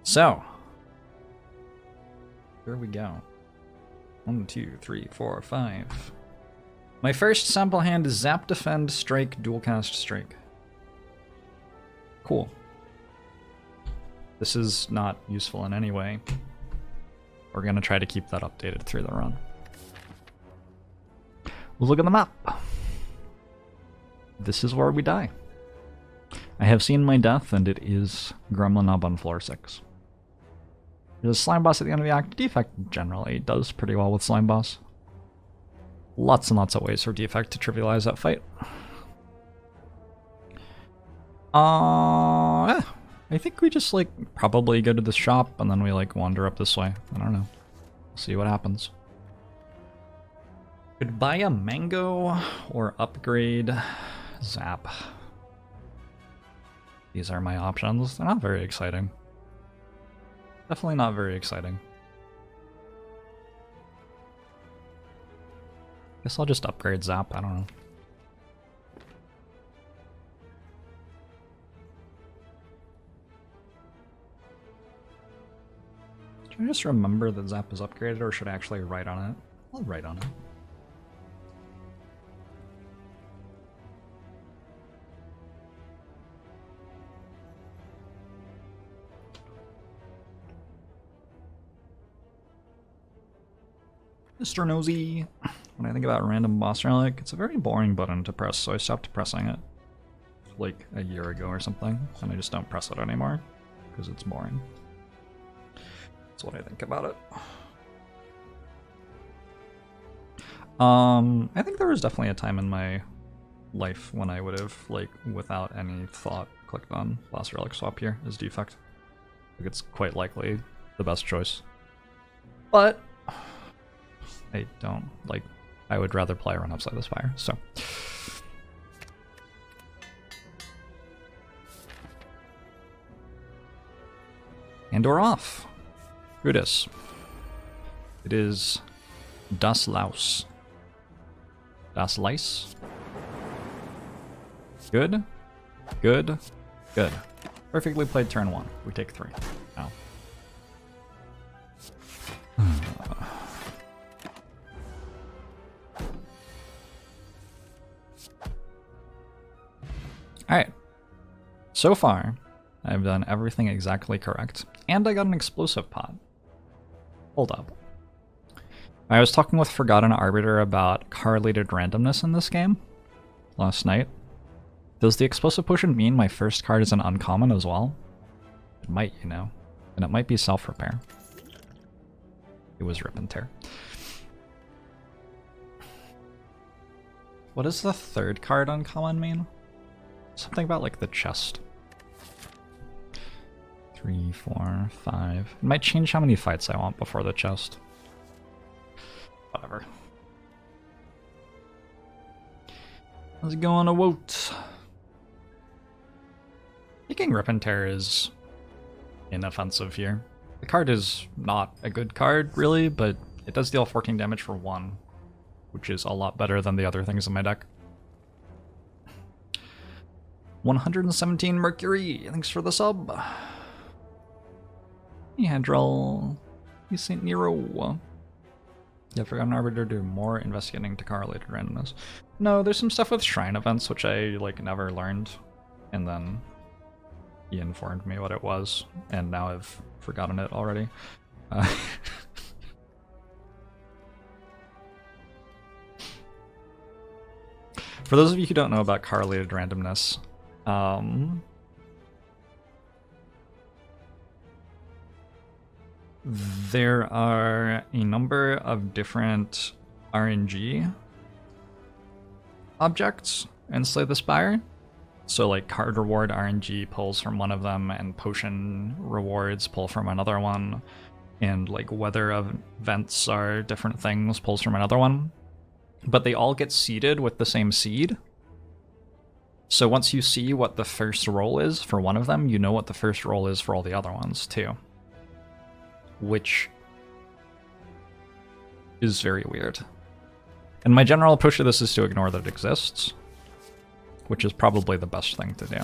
So, here we go. 1, 2, 3, 4, 5. My first sample hand is Zap, Defend, Strike, Dual Cast, Strike. Cool. This is not useful in any way. We're gonna try to keep that updated through the run. Look at the map. This is where we die. I have seen my death, and it is Gremlin Nob on floor 6. There's a slime boss at the end of the act. Defect generally does pretty well with slime boss. Lots and lots of ways for Defect to trivialize that fight. Yeah. I think we just, like, probably go to the shop, and then we, like, wander up this way. I don't know. We'll see what happens. Could buy a mango or upgrade Zap. These are my options. They're not very exciting. Definitely not very exciting. Guess I'll just upgrade Zap, I don't know. Should I just remember that Zap is upgraded, or should I actually write on it? I'll write on it. Mr. Nosy. When I think about random boss relic, it's a very boring button to press, so I stopped pressing it like a year ago or something, and I just don't press it anymore because it's boring. That's what I think about it. I think there was definitely a time in my life when I would have, like, without any thought, clicked on boss relic swap here as Defect. I think it's quite likely the best choice. But I don't, like, I would rather play Run Upside the Spire, so. And we're off. Who dis? It is Das Laus. Das Lice. Good. Good. Good. Perfectly played turn 1. We take 3. Ow. Alright. So far, I've done everything exactly correct. And I got an explosive pot. Hold up. I was talking with Forgotten Arbiter about correlated randomness in this game last night. Does the explosive potion mean my first card is an uncommon as well? It might, you know. And it might be self-repair. It was Rip and Tear. What does the third card uncommon mean? Something about, like, the chest. 3, 4, 5. It might change how many fights I want before the chest. Whatever. Let's go on a vote. Taking Rip and Tear is inoffensive here. The card is not a good card, really, but it does deal 14 damage for 1, which is a lot better than the other things in my deck. 117 Mercury, thanks for the sub. Hadrel, St. Nero. Yeah, Forgotten Arbiter do more investigating to correlated randomness. No, there's some stuff with shrine events which I, like, never learned, and then he informed me what it was, and now I've forgotten it already. For those of you who don't know about correlated randomness, there are a number of different RNG objects in Slay the Spire. So, like, card reward RNG pulls from one of them, and potion rewards pull from another one, and, like, weather events are different things, pulls from another one. But they all get seeded with the same seed. So once you see what the first roll is for one of them, you know what the first roll is for all the other ones, too. Which is very weird. And my general approach to this is to ignore that it exists, which is probably the best thing to do.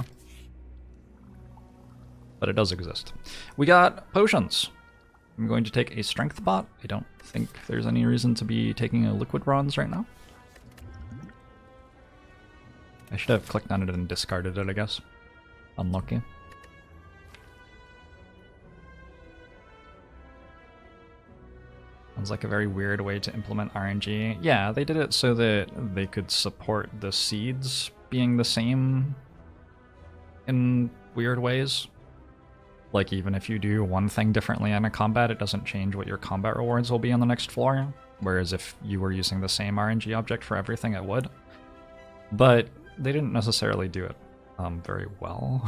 but it does exist. We got potions. I'm going to take a strength pot. I don't think there's any reason to be taking a liquid bronze right now. I should have clicked on it and discarded it, I guess. Unlucky. Sounds like a very weird way to implement RNG. Yeah, they did it so that they could support the seeds being the same in weird ways. Like, even if you do one thing differently in a combat, it doesn't change what your combat rewards will be on the next floor. Whereas if you were using the same RNG object for everything, it would. But they didn't necessarily do it very well.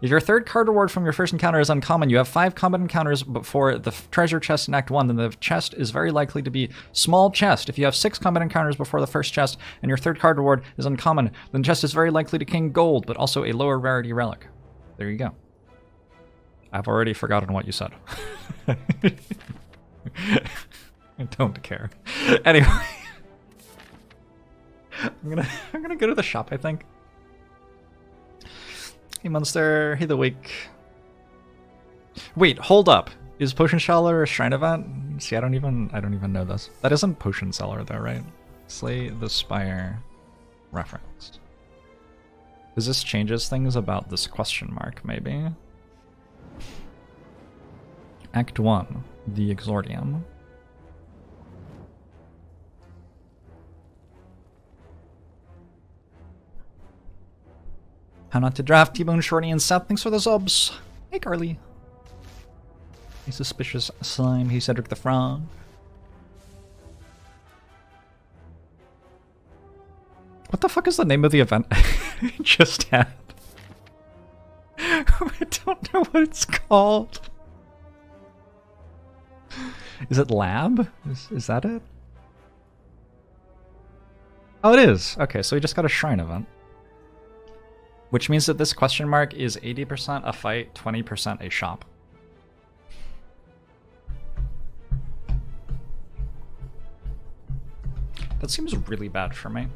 If your third card reward from your first encounter is uncommon, you have 5 combat encounters before the treasure chest in Act 1, then the chest is very likely to be small chest. If you have 6 combat encounters before the first chest, and your third card reward is uncommon, then the chest is very likely to king gold, but also a lower rarity relic. There you go. I've already forgotten what you said. I don't care. Anyway. I'm gonna go to the shop, I think. Hey Monster, hey the Wake. Wait, hold up. Is Potion Seller a shrine event? See, I don't even know this. That isn't Potion Seller though, right? Slay the Spire reference. Because this changes things about this question mark, maybe. Act 1, the Exordium. How not to draft T-Bone, Shorty, and Seth. Thanks for the subs. Hey, Carly. Hey, Suspicious Slime. Hey, Cedric the Frog. What the fuck is the name of the event I just had? I don't know what it's called. Is it Lab? Is that it? Oh, it is. Okay, so we just got a shrine event. Which means that this question mark is 80% a fight, 20% a shop. That seems really bad for me.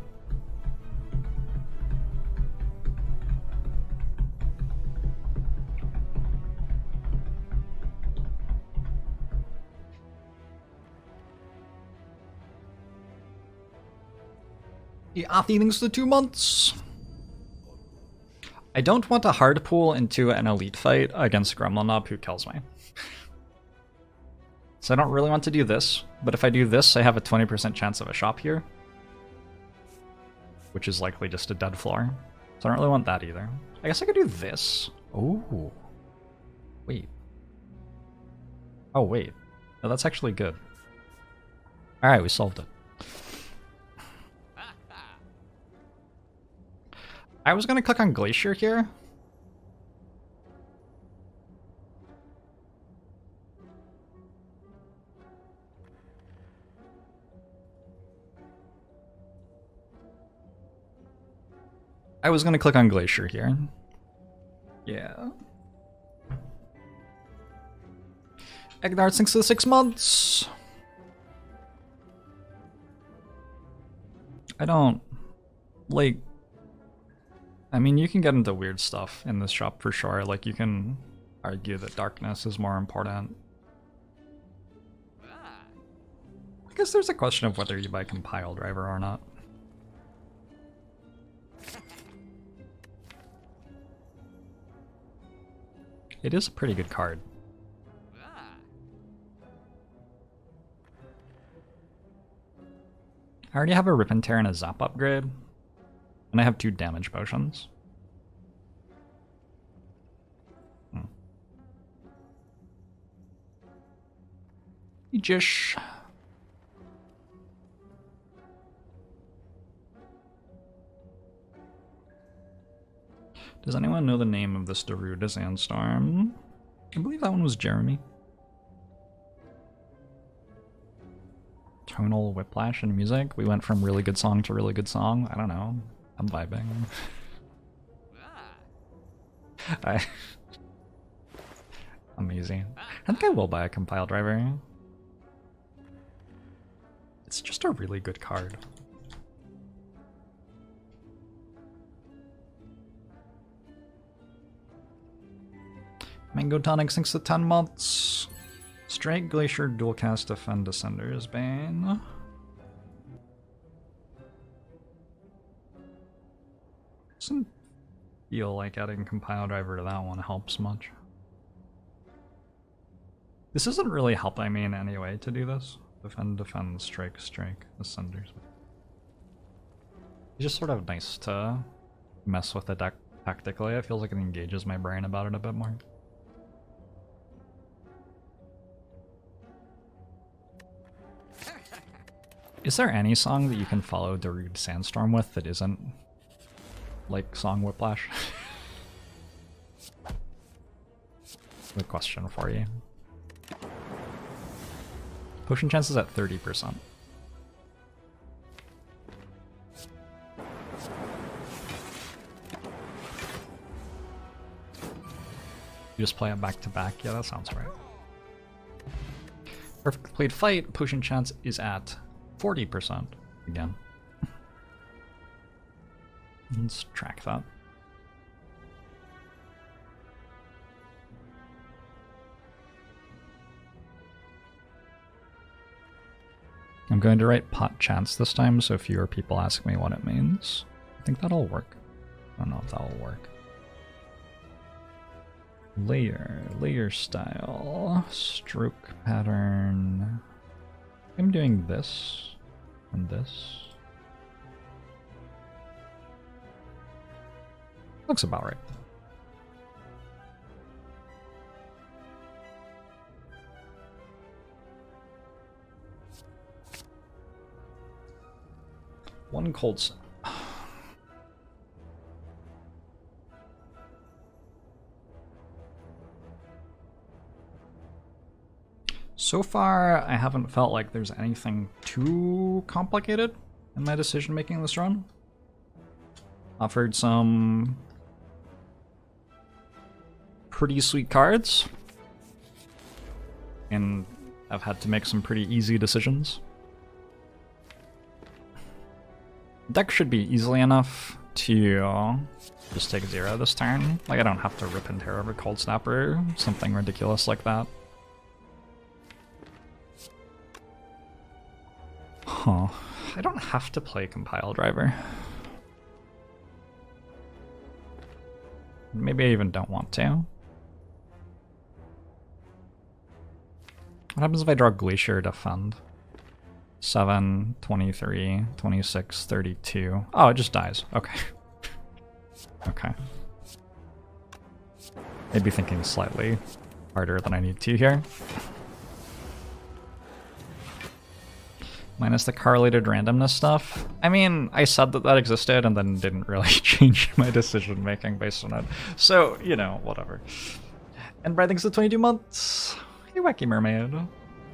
Yeah, thanks to 2 months. I don't want to hard pool into an elite fight against Gremlin Nob who kills me. So I don't really want to do this, but if I do this, I have a 20% chance of a shop here. Which is likely just a dead floor. So I don't really want that either. I guess I could do this. Oh. Wait. Oh, wait. No, that's actually good. Alright, we solved it. I was gonna click on Glacier here. Yeah. Egnar, thanks for the 6 months. I don't like. I mean, you can get into weird stuff in this shop for sure. Like, you can argue that darkness is more important. I guess there's a question of whether you buy compile driver or not. It is a pretty good card. I already have a Rip and Tear and a Zap upgrade. And I have 2 damage potions. Jish. Does anyone know the name of this Darude Sandstorm? I believe that one was Jeremy. Tonal whiplash in music. We went from really good song to really good song. I don't know. I'm vibing. Amazing. I think I will buy a compile driver. It's just a really good card. Mango Tonic sinks to 10 months. Strike, Glacier, Dual Cast, Defend, Descender's Bane. Doesn't feel like adding Compile Driver to that one helps much. This isn't really helping me in any way to do this. Defend, Defend, Strike, Strike, Descender's Bane. It's just sort of nice to mess with the deck tactically. It feels like it engages my brain about it a bit more. Is there any song that you can follow Darude Sandstorm with that isn't like Song Whiplash? Good question for you. Potion chance is at 30%. You just play it back to back? Yeah, that sounds right. Perfect played fight, potion chance is at 40% again. Let's track that. I'm going to write pot chance this time, so fewer people ask me what it means. I think that'll work. I don't know if that'll work. Layer style, stroke pattern. I'm doing this and this. Looks about right. One cold snap. So far, I haven't felt like there's anything too complicated in my decision making this run. Offered some pretty sweet cards, and I've had to make some pretty easy decisions. Deck should be easily enough to just take 0 this turn. Like, I don't have to rip and tear over Cold Snap or something ridiculous like that. Huh. I don't have to play Compile Driver. Maybe I even don't want to. What happens if I draw Glacier Defend? 7, 23, 26, 32. Oh, it just dies. Okay. Okay. Maybe thinking slightly harder than I need to here. Minus the correlated randomness stuff. I mean, I said that that existed and then didn't really change my decision making based on it. So, you know, whatever. And Brad thanks for 22 months. Hey, Wacky Mermaid.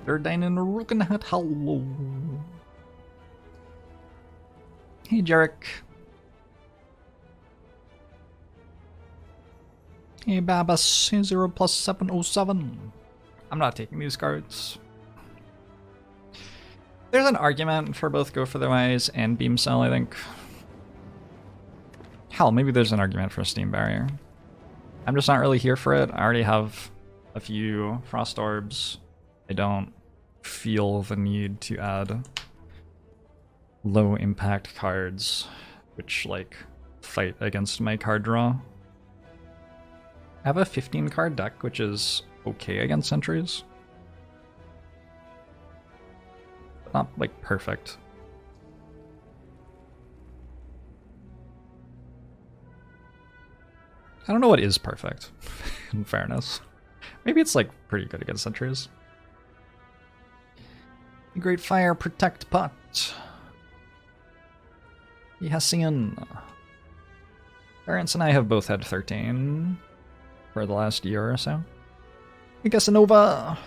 Third Dine in Rukenhat, hello. Hey, Jarek. Hey, Babas. 0 plus 707. I'm not taking these cards. There's an argument for both Go for the Wise and Beam Cell, I think. Hell, maybe there's an argument for Steam Barrier. I'm just not really here for it. I already have a few Frost Orbs. I don't feel the need to add low impact cards, which, like, fight against my card draw. I have a 15 card deck, which is okay against sentries. Not, like, perfect. I don't know what is perfect, in fairness. Maybe it's, like, pretty good against sentries. Great Fire, Protect Pot. Hessian. Parents and I have both had 13 for the last year or so. Casanova.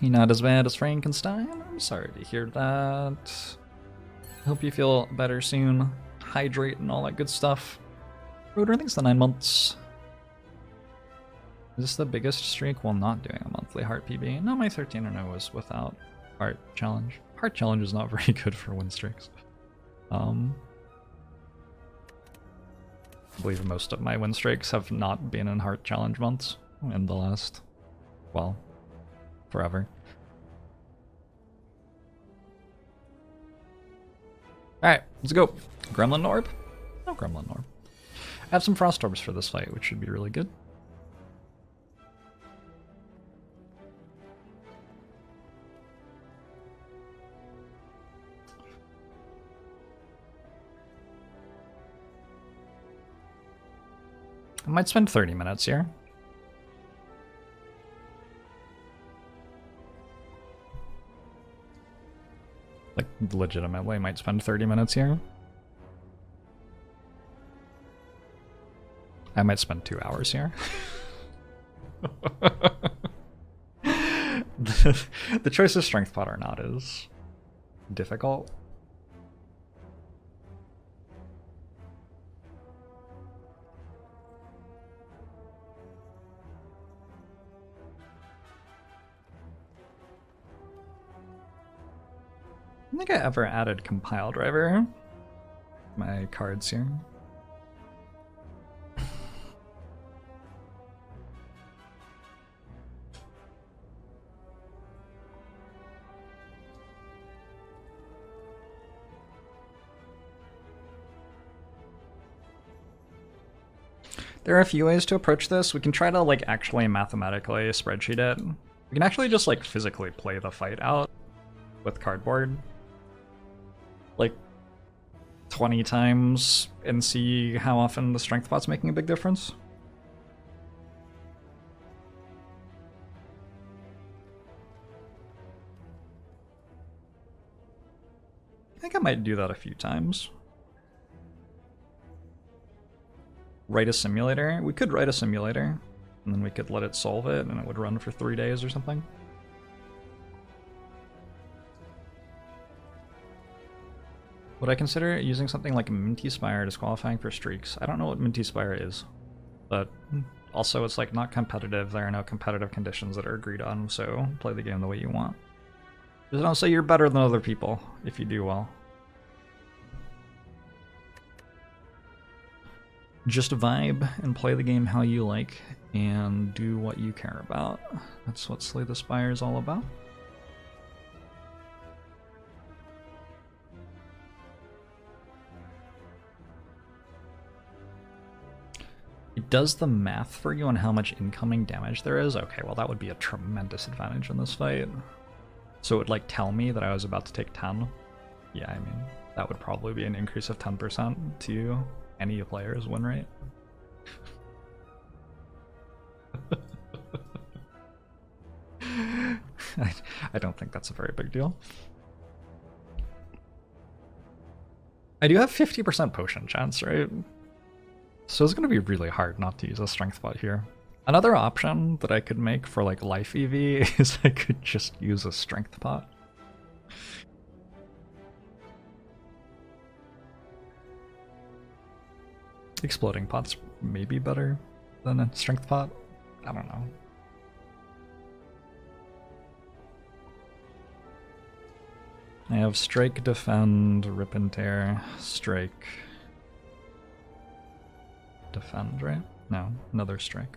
He not as bad as Frankenstein. I'm sorry to hear that. Hope you feel better soon. Hydrate and all that good stuff. Rotor, thanks for 9 months. Is this the biggest streak while not doing a monthly heart PB? No, my 13-0 was without heart challenge. Heart challenge is not very good for win streaks. I believe most of my win streaks have not been in Heart Challenge months in the last, well, forever. Alright, let's go. Gremlin Nob? No Gremlin Nob. I have some Frost Orbs for this fight, which should be really good. I might spend 30 minutes here. Like, legitimately might spend 30 minutes here. I might spend 2 hours here. The choice of Strength Pot or not is difficult. I don't think I ever added compile driver. My cards here. There are a few ways to approach this. We can try to like actually mathematically spreadsheet it. We can actually just like physically play the fight out with cardboard. Like 20 times and see how often the strength pot's making a big difference. I think I might do that a few times. Write a simulator? We could write a simulator, and then we could let it solve it, and it would run for 3 days or something. Would I consider using something like Minty Spire disqualifying for streaks? I don't know what Minty Spire is, but also it's like not competitive. There are no competitive conditions that are agreed on, so play the game the way you want. Just don't say you're better than other people if you do well. Just vibe and play the game how you like and do what you care about. That's what Slay the Spire is all about. It does the math for you on how much incoming damage there is? Okay, well that would be a tremendous advantage in this fight. So it would like tell me that I was about to take 10. Yeah, I mean, that would probably be an increase of 10% to any player's win rate. I don't think that's a very big deal. I do have 50% potion chance, right? So it's going to be really hard not to use a strength pot here. Another option that I could make for like life EV is I could just use a strength pot. Exploding pot's maybe better than a strength pot. I don't know. I have strike, defend, rip and tear, strike, defend, right? No, another strike.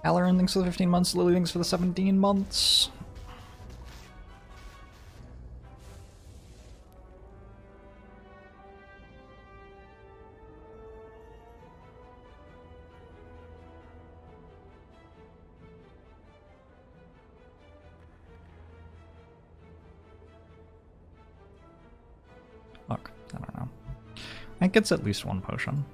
Alarin, thanks for the 15 months. Lily, thanks for the 17 months. Look, I don't know. I think it's at least one potion.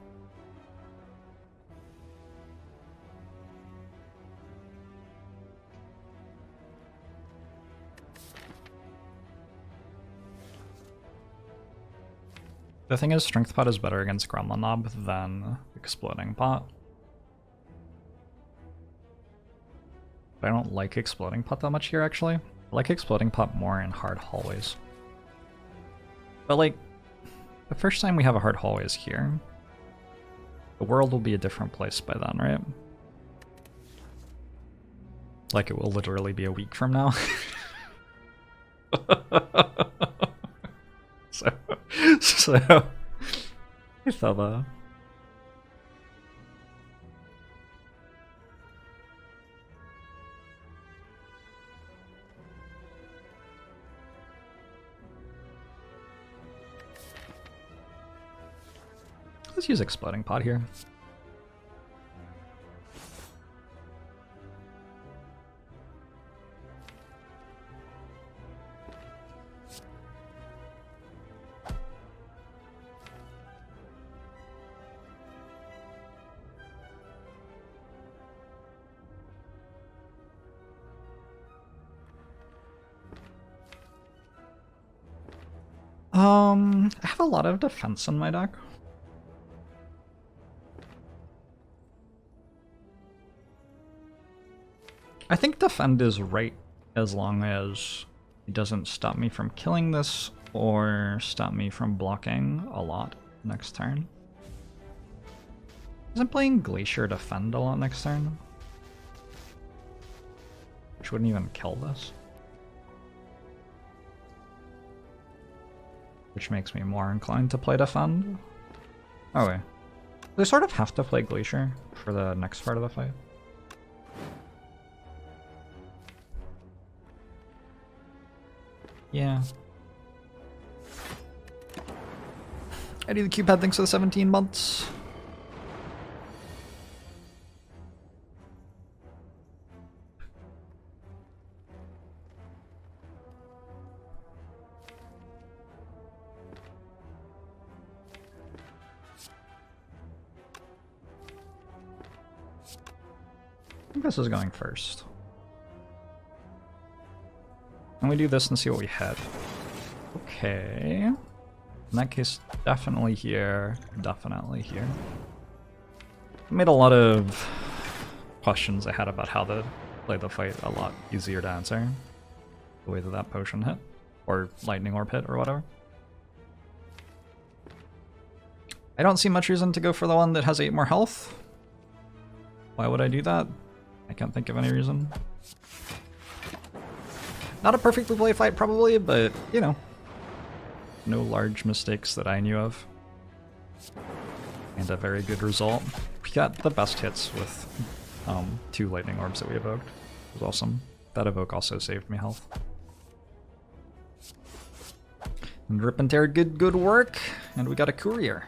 The thing is, Strength Pot is better against Gremlin Nob than Exploding Pot. But I don't like Exploding Pot that much here, actually. I like Exploding Pot more in hard hallways. But like, the first time we have a hard hallways here, the world will be a different place by then, right? Like it will literally be a week from now. so I thought that. Let's use Exploding Pot here. I have a lot of defense in my deck. I think defend is right as long as it doesn't stop me from killing this or stop me from blocking a lot next turn. Isn't playing Glacier defend a lot next turn? Which wouldn't even kill this. Which makes me more inclined to play defend. Oh wait. They sort of have to play Glacier for the next part of the fight. Yeah. Eddie the Cupid thinks of the 17 months. I think this is going first. And we do this and see what we hit. Okay. In that case, definitely here, definitely here. It made a lot of questions I had about how to play the fight a lot easier to answer. The way that that potion hit, or lightning orb hit, or whatever. I don't see much reason to go for the one that has 8 more health. Why would I do that? I can't think of any reason. Not a perfectly played fight, probably, but, you know. No large mistakes that I knew of. And a very good result. We got the best hits with 2 lightning orbs that we evoked. It was awesome. That evoke also saved me health. And Rip and Tear did good work, and we got a courier.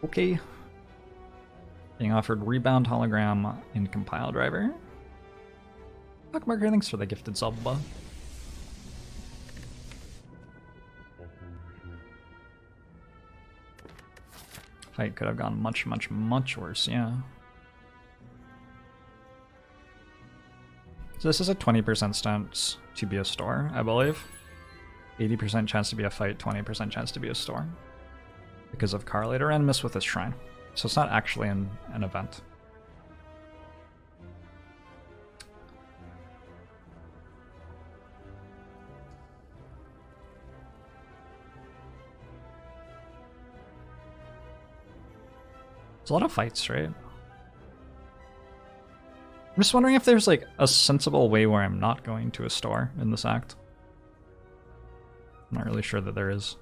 Okay. Being offered Rebound Hologram in Compile Driver. Marker, thanks for the gifted sub. Fight could have gone much, much, much worse, yeah. So this is a 20% chance to be a store, I believe. 80% chance to be a fight, 20% chance to be a store. Because of Correlator and Miss with his Shrine. So it's not actually an event. It's a lot of fights, right? I'm just wondering if there's like a sensible way where I'm not going to a store in this act. I'm not really sure that there is.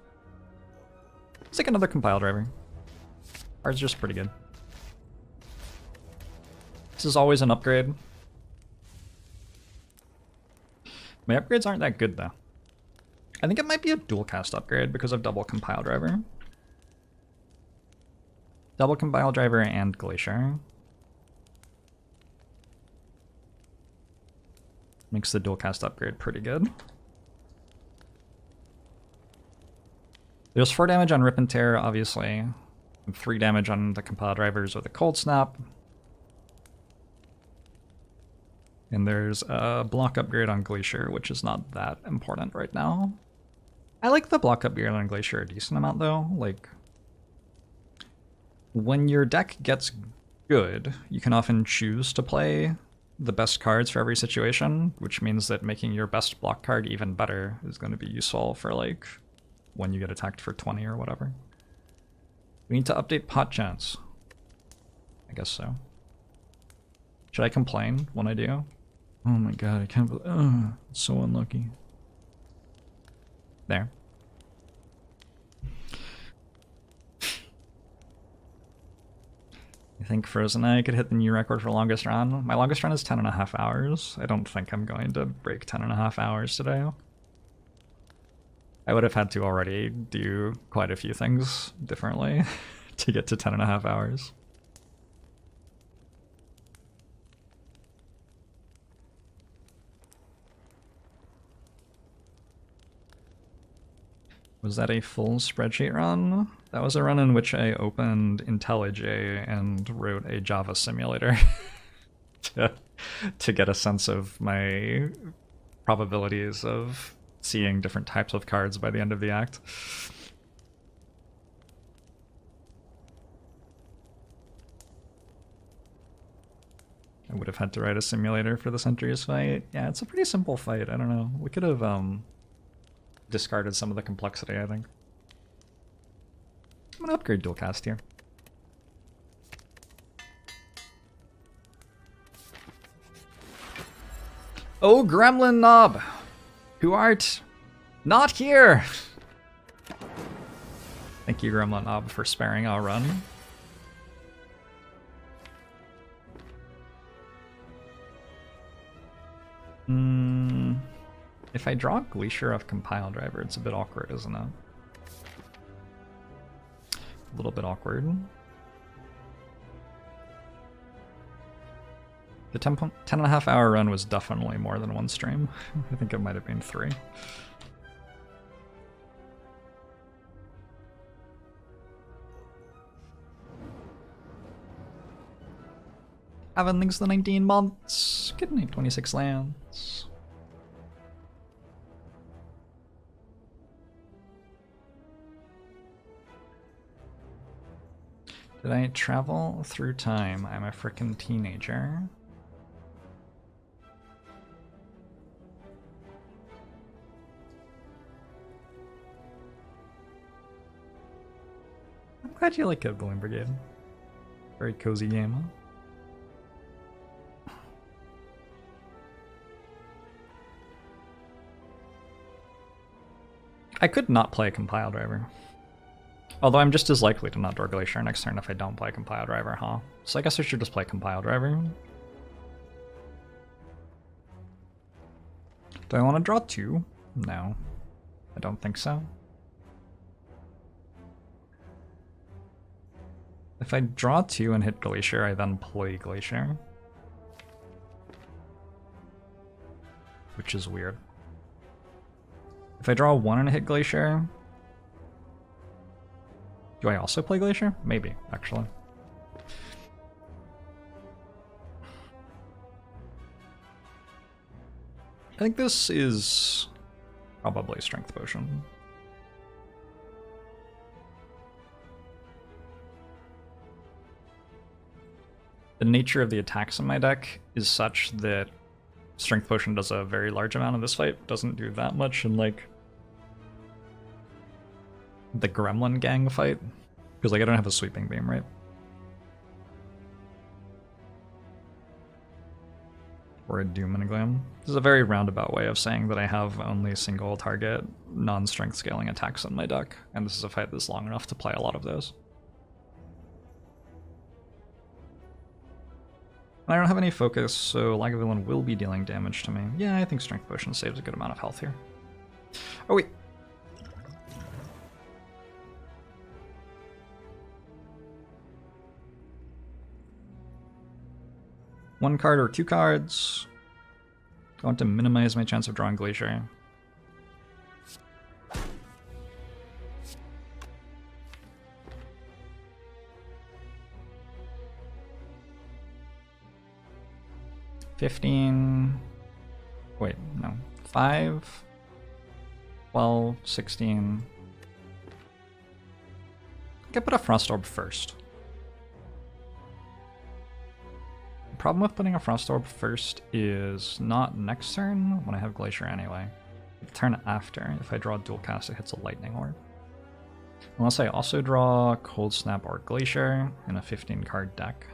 It's like another compile driver. Ours is just pretty good. This is always an upgrade. My upgrades aren't that good though. I think it might be a dual cast upgrade because of double compile driver. Double compile driver and Glacier. Makes the dual cast upgrade pretty good. There's 4 damage on Rip and Tear, obviously. And 3 damage on the compile drivers or the Cold Snap. And there's a block upgrade on Glacier, which is not that important right now. I like the block up Beerland Glacier a decent amount though. Like, when your deck gets good, you can often choose to play the best cards for every situation, which means that making your best block card even better is going to be useful for like when you get attacked for 20 or whatever. We need to update pot chance. I guess so. Should I complain when I do? Oh my god, I can't believe, it's so unlucky. There. I think Frozen Eye could hit the new record for longest run. My longest run is 10.5 hours. I don't think I'm going to break 10.5 hours today. I would have had to already do quite a few things differently to get to 10.5 hours. Was that a full spreadsheet run? That was a run in which I opened IntelliJ and wrote a Java simulator to get a sense of my probabilities of seeing different types of cards by the end of the act. I would have had to write a simulator for the Sentries fight. Yeah, it's a pretty simple fight. I don't know. We could have discarded some of the complexity, I think. I'm gonna upgrade dual cast here. Oh, Gremlin Nob, who art not here. Thank you, Gremlin Nob, for sparing our run. If I draw Glacier of Compile Driver, it's a bit awkward, isn't it? A little bit awkward. The 10.5 hour run was definitely more than one stream. I think it might have been 3. Haven't thanks to the 19 months. Good night, 26 lands. Did I travel through time? I'm a frickin' teenager. I'm glad you like it, Balloon Brigade. Very cozy game. I could not play Compile Driver. Although I'm just as likely to not draw Glacier next turn if I don't play Compile Driver, huh? So I guess I should just play Compile Driver. Do I want to draw 2? No. I don't think so. If I draw 2 and hit Glacier, I then play Glacier. Which is weird. If I draw 1 and hit Glacier... Do I also play Glacier? Maybe, actually. I think this is probably Strength Potion. The nature of the attacks in my deck is such that Strength Potion does a very large amount in this fight, doesn't do that much in like the Gremlin gang fight, because like I don't have a Sweeping Beam, right? Or a Doom and a Glam. This is a very roundabout way of saying that I have only single target non-strength scaling attacks in my deck, and this is a fight that's long enough to play a lot of those. And I don't have any focus, so Lagavulin will be dealing damage to me. Yeah, I think Strength Potion saves a good amount of health here. Oh wait. One card or 2 cards. I want to minimize my chance of drawing Glacier. $15. Wait, no. 5. 12, 16. I could put a Frost Orb first. The problem with putting a Frost Orb first is not next turn when I have Glacier anyway. The turn after, if I draw a dual cast, it hits a Lightning Orb. Unless I also draw Cold Snap or Glacier in a 15 card deck.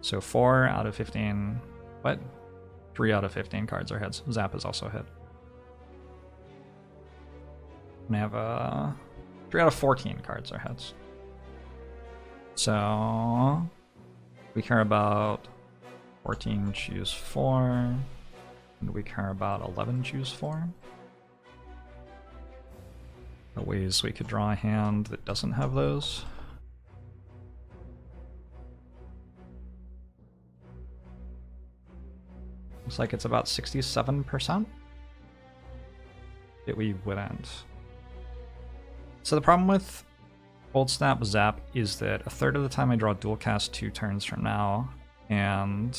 So 4 out of 15, what? 3 out of 15 cards are hits. Zap is also a hit. And I have a 3 out of 14 cards are hits. So we care about 14, choose 4. And we care about 11, choose 4. The ways we could draw a hand that doesn't have those. Looks like it's about 67% that we wouldn't. So the problem with Cold Snap Zap is that a third of the time I draw dual cast 2 turns from now, and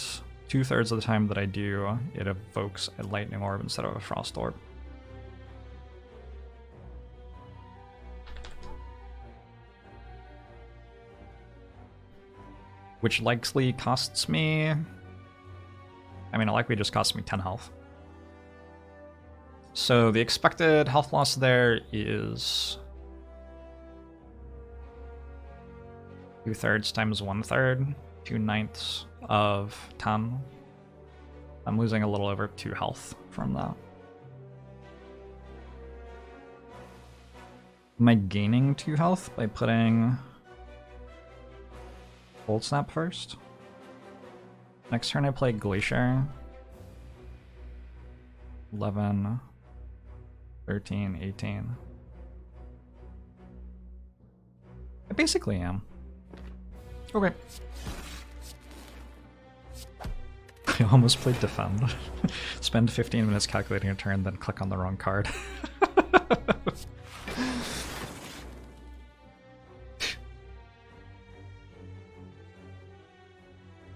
2/3 of the time that I do, it evokes a Lightning Orb instead of a Frost Orb. Which likely costs me... I mean, it likely just costs me 10 health. So the expected health loss there is 2/3 times 1/3, 2/9 of 10. I'm losing a little over 2 health from that. Am I gaining 2 health by putting Cold Snap first? Next turn I play Glacier. 11, 13, 18. I basically am. Okay. I almost played Defend. Spend 15 minutes calculating a turn, then click on the wrong card.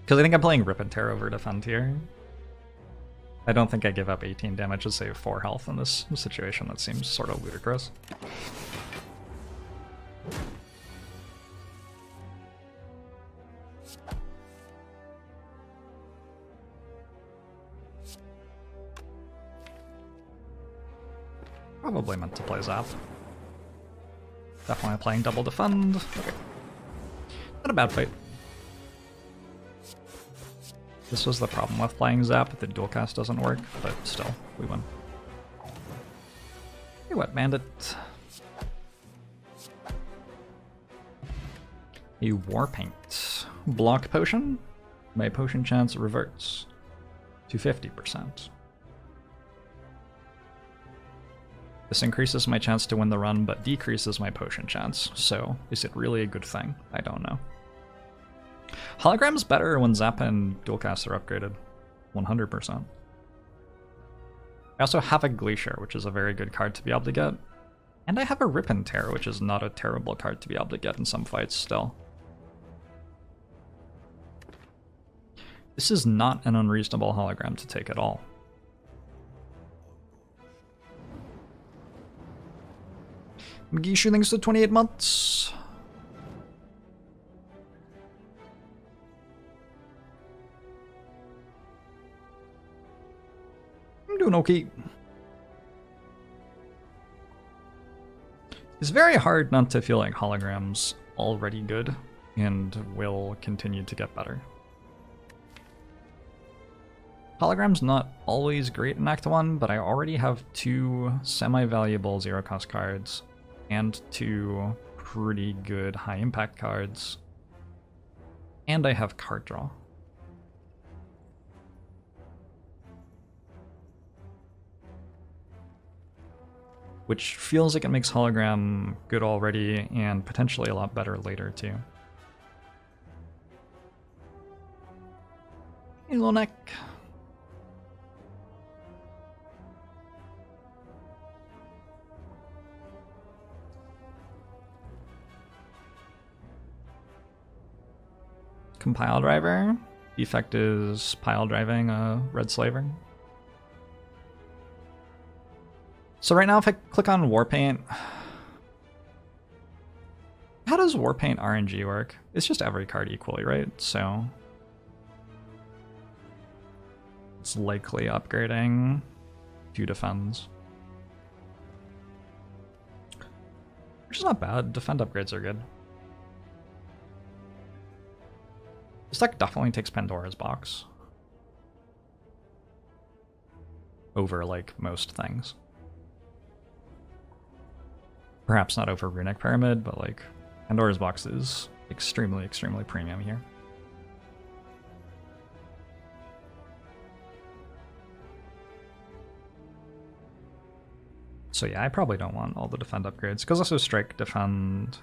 Because I think I'm playing Rip and Tear over Defend here. I don't think I give up 18 damage to save 4 health in this situation. That seems sort of ludicrous. Probably meant to play Zap. Definitely playing double Defend. Okay. Not a bad fight. This was the problem with playing Zap, the dual cast doesn't work, but still, we win. Hey, Wet Bandit. A War Paint. Block Potion. My potion chance reverts to 50%. This increases my chance to win the run, but decreases my potion chance, so is it really a good thing? I don't know. Hologram's better when Zap and Dualcast are upgraded. 100%. I also have a Glacier, which is a very good card to be able to get. And I have a Rip and Tear, which is not a terrible card to be able to get in some fights still. This is not an unreasonable hologram to take at all. Gishu, thanks to 28 months. I'm doing okay. It's very hard not to feel like holograms already good and will continue to get better. Hologram's not always great in Act 1, but I already have 2 semi-valuable zero-cost cards and 2 pretty good high-impact cards. And I have card draw. Which feels like it makes hologram good already and potentially a lot better later too. Hey, little neck. Compile driver. Defect is pile driving a red slaver. So right now if I click on Warpaint, how does Warpaint RNG work? It's just every card equally, right? So it's likely upgrading 2 defends. Which is not bad. Defend upgrades are good. This deck definitely takes Pandora's Box over, like, most things. Perhaps not over Runic Pyramid, but, like, Pandora's Box is extremely, extremely premium here. So yeah, I probably don't want all the defend upgrades, because also Strike Defend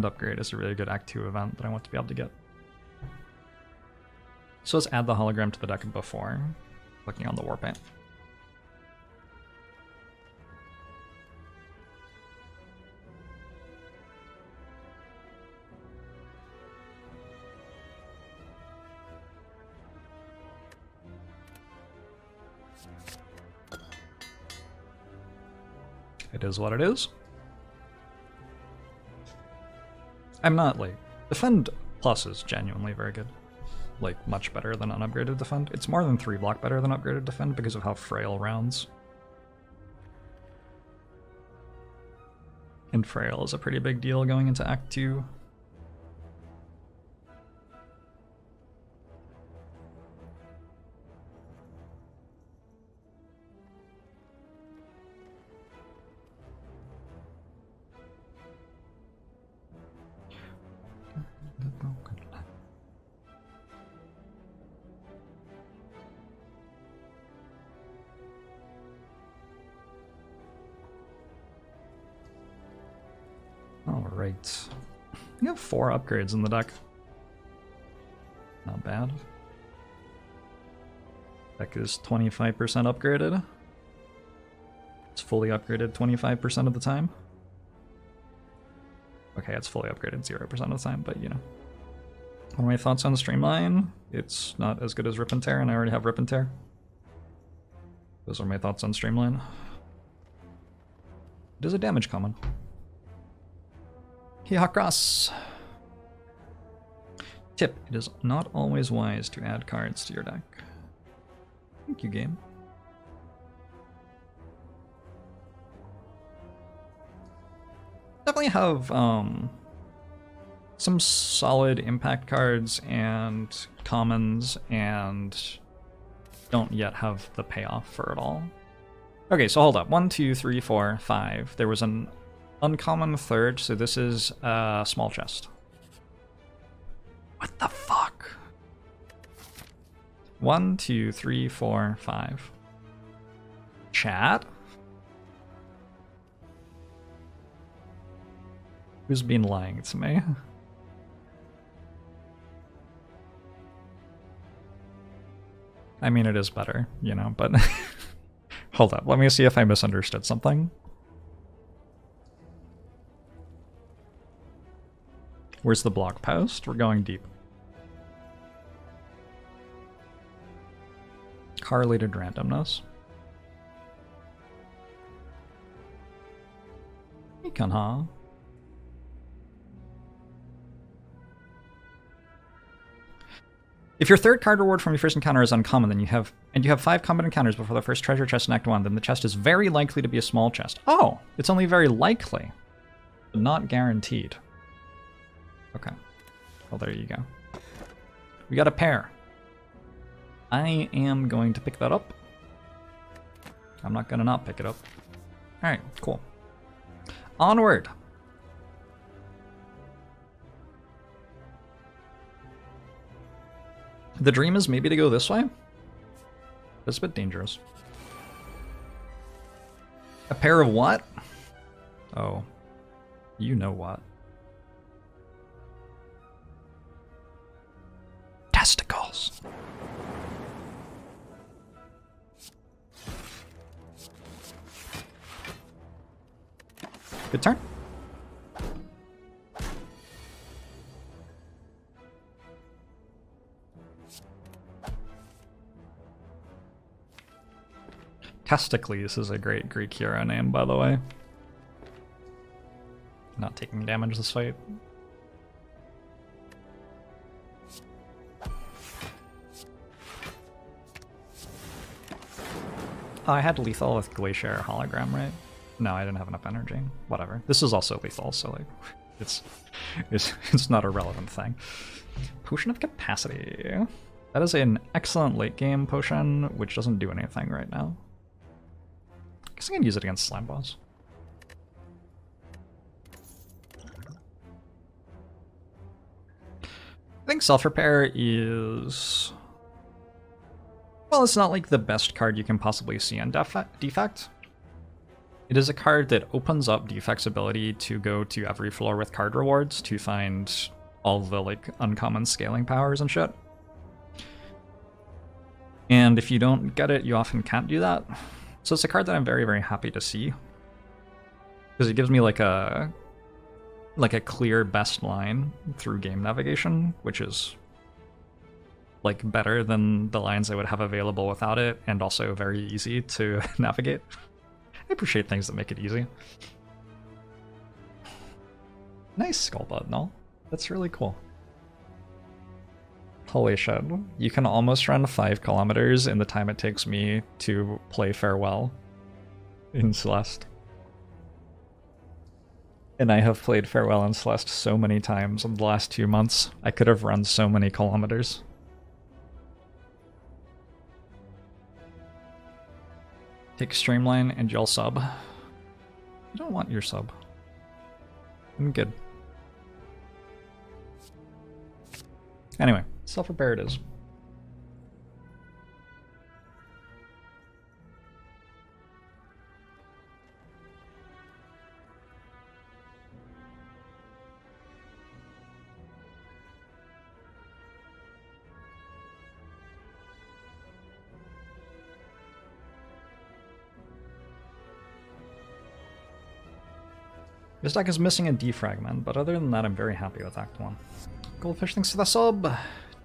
upgrade is a really good Act 2 event that I want to be able to get. So let's add the hologram to the deck before clicking on the Warpaint. It is what it is. I'm not, like, Defend Plus is genuinely very good. Like, much better than unupgraded Defend. It's more than 3 block better than upgraded Defend because of how frail rounds. And frail is a pretty big deal going into Act 2. Alright. We have 4 upgrades in the deck. Not bad. Deck is 25% upgraded. It's fully upgraded 25% of the time. Okay, it's fully upgraded 0% of the time, but you know. What are my thoughts on Streamline? It's not as good as Rip and Tear, and I already have Rip and Tear. Those are my thoughts on Streamline. It is a damage common. Hey, Hawkross! Tip, it is not always wise to add cards to your deck. Thank you, game. Definitely have some solid impact cards and commons, and don't yet have the payoff for it all. Okay, so hold up. 1, 2, 3, 4, 5. There was an uncommon third, so this is a small chest. What the fuck? 1, 2, 3, 4, 5. Chat? Who's been lying to me? I mean, it is better, you know, but hold up. Let me see if I misunderstood something. Where's the blog post? We're going deep. Correlated randomness. Econ, huh? If your third card reward from your first encounter is uncommon, then you have 5 combat encounters before the first treasure chest in Act 1, then the chest is very likely to be a small chest. Oh, it's only very likely, but not guaranteed. Okay. Well, there you go. We got a pair. I am going to pick that up. I'm not going to not pick it up. Alright, cool. Onward! The dream is maybe to go this way? That's a bit dangerous. A pair of what? Oh. You know what. Testicles. Good turn. Testicles is a great Greek hero name, by the way. Not taking damage this fight. Oh, I had lethal with Glacier Hologram, right? No, I didn't have enough energy. Whatever. This is also lethal, so like, it's not a relevant thing. Potion of Capacity. That is an excellent late game potion, which doesn't do anything right now. I guess I can use it against slime boss. I think self-repair is... well, it's not like the best card you can possibly see on Defect. It is a card that opens up Defect's ability to go to every floor with card rewards to find all the like uncommon scaling powers and shit. And if you don't get it, you often can't do that. So it's a card that I'm very, very happy to see. Because it gives me like a clear best line through game navigation, which is like better than the lines I would have available without it, and also very easy to navigate. I appreciate things that make it easy. Nice Skullbud, no? That's really cool. Holy shit. You can almost run 5 kilometers in the time it takes me to play Farewell in Celeste. And I have played Farewell in Celeste so many times in the last 2 months. I could have run so many kilometers. Take Streamline and you'll sub. I don't want your sub. I'm good. Anyway, self-repair it is. This deck is missing a defragment, but other than that, I'm very happy with Act 1. Goldfish, thanks for the sub.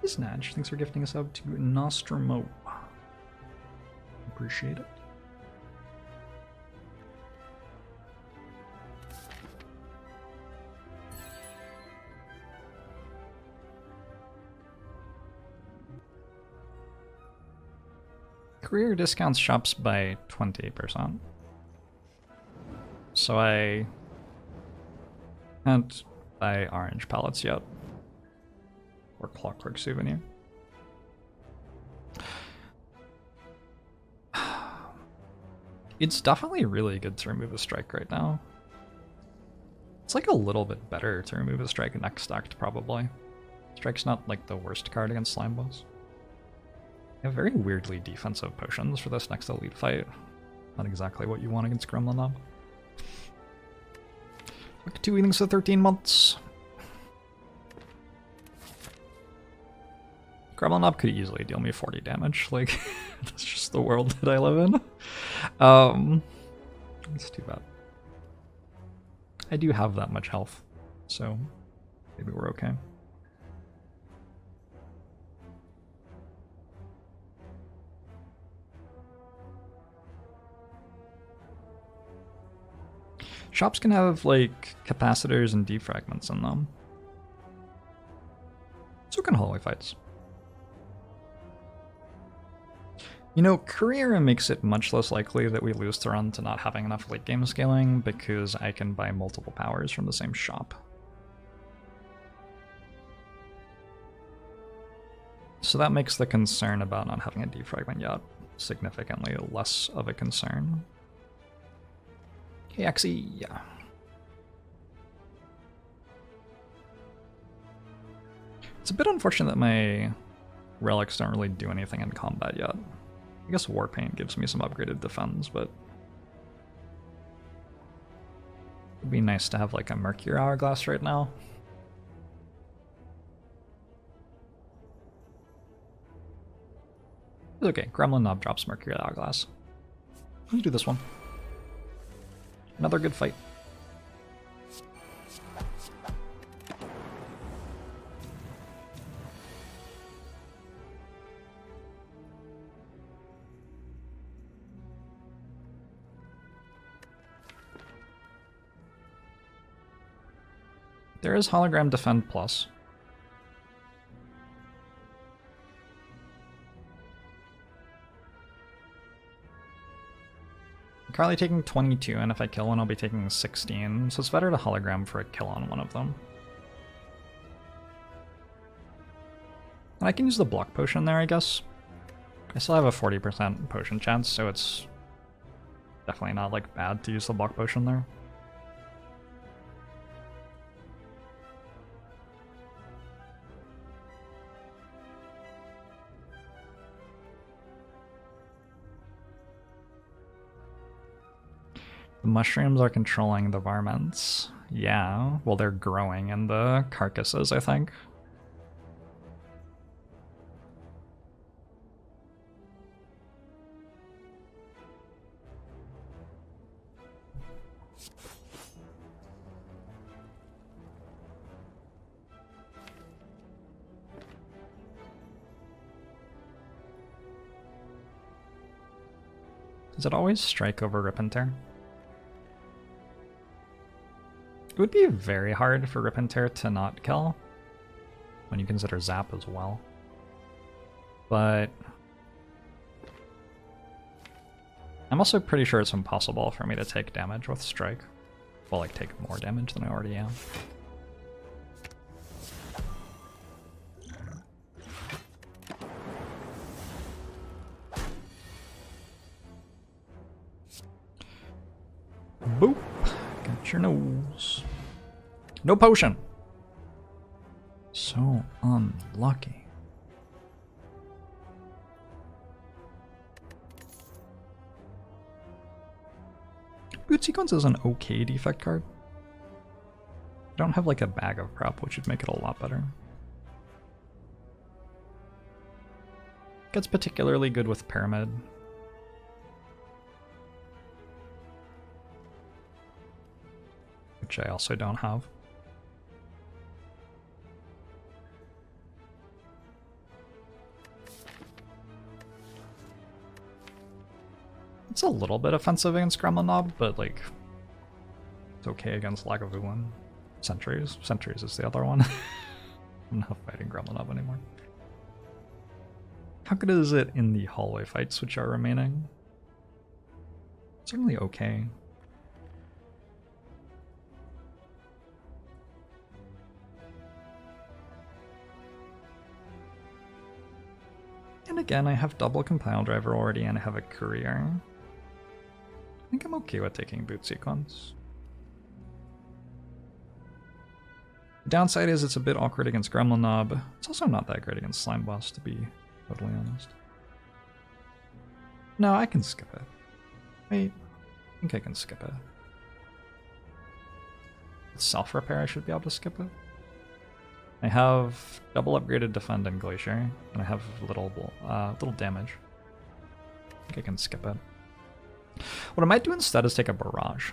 Snatch, thanks for gifting a sub to Nostromo. Appreciate it. Career discounts shops by 20%. So I can't buy orange pallets yet. Or Clockwork Souvenir. It's definitely really good to remove a strike right now. It's like a little bit better to remove a strike next act, probably. Strike's not like the worst card against Slime Boss. You have very weirdly defensive potions for this next elite fight. Not exactly what you want against Gremlin Nob. Look, 2 evenings for 13 months. Gremlin Nob could easily deal me 40 damage. Like, that's just the world that I live in. It's too bad. I do have that much health, so maybe we're okay. Shops can have, like, capacitors and defragments in them. So can hallway fights. You know, Career makes it much less likely that we lose the run to not having enough late game scaling because I can buy multiple powers from the same shop. So that makes the concern about not having a defragment yet significantly less of a concern. Hey, Axie, yeah. It's a bit unfortunate that my relics don't really do anything in combat yet. I guess Warpaint gives me some upgraded defense, but it'd be nice to have like a Mercury Hourglass right now. It's okay, Gremlin Nob drops Mercury Hourglass. Let's do this one. Another good fight. There is hologram defend plus. I'm currently taking 22, and if I kill one, I'll be taking 16, so it's better to hologram for a kill on one of them. And I can use the block potion there, I guess. I still have a 40% potion chance, so it's definitely not like bad to use the block potion there. The mushrooms are controlling the varmints. Yeah, well, they're growing in the carcasses, I think. Does it always strike over Rip and Tear? It would be very hard for Rip and Tear to not kill, when you consider Zap as well. But I'm also pretty sure it's impossible for me to take damage with Strike. Well, like, take more damage than I already am. Boop! Got your nose. No potion! So unlucky. Boot Sequence is an okay defect card. I don't have like a bag of prep, which would make it a lot better. Gets particularly good with Pyramid. Which I also don't have. It's a little bit offensive against Gremlin Nob, but like, it's okay against Lagavulin. Sentries. Sentries is the other one. I'm not fighting Gremlin Nob anymore. How good is it in the hallway fights which are remaining? Certainly okay. And again, I have double compile driver already and I have a courier. I think I'm okay with taking boot sequence. The downside is it's a bit awkward against Gremlin Nob. It's also not that great against Slime Boss, to be totally honest. No, I can skip it. Wait, I think I can skip it. With self-repair, I should be able to skip it. I have double upgraded defend and glacier, and I have little damage. I think I can skip it. What I might do instead is take a barrage.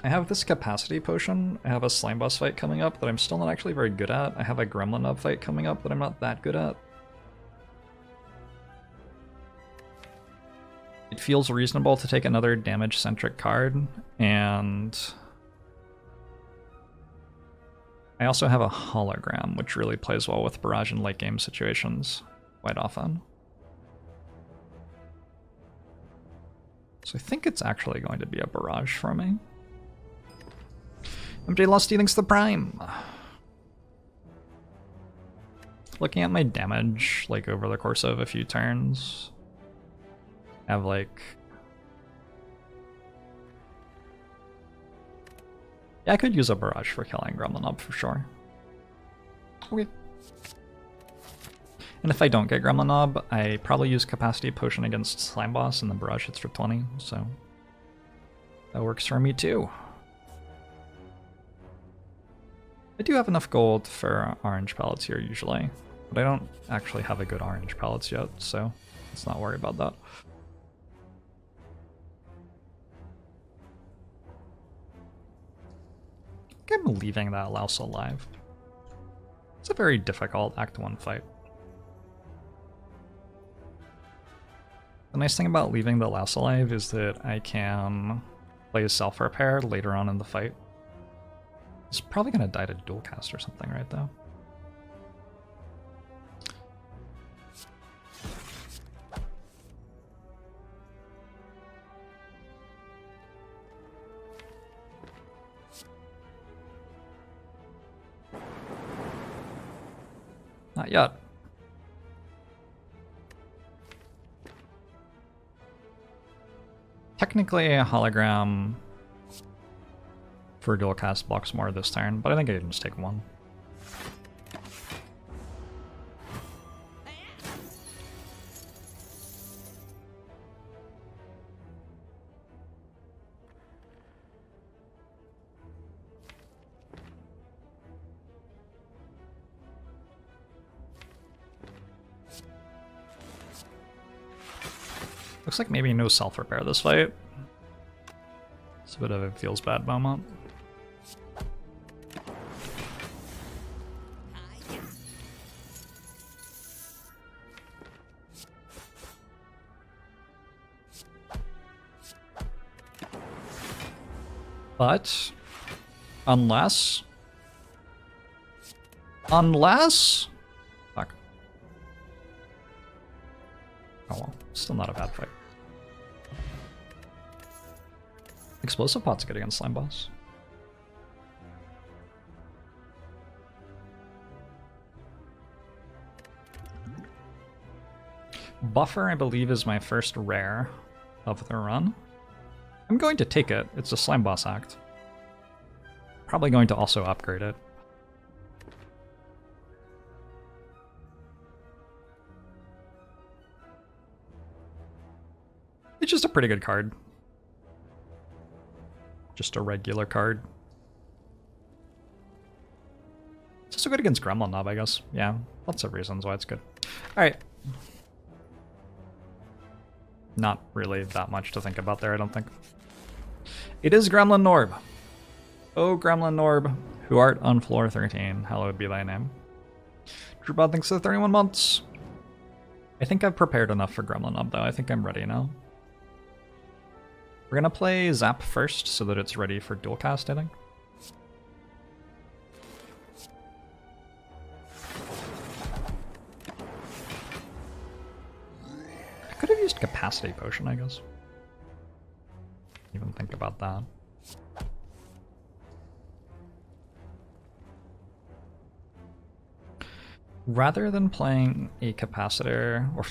I have this capacity potion. I have a slime boss fight coming up that I'm still not actually very good at. I have a Gremlin Nob fight coming up that I'm not that good at. It feels reasonable to take another damage-centric card, and I also have a hologram, which really plays well with barrage in late game situations quite often. So I think it's actually going to be a barrage for me. MJ Lusty thinks the prime. Looking at my damage, like over the course of a few turns, I have like, yeah, I could use a barrage for killing Gremlin Nob for sure. Okay. And if I don't get Gremlin Nob, I probably use Capacity Potion against Slime Boss and the barrage hits for 20, so that works for me too. I do have enough gold for orange pellets here usually, but I don't actually have a good orange pellets yet, so let's not worry about that. I think I'm leaving that louse alive. It's a very difficult Act 1 fight. The nice thing about leaving the louse alive is that I can play self-repair later on in the fight. He's probably gonna die to dual cast or something, right, though? Not yet. Technically, a hologram for dual cast blocks more this turn, but I think I can just take one. Looks like maybe no self-repair this fight. It's a bit of a feels bad moment. But unless fuck. Oh well, still not a bad fight. Explosive pot's good against Slime Boss. Buffer, I believe, is my first rare of the run. I'm going to take it. It's a Slime Boss act. Probably going to also upgrade it. It's just a pretty good card. Just a regular card. It's also good against Gremlin Nob, I guess. Yeah, lots of reasons why it's good. Alright. Not really that much to think about there, I don't think. It is Gremlin Nob. Oh, Gremlin Nob, who art on floor 13, hallowed be thy name. Drewbot thanks for 31 months. I think I've prepared enough for Gremlin Nob, though. I think I'm ready now. We're gonna play Zap first so that it's ready for dual cast, I think. I could have used Capacity Potion, I guess. Even think about that. Rather than playing a capacitor, or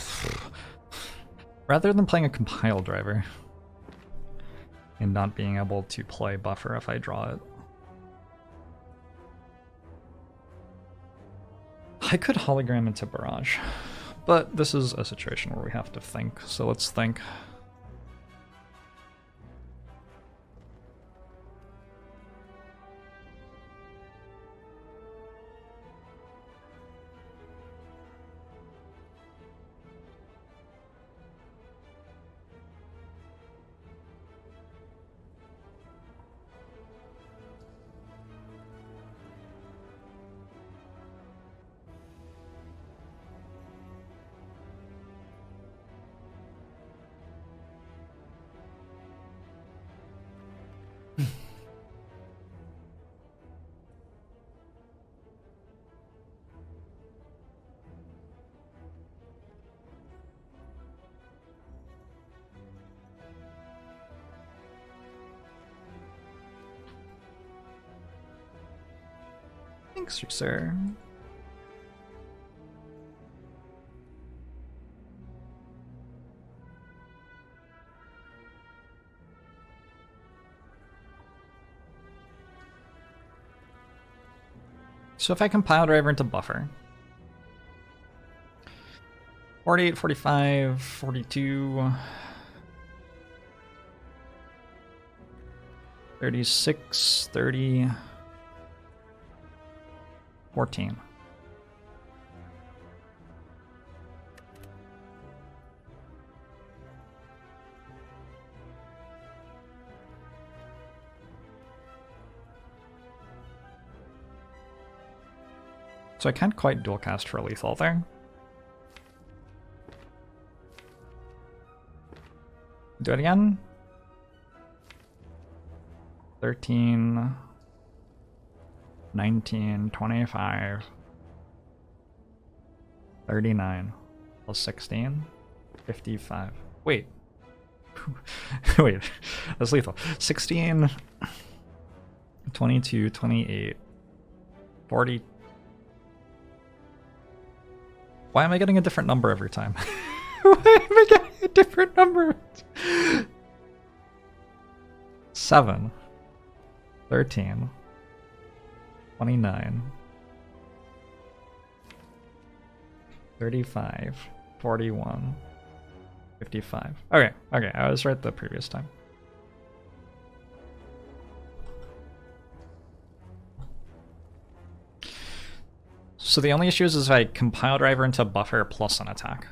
rather than playing a compile driver and not being able to play buffer if I draw it, I could hologram into barrage, but this is a situation where we have to think, so let's think. Thanks, sir. So if I compile driver into buffer, 48, 45, 42, 36, 30, 14. So I can't quite dual cast for lethal there. Do it again. 13. 19, 25, 39, plus 16, 55. Wait. Wait, that's lethal. 16, 22, 28, 40. Why am I getting a different number every time? Why am I getting a different number? 7, 13, 29, 35, 41, 55. Okay, I was right the previous time. So the only issue is if I compile driver into buffer plus an attack.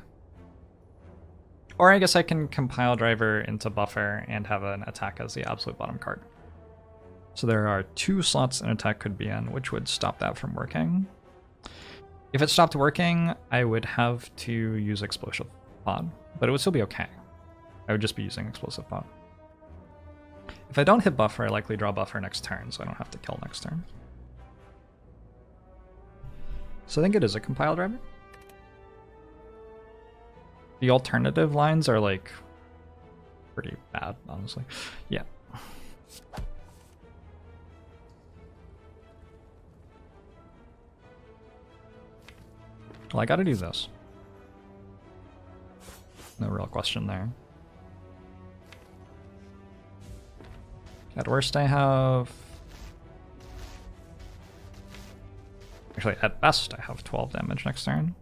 Or I guess I can compile driver into buffer and have an attack as the absolute bottom card. So there are 2 slots an attack could be in, which would stop that from working. If it stopped working, I would have to use Explosive Pod, but it would still be okay. I would just be using Explosive Pod. If I don't hit buffer, I likely draw buffer next turn, so I don't have to kill next turn. So I think it is a compile driver. The alternative lines are like pretty bad, honestly. Yeah. Well, I gotta do this. No real question there. At worst, I have... Actually, at best, I have 12 damage next turn.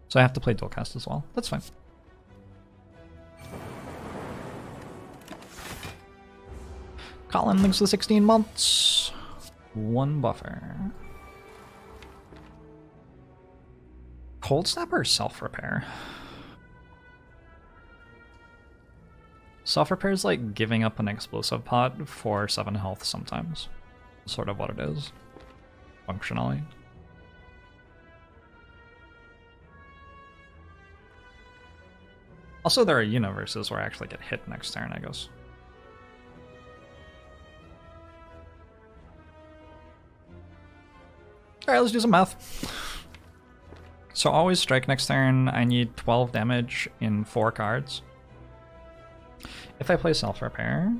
So I have to play dual cast as well. That's fine. Colin links the 16 months. 1 buffer. Cold Snap or self-repair? Self-repair is like giving up an explosive pod for 7 health sometimes. Sort of what it is. Functionally. Also, there are universes where I actually get hit next turn, I guess. Alright, let's do some math. So always strike next turn, I need 12 damage in 4 cards. If I play self-repair...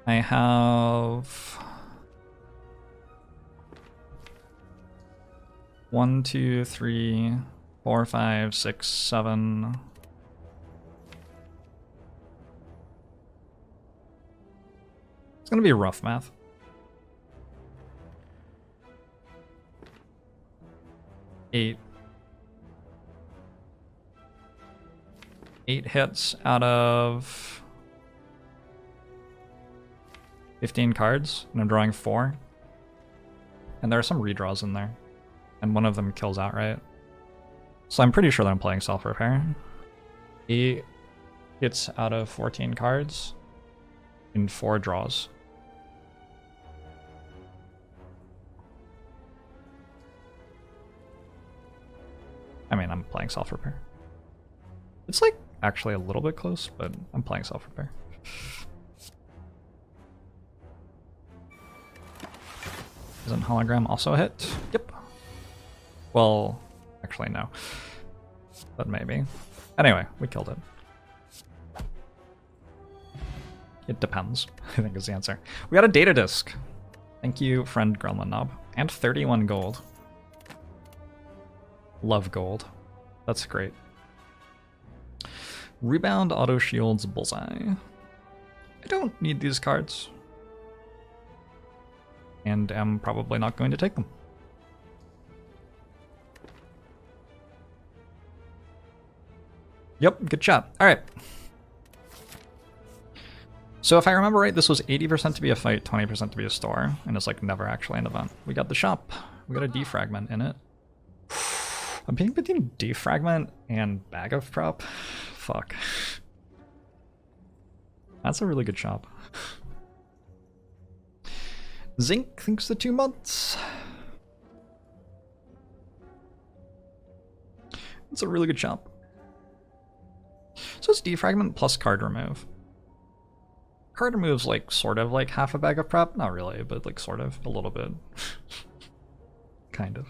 I have... 1, 2, 3, 4, 5, 6, 7... It's gonna be rough math. Eight hits out of 15 cards, and I'm drawing 4. And there are some redraws in there. And one of them kills outright. So I'm pretty sure that I'm playing self-repair. 8 hits out of 14 cards in 4 draws. I mean, I'm playing self-repair. It's like actually a little bit close, but I'm playing self-repair. Isn't hologram also a hit? Yep. Well, actually no. But maybe. Anyway, we killed it. It depends, I think is the answer. We got a data disk. Thank you, friend Gremlin Nob. And 31 gold. Love gold. That's great. Rebound, auto shields, bullseye. I don't need these cards. And am probably not going to take them. Yep, good shot. Alright. So if I remember right, this was 80% to be a fight, 20% to be a store, and it's like never actually an event. We got the shop. We got a defragment in it. I'm being between defragment and bag of prop. Fuck. That's a really good shop. Zinc thinks the 2 months. It's a really good chop. So it's defragment plus card remove. Card remove's like sort of like half a bag of prep. Not really, but like sort of a little bit. Kind of.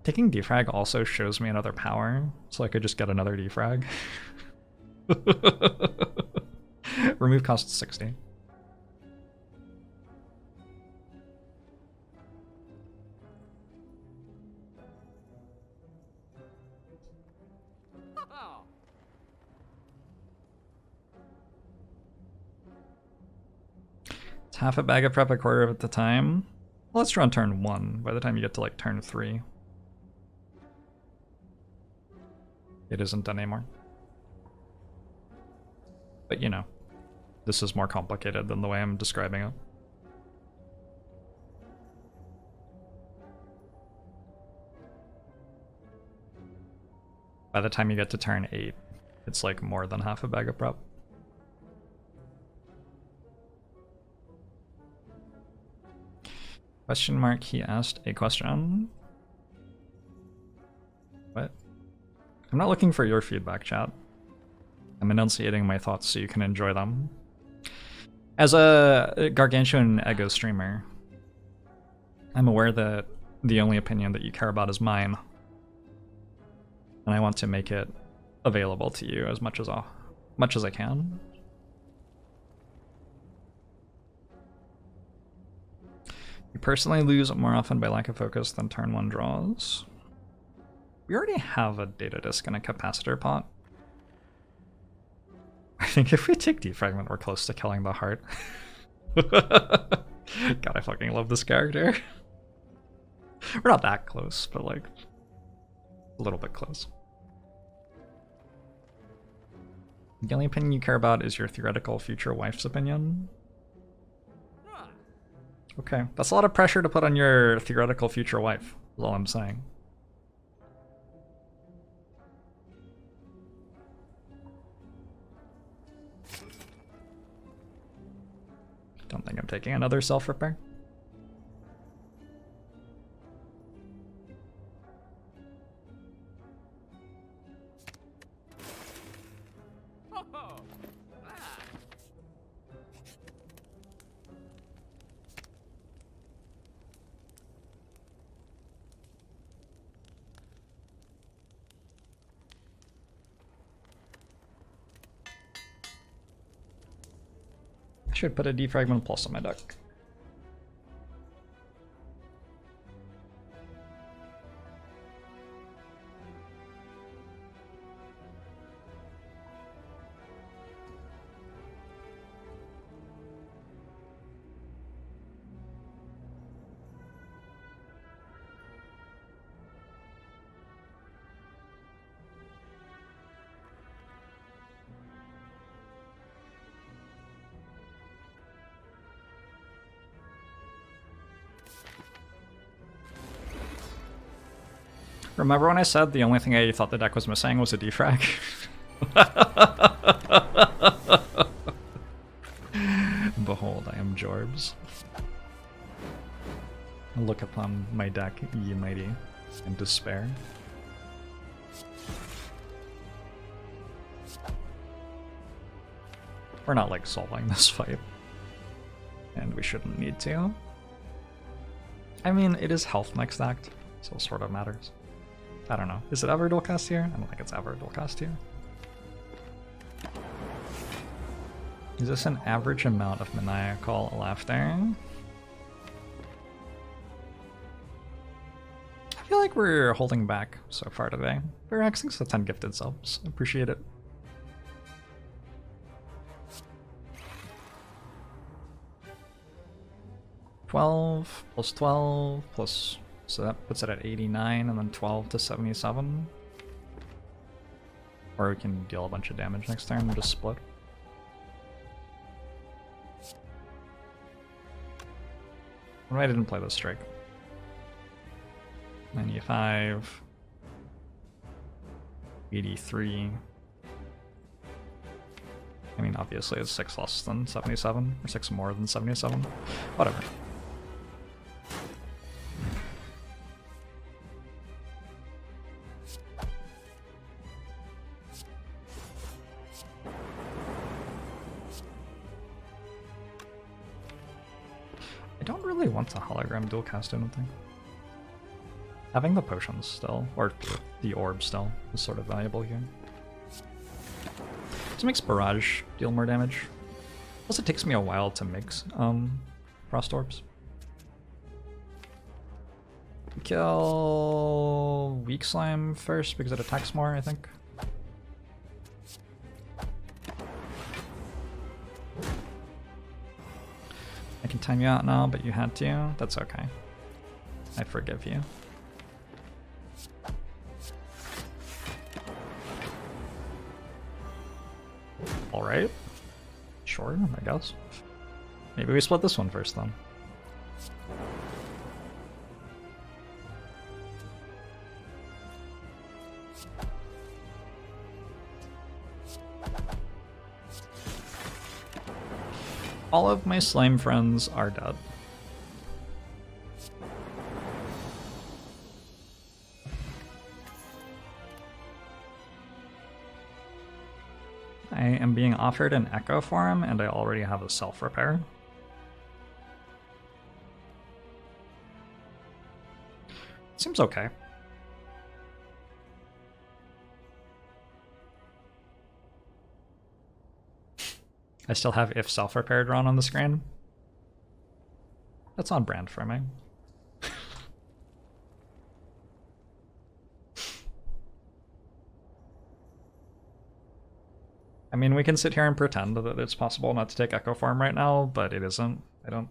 Taking defrag also shows me another power, so I could just get another defrag. Remove costs 60. It's half a bag of prep, a quarter of it at the time. Well, let's draw on turn 1. By the time you get to like turn 3, it isn't done anymore. But you know, this is more complicated than the way I'm describing it. By the time you get to turn 8, it's like more than half a bag of prep. Question mark, he asked a question. What? I'm not looking for your feedback, chat. I'm enunciating my thoughts so you can enjoy them. As a gargantuan ego streamer, I'm aware that the only opinion that you care about is mine. And I want to make it available to you as much as I can. You personally lose more often by lack of focus than turn 1 draws. We already have a data disk and a capacitor pot. I think if we take defragment, we're close to killing the heart. God, I fucking love this character. We're not that close, but like a little bit close. The only opinion you care about is your theoretical future wife's opinion. Okay, that's a lot of pressure to put on your theoretical future wife, is all I'm saying. Don't think I'm taking another self-repair. Should put a defragment plus on my deck. Remember when I said the only thing I thought the deck was missing was a defrag? Behold, I am Jorbs. Look upon my deck, ye mighty, and despair. We're not like solving this fight, and we shouldn't need to. I mean, it is health next act, so it sort of matters. I don't know. Is it ever dual cast here? I don't think it's ever dual cast here. Is this an average amount of maniacal laughter? I feel like we're holding back so far today. Verax, thanks for the 10 gifted subs. Appreciate it. $12 plus 12 plus... So that puts it at 89, and then 12 to 77. Or we can deal a bunch of damage next turn and just split. What if I didn't play this strike? 95. 83. I mean, obviously it's 6 less than 77, or 6 more than 77. Whatever. I don't really want the hologram dual cast, I don't think. Having the potions still, or the orb still, is sort of valuable here. This makes Barrage deal more damage. Plus it takes me a while to mix Frost Orbs. Kill Weak Slime first because it attacks more, I think. I can time you out now, but you had to. That's okay. I forgive you. Alright. Sure, I guess. Maybe we split this one first then. All of my slime friends are dead. I am being offered an Echo Form, and I already have a self-repair. Seems okay. I still have if self-repair drawn on the screen. That's on brand for me. I mean, we can sit here and pretend that it's possible not to take Echo Form right now, but it isn't, I don't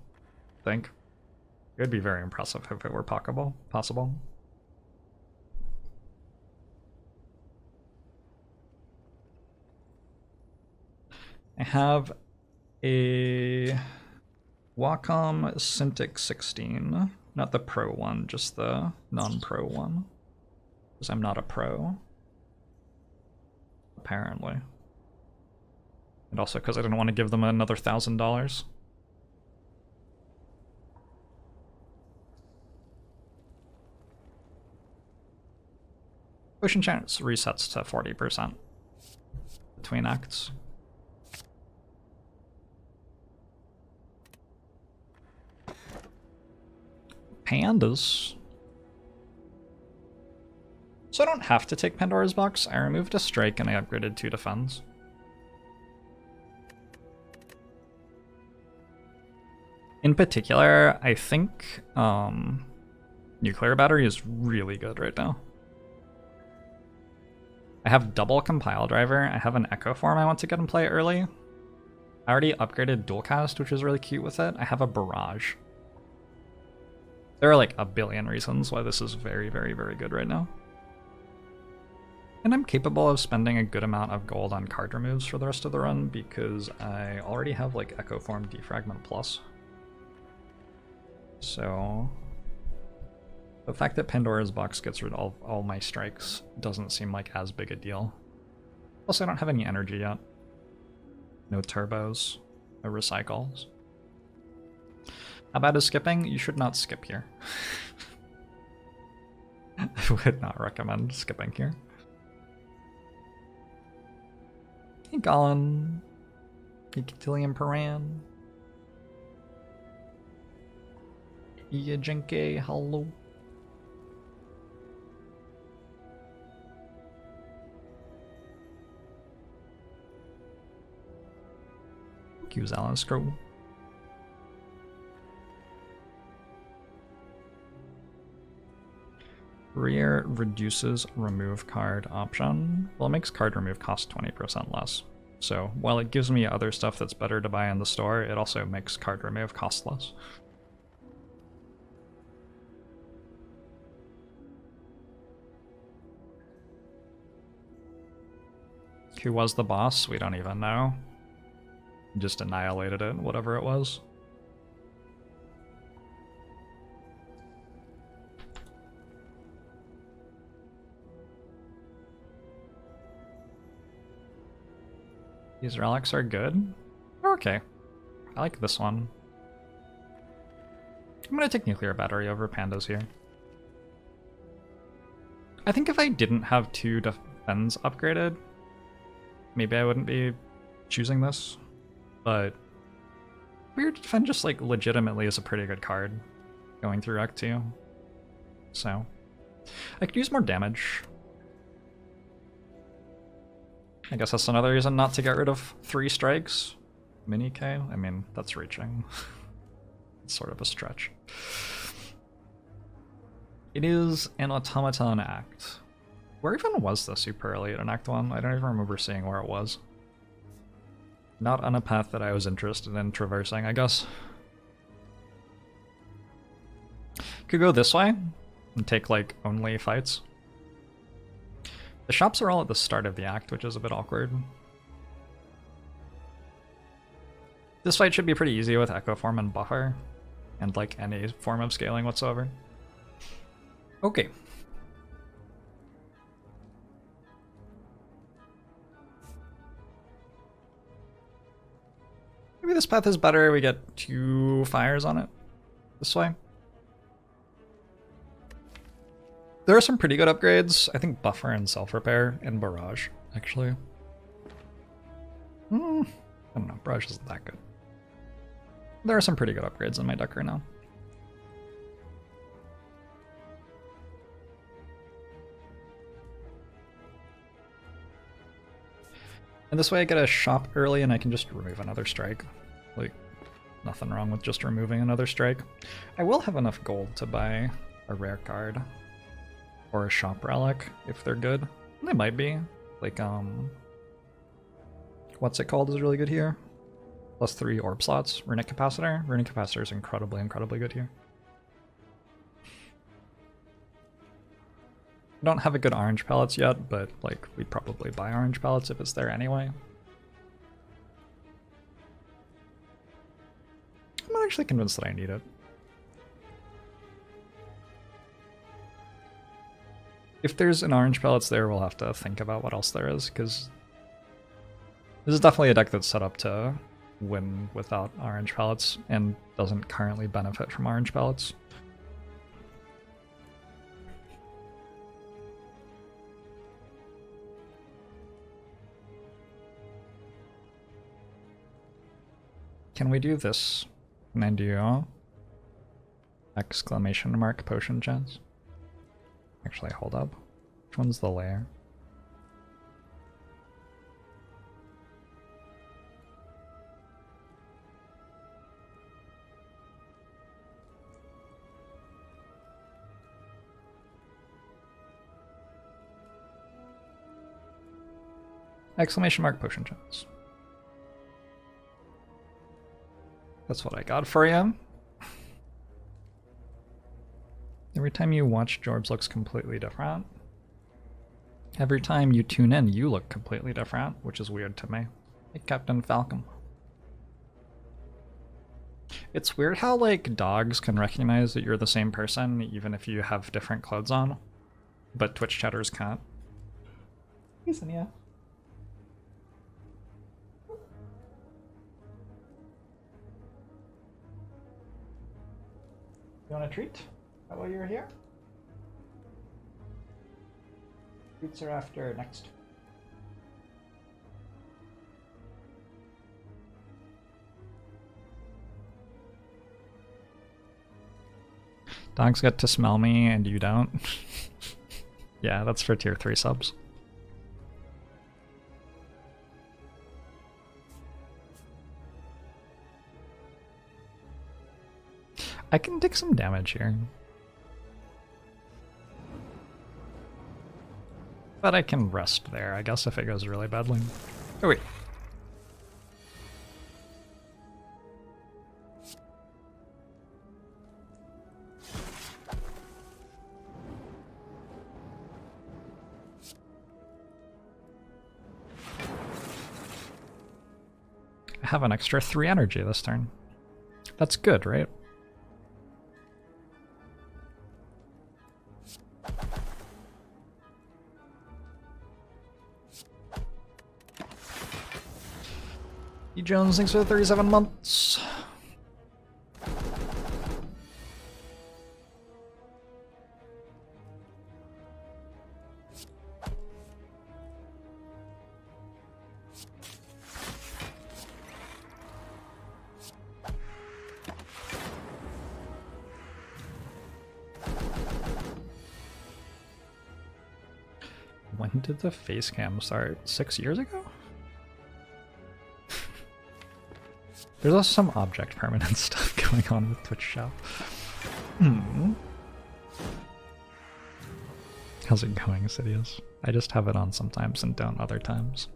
think. It would be very impressive if it were possible. I have a Wacom Cintiq 16, not the pro one, just the non-pro one, because I'm not a pro, apparently. And also because I didn't want to give them another $1,000. Potion chance resets to 40% between acts. Pandas. So I don't have to take Pandora's Box. I removed a strike and I upgraded 2 defense. In particular, I think nuclear battery is really good right now. I have double compile driver. I have an Echo Form I want to get and play early. I already upgraded dual cast, which is really cute with it. I have a barrage. There are like a billion reasons why this is very, very, very good right now. And I'm capable of spending a good amount of gold on card removes for the rest of the run because I already have like Echo Form Defragment Plus. So the fact that Pandora's Box gets rid of all my strikes doesn't seem like as big a deal. Plus I don't have any energy yet. No turbos, no recycles. How bad is skipping? You should not skip here. I would not recommend skipping here. Hey Colin. Hey Cotillion Paran. Yeah, Jinke, hello. Thank you, Alan Scroll. Rear reduces remove card option. Well, it makes card remove cost 20% less. So while it gives me other stuff that's better to buy in the store, it also makes card remove cost less. Who was the boss? We don't even know. Just annihilated it, whatever it was. These relics are good. They're okay. I like this one. I'm gonna take nuclear battery over pandas here. I think if I didn't have 2 defense upgraded, maybe I wouldn't be choosing this. But Weird Defend just like legitimately is a pretty good card going through Act 2. So I could use more damage. I guess that's another reason not to get rid of 3 strikes. Mini K? I mean, that's reaching. It's sort of a stretch. It is an automaton act. Where even was the super elite in Act 1? I don't even remember seeing where it was. Not on a path that I was interested in traversing, I guess. Could go this way and take like only fights. The shops are all at the start of the act, which is a bit awkward. This fight should be pretty easy with Echo Form and Buffer, and like any form of scaling whatsoever. Okay. Maybe this path is better, we get 2 fires on it this way. There are some pretty good upgrades. I think Buffer and Self-Repair and Barrage, actually. I don't know, Barrage isn't that good. There are some pretty good upgrades in my deck right now. And this way I get a shop early and I can just remove another strike. Like, nothing wrong with just removing another strike. I will have enough gold to buy a rare card. Or a shop relic, if they're good. They might be. Like, what's it called is really good here. +3 orb slots. Runic Capacitor. Runic Capacitor is incredibly, incredibly good here. I don't have a good orange pellets yet, but like we'd probably buy orange pellets if it's there anyway. I'm not actually convinced that I need it. If there's an orange pellets there, we'll have to think about what else there is, because this is definitely a deck that's set up to win without orange pellets and doesn't currently benefit from orange pellets. Can we do this? Can I do exclamation mark potion chance? Actually, hold up. Which one's the layer? Exclamation mark potion chance. That's what I got for you. Every time you watch, Jorbs looks completely different. Every time you tune in, you look completely different, which is weird to me. Hey, Captain Falcon. It's weird how, like, dogs can recognize that you're the same person, even if you have different clothes on, but Twitch chatters can't. Listen, yeah. You want a treat? While you're here? Treats are after next. Dogs get to smell me and you don't. Yeah, that's for tier 3 subs. I can take some damage here. But I can rest there, I guess, if it goes really badly. Oh wait. I have an extra 3 energy this turn. That's good, right? E. Jones, thanks for the 37 months. When did the face cam start? 6 years ago? There's also some object permanent stuff going on with Twitch Shop. How's it going, Sidious? I just have it on sometimes and don't other times.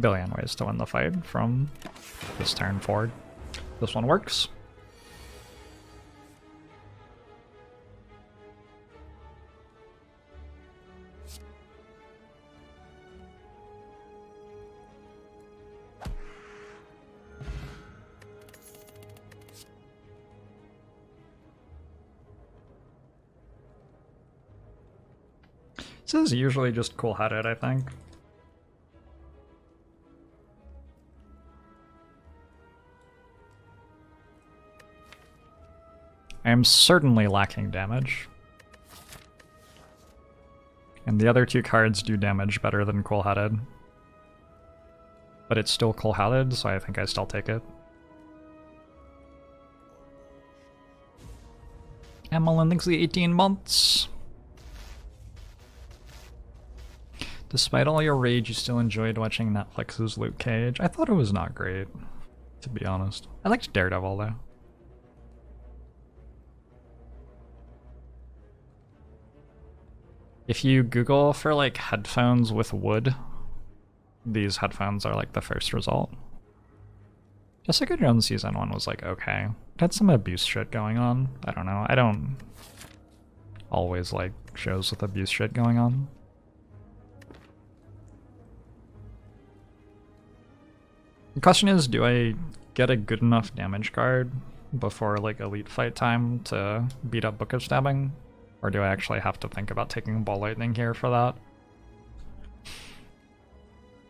Billion ways to win the fight from this turn forward. This one works. This is usually just cool-headed, I think. I am certainly lacking damage. And the other two cards do damage better than cool-headed. But it's still cool-headed, so I think I still take it. Emmeline thinks the 18 months. Despite all your rage, you still enjoyed watching Netflix's Luke Cage. I thought it was not great, to be honest. I liked Daredevil, though. If you Google for like headphones with wood, these headphones are like the first result. Jessica Jones season 1 was like okay. It had some abuse shit going on. I don't know. I don't always like shows with abuse shit going on. The question is, do I get a good enough damage card before like elite fight time to beat up Book of Stabbing? Or do I actually have to think about taking Ball Lightning here for that?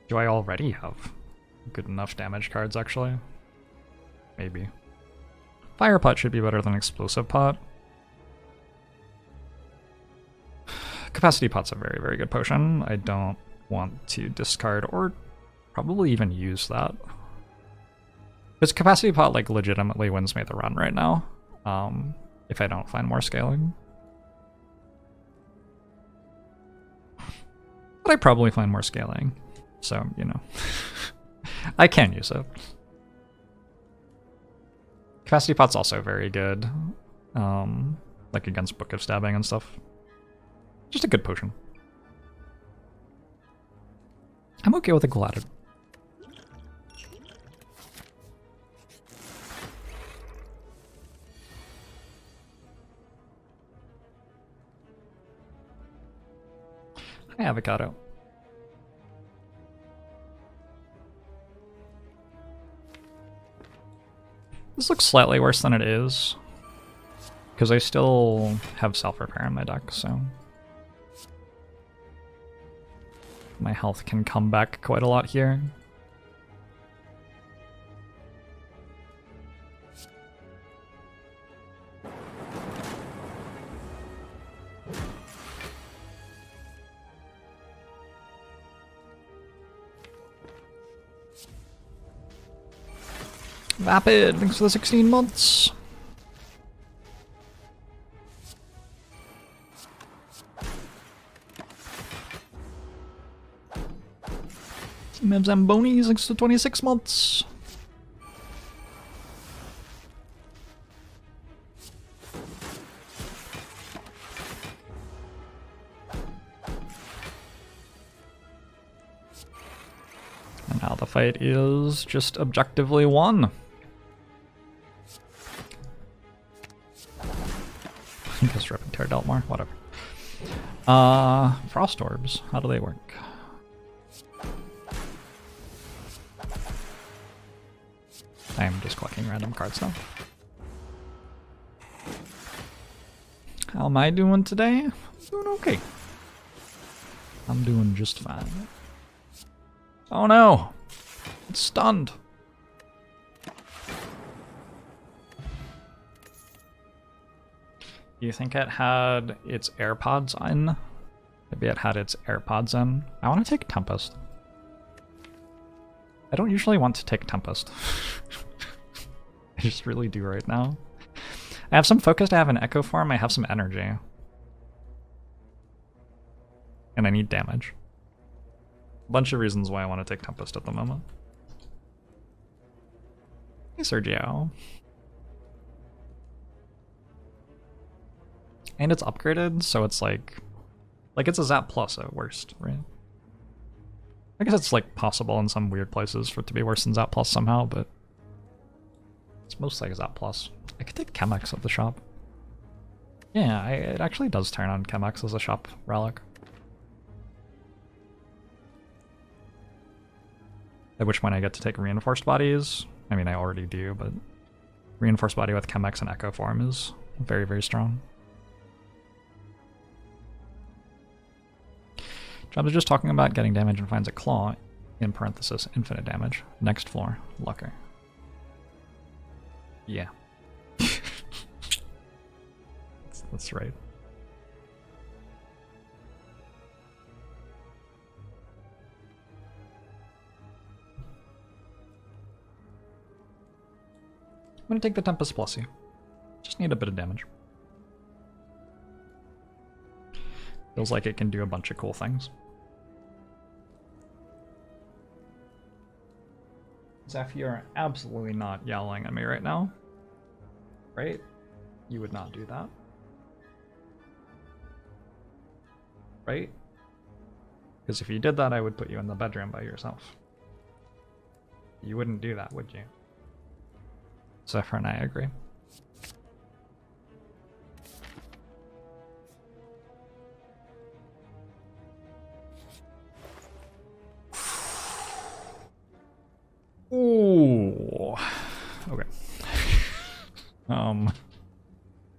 Do I already have good enough damage cards, actually? Maybe. Fire Pot should be better than Explosive Pot. Capacity Pot's a very, very good potion. I don't want to discard or probably even use that. Because Capacity Pot like legitimately wins me the run right now, if I don't find more scaling. But I probably find more scaling, so, you know, I can use it. Capacity Pot's also very good, like against Book of Stabbing and stuff. Just a good potion. I'm okay with a Gladed. Hi, Avocado. This looks slightly worse than it is, because I still have self-repair in my deck, so my health can come back quite a lot here. Vapid, thanks for the 16 months. Meb Zamboni, thanks for 26 months. And now the fight is just objectively won. I guess Repping anymore. Whatever. Frost orbs. How do they work? I am just collecting random cards now. How am I doing today? Doing okay. I'm doing just fine. Oh no! It's stunned. Do you think it had its AirPods in? Maybe it had its AirPods in. I want to take Tempest. I don't usually want to take Tempest. I just really do right now. I have some focus, I have an Echo Form, I have some energy. And I need damage. A bunch of reasons why I want to take Tempest at the moment. Hey, Sergio. And it's upgraded, so it's like it's a Zap Plus at worst, right? I guess it's like possible in some weird places for it to be worse than Zap Plus somehow, but it's most like Zap Plus. I could take Chemex at the shop. Yeah, it actually does turn on Chemex as a shop relic. At which point I get to take Reinforced Bodies. I mean, I already do, but Reinforced Body with Chemex and Echo Form is very, very strong. Jorbs is just talking about getting damage and finds a claw, in parenthesis, infinite damage. Next floor, Lucker. Yeah. That's right. I'm gonna take the Tempest Plussy. Just need a bit of damage. Feels like it can do a bunch of cool things. Zeph, you're absolutely not yelling at me right now. Right? You would not do that. Right? Because if you did that, I would put you in the bedroom by yourself. You wouldn't do that, would you? Zephyr and I agree. Ooh. Okay.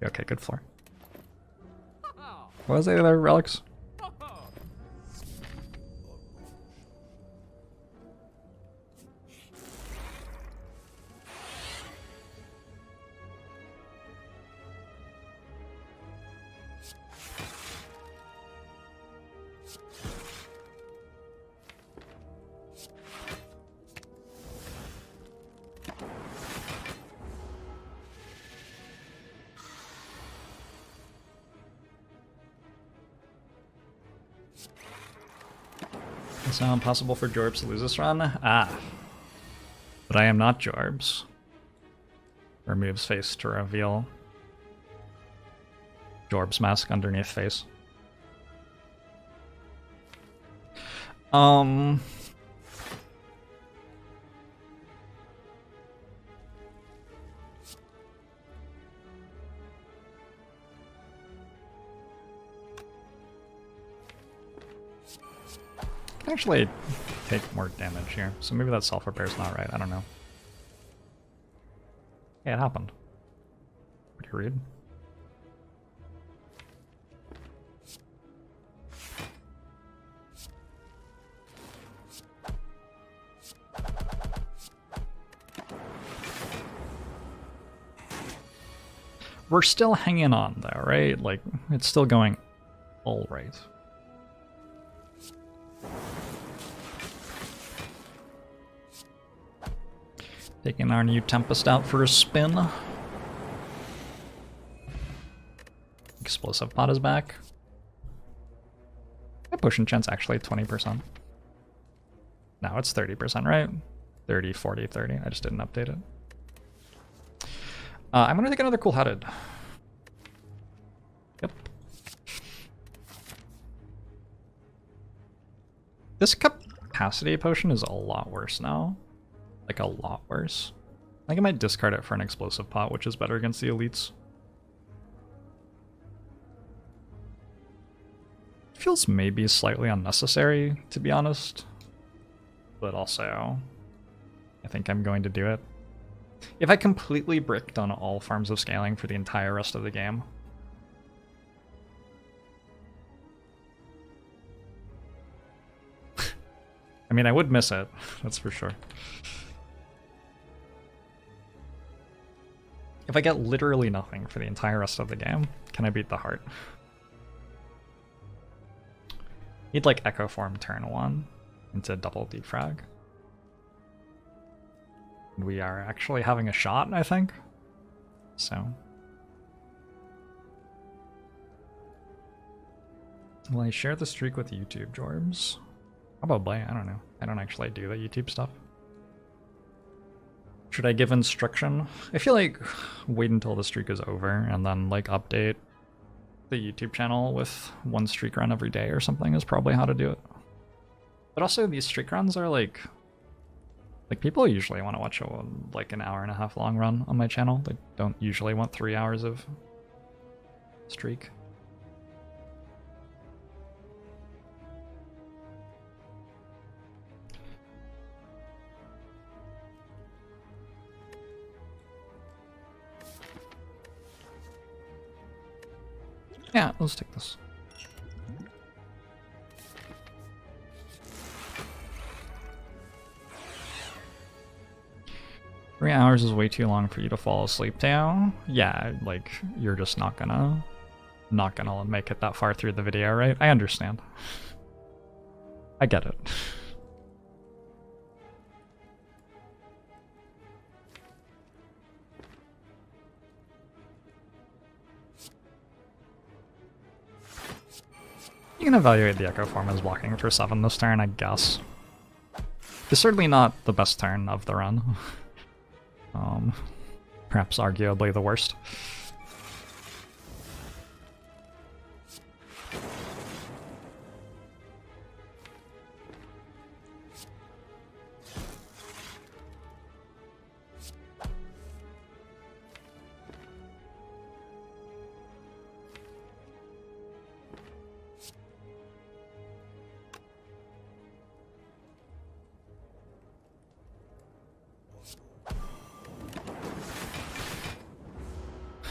Okay, good floor. What was the other relics? It's now impossible for Jorbs to lose this run. Ah. But I am not Jorbs. Removes face to reveal Jorbs mask underneath face. Actually take more damage here, so maybe that self-repair's not right, I don't know. Yeah, it happened. Pretty rude. We're still hanging on though, right? Like, it's still going all right. Taking our new Tempest out for a spin. Explosive Pot is back. My potion chance actually 20%. Now it's 30%, right? 30, 40, 30. I just didn't update it. I'm gonna take another cool-headed. Yep. This capacity potion is a lot worse now. Like a lot worse. I think I might discard it for an explosive pot, which is better against the elites. Feels maybe slightly unnecessary, to be honest. But also, I think I'm going to do it. If I completely bricked on all forms of scaling for the entire rest of the game, I mean, I would miss it, that's for sure. If I get literally nothing for the entire rest of the game, can I beat the heart? Need like Echo Form turn 1 into double defrag. We are actually having a shot, I think. So. Will I share the streak with YouTube, Jorbs? Probably, I don't know. I don't actually do the YouTube stuff. Should I give instruction? I feel like wait until the streak is over and then like update the YouTube channel with one streak run every day or something is probably how to do it. But also these streak runs are like people usually want to watch a like an hour and a half long run on my channel. They don't usually want 3 hours of streak. Yeah, let's take this. Three hours is way too long for you to fall asleep now. Yeah, like you're just not gonna make it that far through the video, right? I understand. I get it. You can evaluate the Echo Form as blocking for 7 this turn, I guess. It's certainly not the best turn of the run. Perhaps arguably the worst.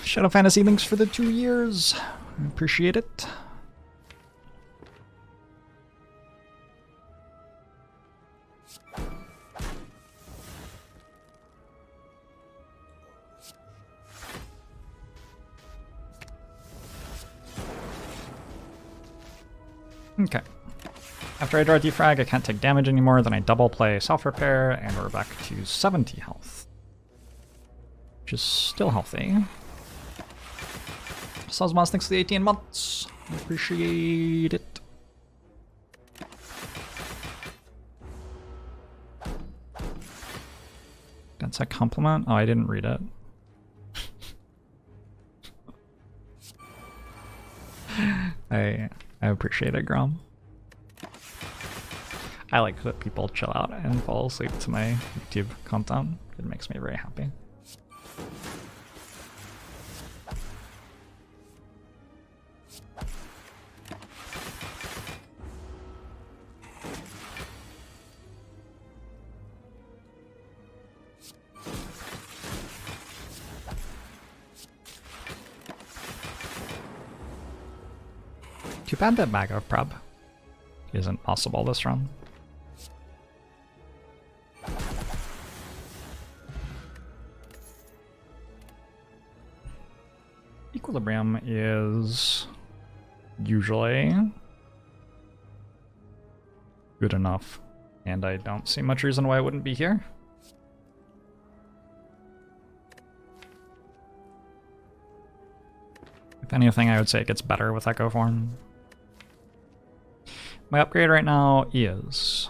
Shadow Fantasy links for the 2 years. I appreciate it. Okay. After I draw a defrag, I can't take damage anymore, then I double play self-repair, and we're back to 70 health. Which is still healthy. Sosmos, thanks for the 18 months. I appreciate it. That's a compliment? Oh, I didn't read it. I appreciate it, Grom. I like that people chill out and fall asleep to my YouTube content. It makes me very happy. Too bad that bag of prep isn't possible this run. Equilibrium is usually good enough, and I don't see much reason why it wouldn't be here. If anything, I would say it gets better with Echo Form. My upgrade right now is...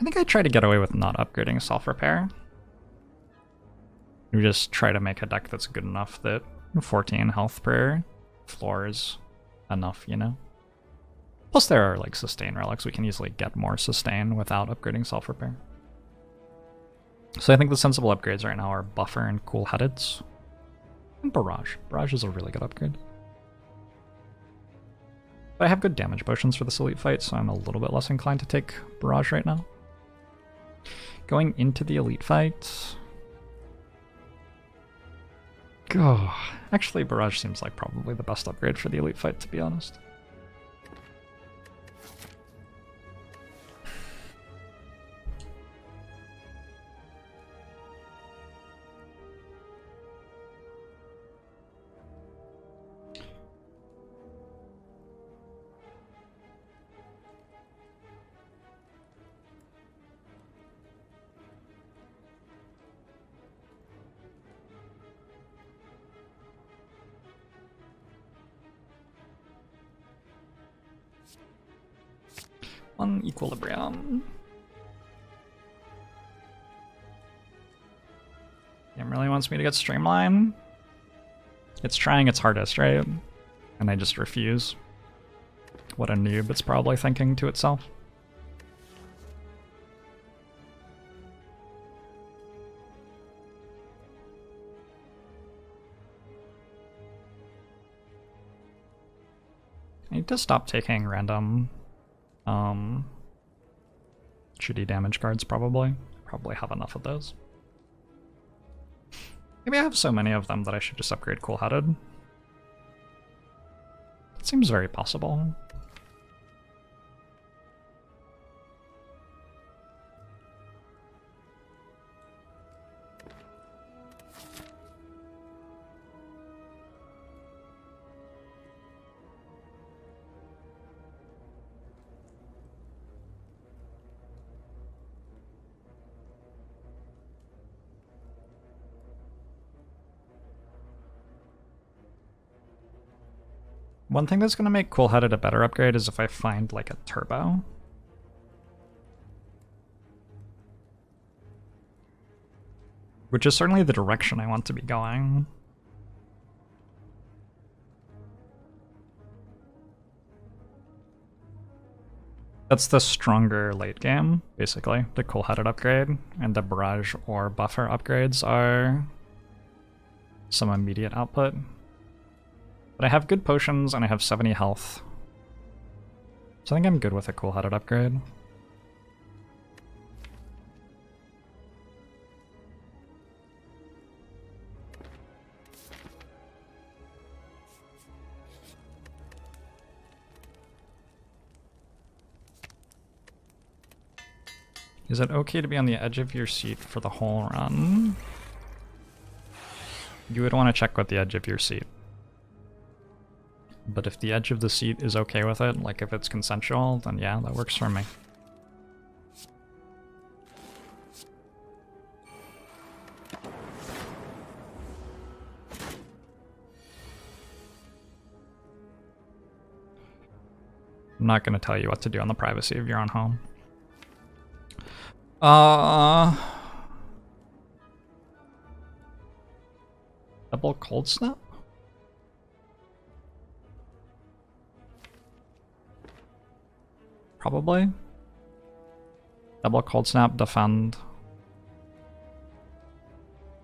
I think I try to get away with not upgrading self-repair. We just try to make a deck that's good enough that 14 health per floor is enough, you know? Plus there are like sustain relics, we can easily get more sustain without upgrading self-repair. So I think the sensible upgrades right now are Buffer and Cool-Headeds. And Barrage. Barrage is a really good upgrade. But I have good damage potions for this elite fight, so I'm a little bit less inclined to take Barrage right now. Going into the elite fight... Go. Actually, Barrage seems like probably the best upgrade for the elite fight, to be honest. One equilibrium. Game really wants me to get Streamline. It's trying its hardest, right? And I just refuse. What a noob it's probably thinking to itself. I need to stop taking random shitty damage cards, probably. Probably have enough of those. Maybe I have so many of them that I should just upgrade Cool-Headed. It seems very possible. One thing that's going to make Cool-Headed a better upgrade is if I find, like, a turbo. Which is certainly the direction I want to be going. That's the stronger late game, basically, the Cool-Headed upgrade, and the Barrage or Buffer upgrades are some immediate output. But I have good potions, and I have 70 health. So I think I'm good with a Cool-Headed upgrade. Is it okay to be on the edge of your seat for the whole run? You would want to check with the edge of your seat. But if the edge of the seat is okay with it, like if it's consensual, then yeah, that works for me. I'm not going to tell you what to do in the privacy of your own home. Double Cold Snap? Probably. Double Cold Snap, defend.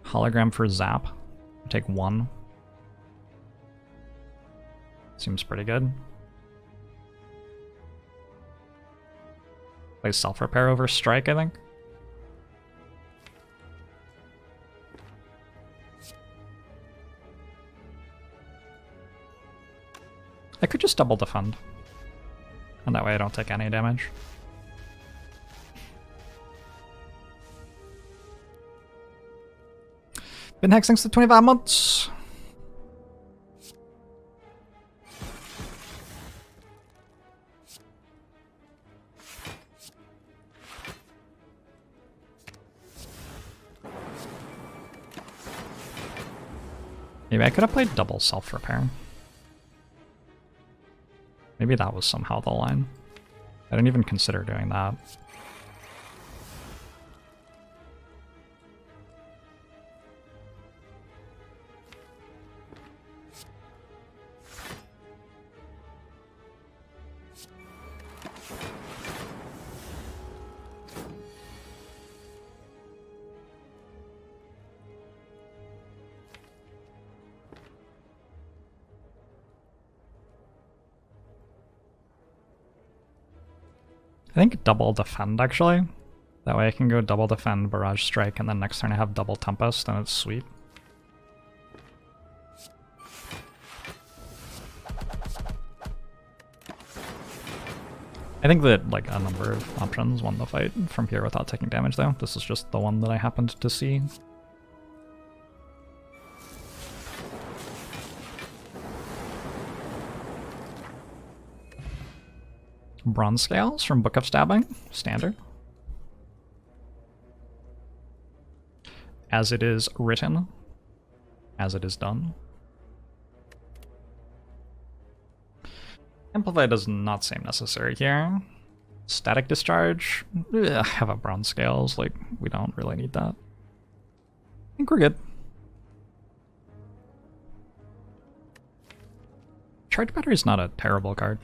Hologram for Zap. Take 1. Seems pretty good. Play Self-Repair over Strike, I think. I could just double defend. And that way I don't take any damage. Been hexing for 25 months. Maybe I could have played double self-repair. Maybe that was somehow the line. I didn't even consider doing that. I think double defend actually. That way I can go double defend, barrage strike, and then next turn I have double tempest, and it's sweet. I think that like a number of options won the fight from here without taking damage though. This is just the one that I happened to see. Bronze scales from Book of Stabbing, standard. As it is written, as it is done. Amplify does not seem necessary here. Static discharge, I have a bronze scales, like we don't really need that. I think we're good. Charge battery is not a terrible card.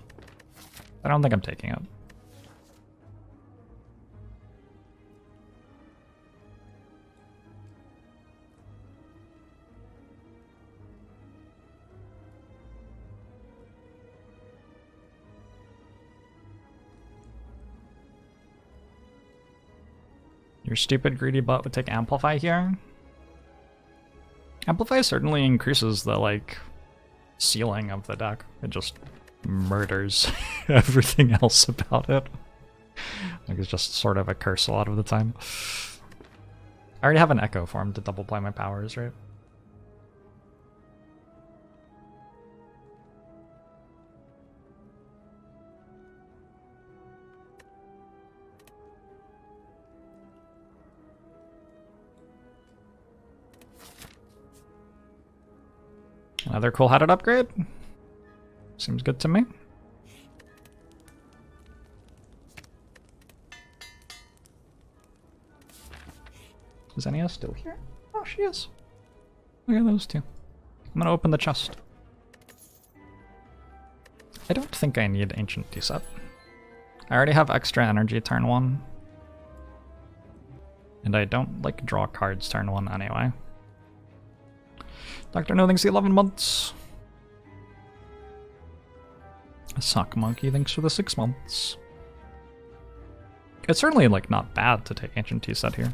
I don't think I'm taking it. Your stupid greedy butt would take Amplify here. Amplify certainly increases the like ceiling of the deck. It just murders everything else about it. Like it's just sort of a curse a lot of the time. I already have an Echo form to double play my powers, right? Another cool-headed upgrade. Seems good to me. Is Enya still here? Oh, she is. Look at those two. I'm gonna open the chest. I don't think I need Ancient T-Set. I already have extra energy turn 1. And I don't like draw cards turn 1 anyway. Dr. No thinks the 11 months. Sock Monkey thanks for the 6 months. It's certainly like not bad to take Ancient T-Set here.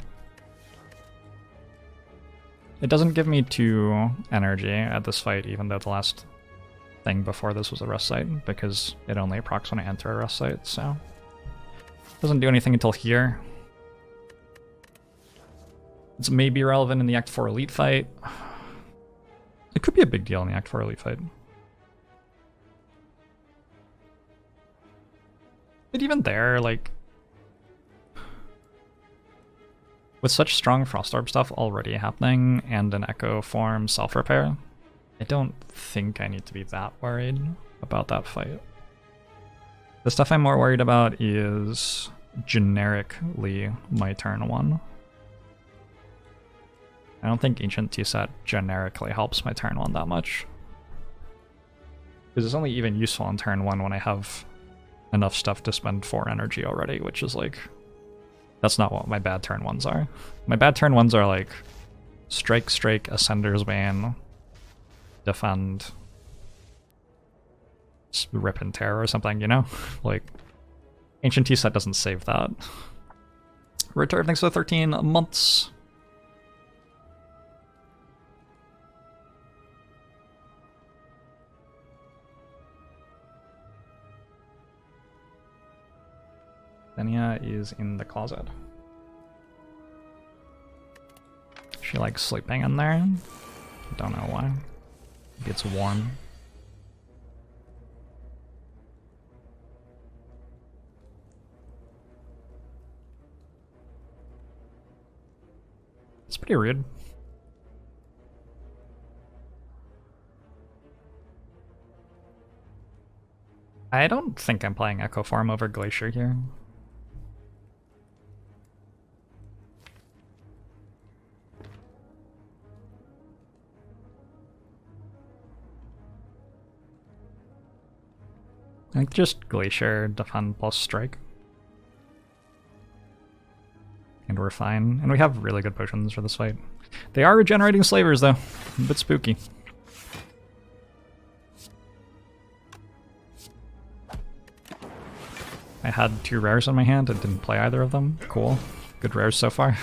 It doesn't give me 2 energy at this fight, even though the last thing before this was a rest site, because it only procs when I enter a rest site, so it doesn't do anything until here. It's maybe relevant in the Act 4 Elite fight. It could be a big deal in the Act 4 Elite fight. But even there, like, with such strong Frost Orb stuff already happening and an Echo form self-repair, I don't think I need to be that worried about that fight. The stuff I'm more worried about is generically my turn 1. I don't think Ancient T-Set generically helps my turn 1 that much. Because it's only even useful on turn 1 when I have enough stuff to spend 4 energy already, which is like, that's not what my bad turn 1s are. My bad turn 1s are like Strike, Ascender's Bane, Defend, Rip and Tear or something, you know? Like, Ancient T-Set doesn't save that. Return thanks for 13 months. Enya is in the closet. She likes sleeping in there. Don't know why. It gets warm. It's pretty rude. I don't think I'm playing Echo Form over Glacier here. I think just Glacier, Defend plus Strike. And we're fine. And we have really good potions for this fight. They are regenerating slavers though. A bit spooky. I had 2 rares in my hand and didn't play either of them. Cool. Good rares so far.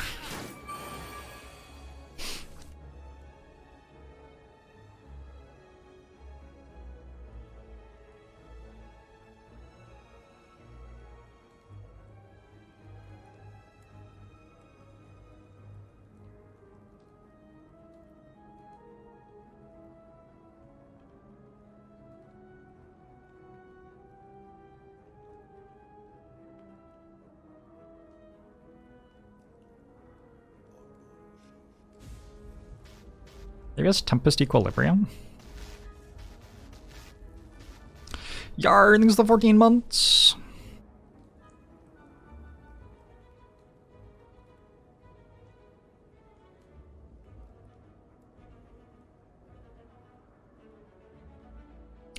There is Tempest Equilibrium. Yar, things the 14 months.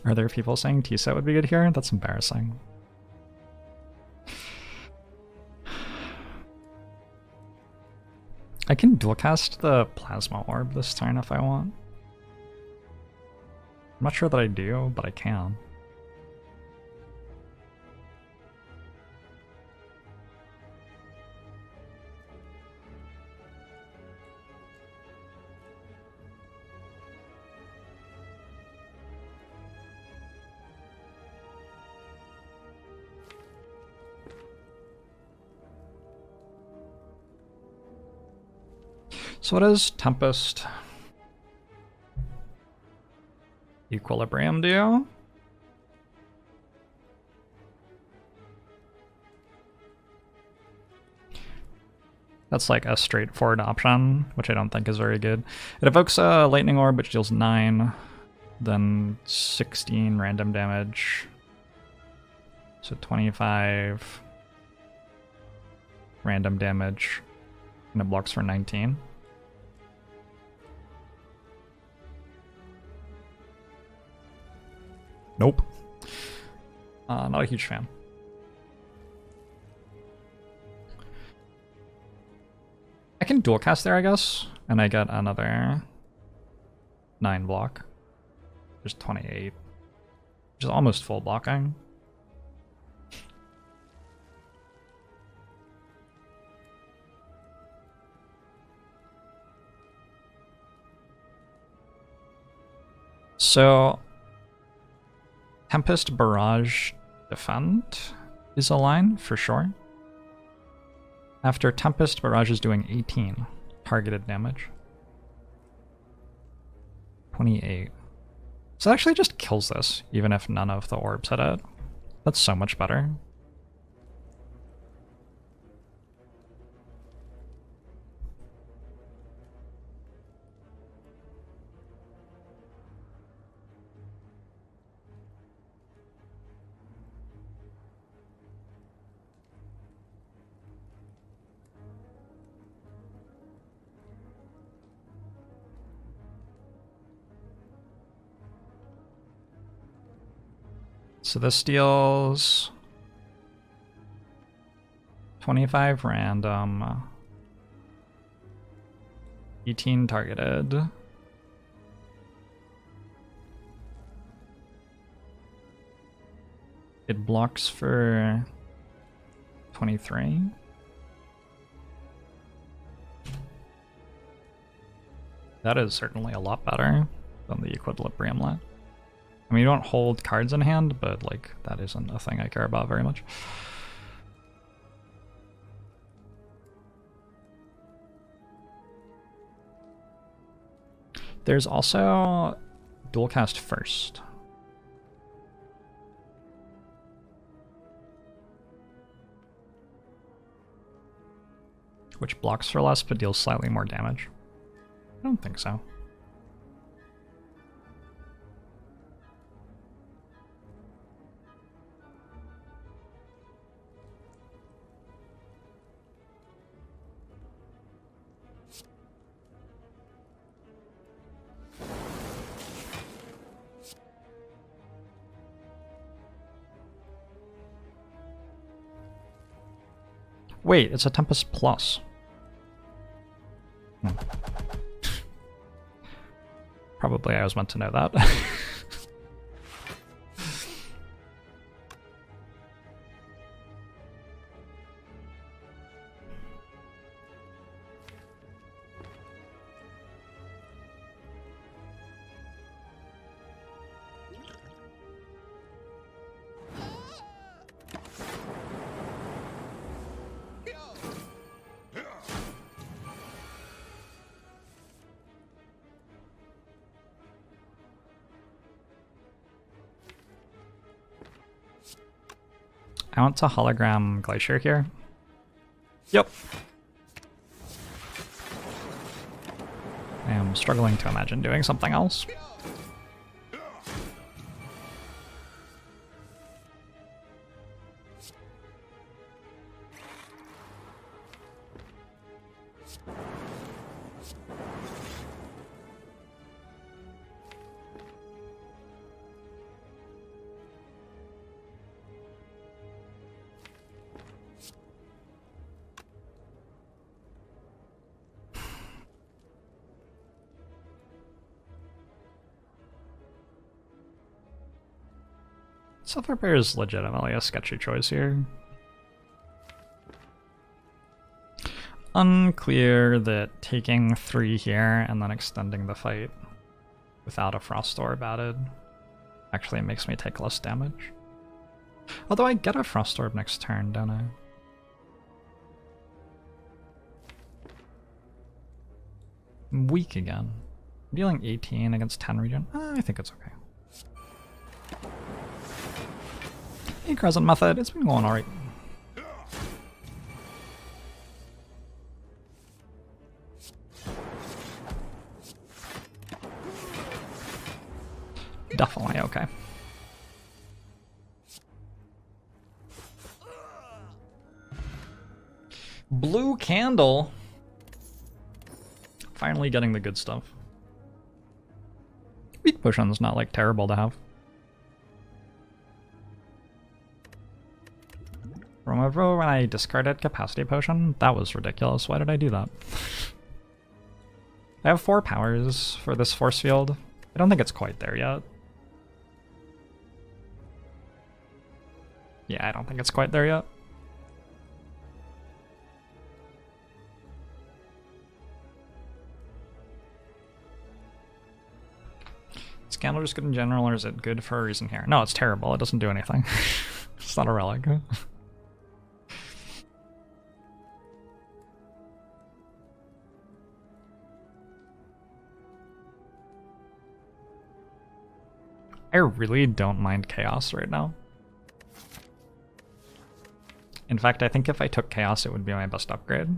Are there people saying T-set would be good here? That's embarrassing. I can dual cast the Plasma Orb this turn if I want. I'm not sure that I do, but I can. So what does Tempest Equilibrium do? That's like a straightforward option, which I don't think is very good. It evokes a Lightning Orb, which deals 9, then 16 random damage. So 25 random damage, and it blocks for 19. Nope. Not a huge fan. I can dual cast there, I guess, and I get another 9 block. Just 28. Which is almost full blocking. So Tempest Barrage Defend is a line for sure. After Tempest, Barrage is doing 18 targeted damage. 28. So it actually just kills this, even if none of the orbs hit it. That's so much better. So this deals 25 random, 18 targeted. It blocks for 23. That is certainly a lot better than the Equilibriumlet. I mean, you don't hold cards in hand, but like that isn't a thing I care about very much. There's also dual cast first. Which blocks for less but deals slightly more damage. I don't think so. Wait, it's a Tempest Plus. Probably I was meant to know that. I want to hologram Glacier here. Yep. I am struggling to imagine doing something else. South Repair is legitimately a sketchy choice here. Unclear that taking 3 here and then extending the fight without a Frost Orb added actually makes me take less damage. Although I get a Frost Orb next turn, don't I? I'm weak again. I'm dealing 18 against 10 regen. I think it's okay. Hey, Crescent Method, it's been going alright. Definitely okay. Blue Candle. Finally getting the good stuff. Weak Potion's not like terrible to have. Remember when I discarded Capacity Potion? That was ridiculous. Why did I do that? I have 4 powers for this force field. I don't think it's quite there yet. Yeah, I don't think it's quite there yet. Is Candle just good in general, or is it good for a reason here? No, it's terrible. It doesn't do anything. It's not a relic. I really don't mind Chaos right now. In fact, I think if I took Chaos, it would be my best upgrade.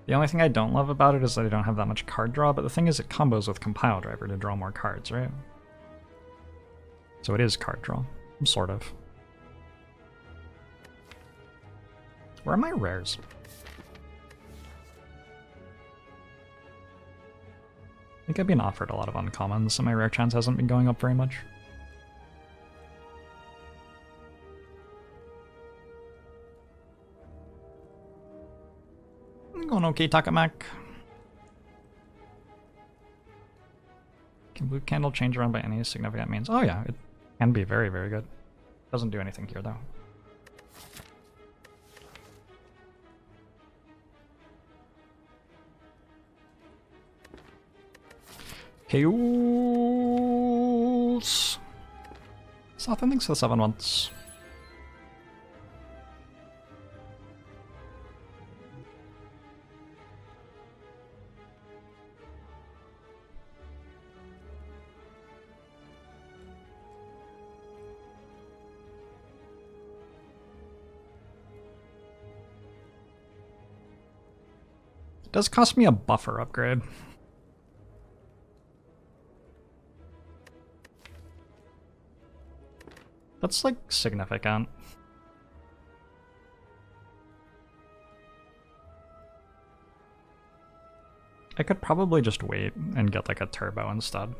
The only thing I don't love about it is that I don't have that much card draw, but the thing is it combos with Compile Driver to draw more cards, right? So it is card draw, sort of. Where are my rares? I think I've been offered a lot of uncommons, and my rare chance hasn't been going up very much. Going okay, Takamak. Can Blue Candle change around by any significant means? Oh yeah, it can be very, very good. Doesn't do anything here though. Chaos. South, thanks for the 7 months. It does cost me a buffer upgrade. That's like significant. I could probably just wait and get like a turbo instead.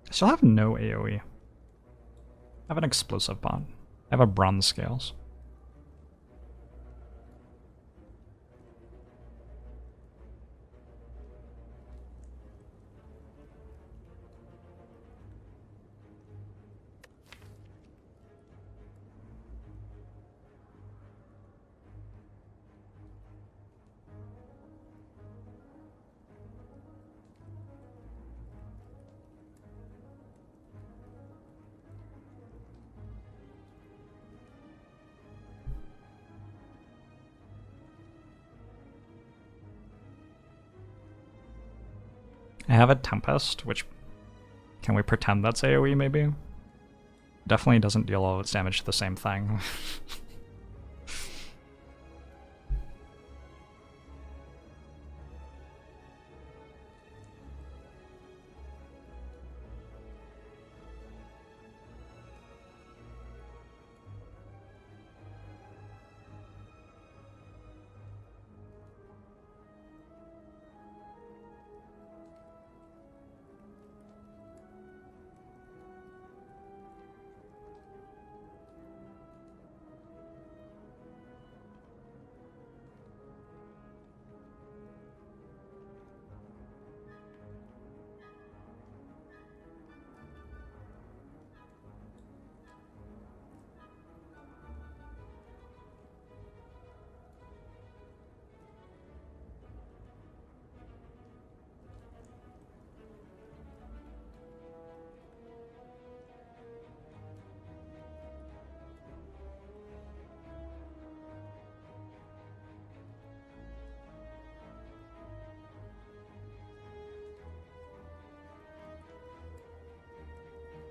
I still have no AoE. I have an explosive bot. I have a bronze scales. I have a Tempest, which... Can we pretend that's AoE, maybe? Definitely doesn't deal all its damage to the same thing.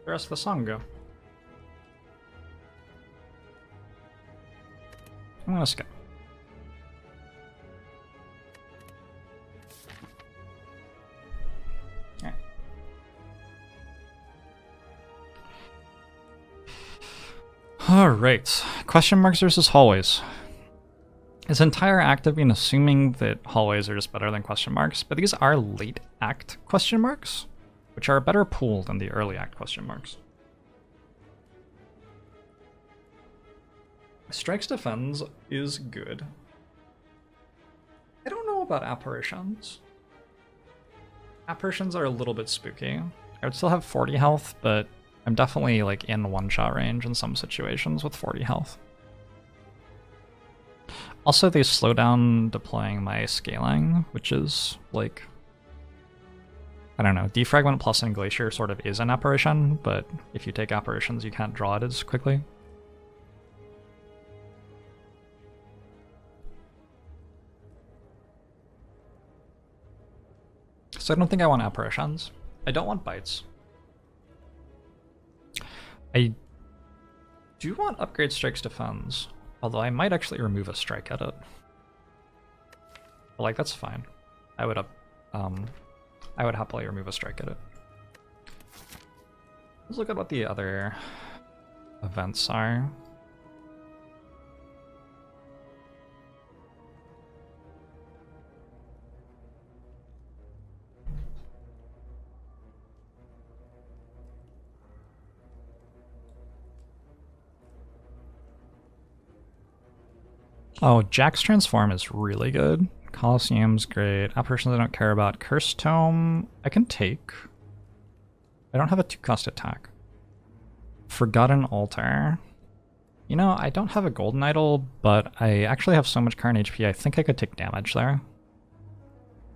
The rest of the song go. I'm gonna skip. Alright. Alright. Question marks versus hallways. This entire act I've been assuming that hallways are just better than question marks, but these are late act question marks, which are a better pool than the early act question marks. Strikes Defends is good. I don't know about apparitions. Apparitions are a little bit spooky. I would still have 40 health, but I'm definitely like in one-shot range in some situations with 40 health. Also, they slow down deploying my scaling, which is like... I don't know, Defragment plus and Glacier sort of is an apparition, but if you take apparitions, you can't draw it as quickly. So I don't think I want apparitions. I don't want bites. I do want upgrade Strikes Defense, although I might actually remove a strike at it. But like, that's fine. I would happily remove a strike at it. Let's look at what the other events are. Oh, Jack's Transform is really good. Colosseum's great. Apparitions I don't care about. Cursed Tome I can take. I don't have a 2-cost attack. Forgotten Altar. You know, I don't have a Golden Idol, but I actually have so much current HP, I think I could take damage there.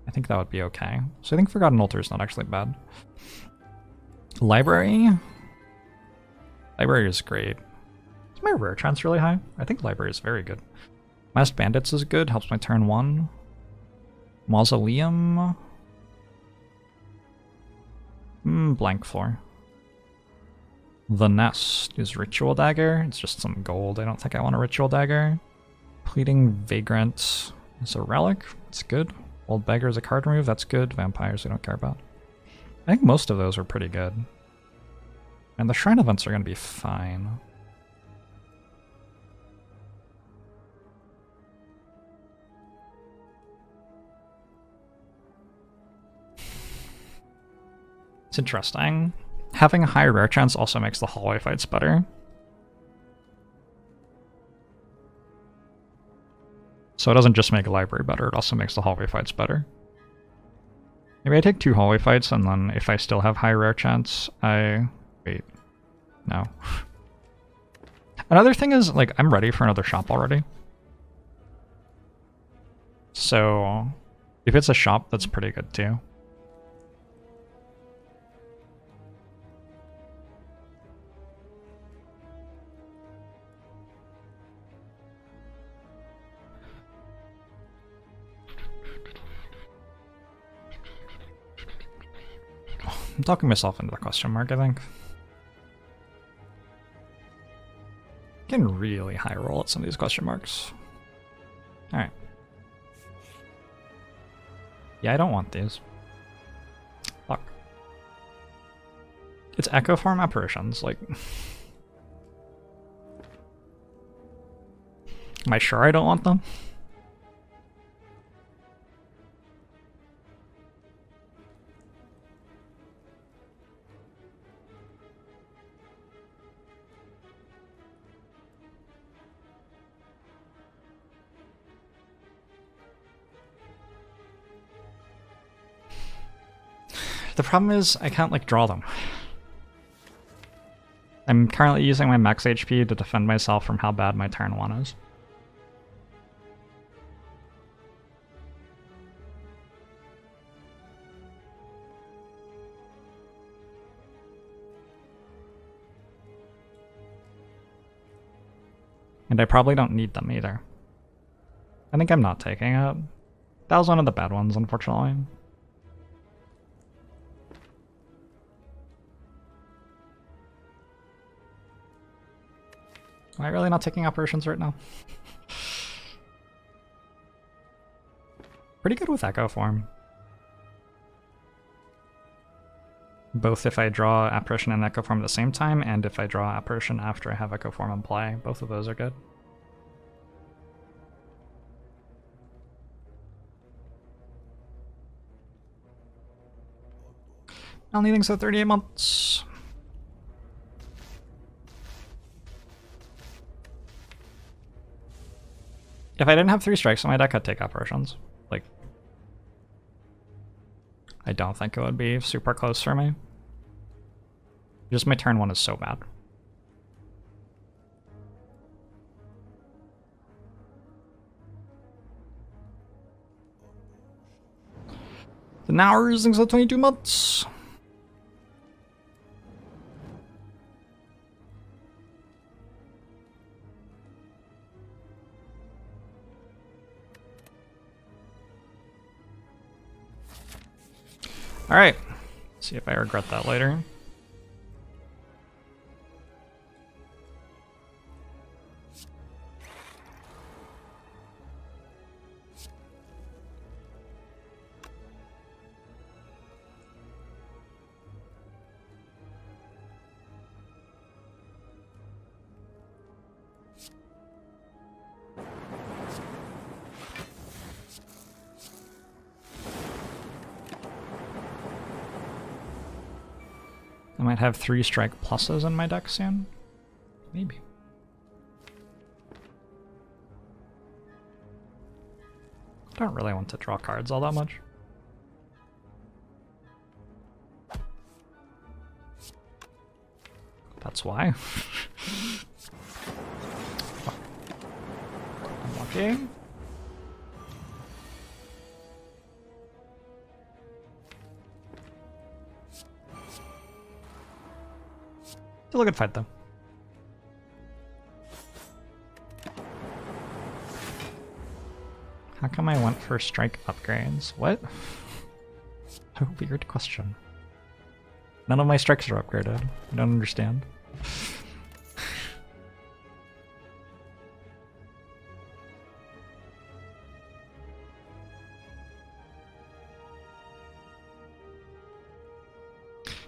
I think that would be okay. So I think Forgotten Altar is not actually bad. Library? Library is great. Is my rare chance really high? I think Library is very good. Masked Bandits is good, helps my turn 1. Mausoleum? Blank floor. The Nest is Ritual Dagger. It's just some gold. I don't think I want a Ritual Dagger. Pleading Vagrant is a relic. It's good. Old Beggar is a card remove. That's good. Vampires we don't care about. I think most of those are pretty good. And the Shrine events are going to be fine. It's interesting. Having a high rare chance also makes the hallway fights better. So it doesn't just make a library better, it also makes the hallway fights better. Maybe I take 2 hallway fights and then if I still have high rare chance, I... Wait. No. Another thing is, like, I'm ready for another shop already. So if it's a shop, that's pretty good too. I'm talking myself into the question mark, I think. Can really high roll at some of these question marks. Alright. Yeah, I don't want these. Fuck. It's Echo Form Apparitions, like... Am I sure I don't want them? The problem is I can't like draw them. I'm currently using my max HP to defend myself from how bad my turn 1 is. And I probably don't need them either. I think I'm not taking it. That was one of the bad ones, unfortunately. Am I really not taking operations right now? Pretty good with Echo Form. Both if I draw Apparition and Echo Form at the same time, and if I draw Apparition after I have Echo Form in play. Both of those are good. I'll needing so 38 months. If I didn't have 3 strikes on my deck, I'd take Apparitions. Like, I don't think it would be super close for me. Just my turn 1 is so bad. So now we're using so 22 months. Alright, see if I regret that later. I might have 3 strike pluses in my deck soon. Maybe. I don't really want to draw cards all that much. That's why. Unlucky. Still a good fight, though. How come I went for strike upgrades? What? A weird question. None of my strikes are upgraded. I don't understand.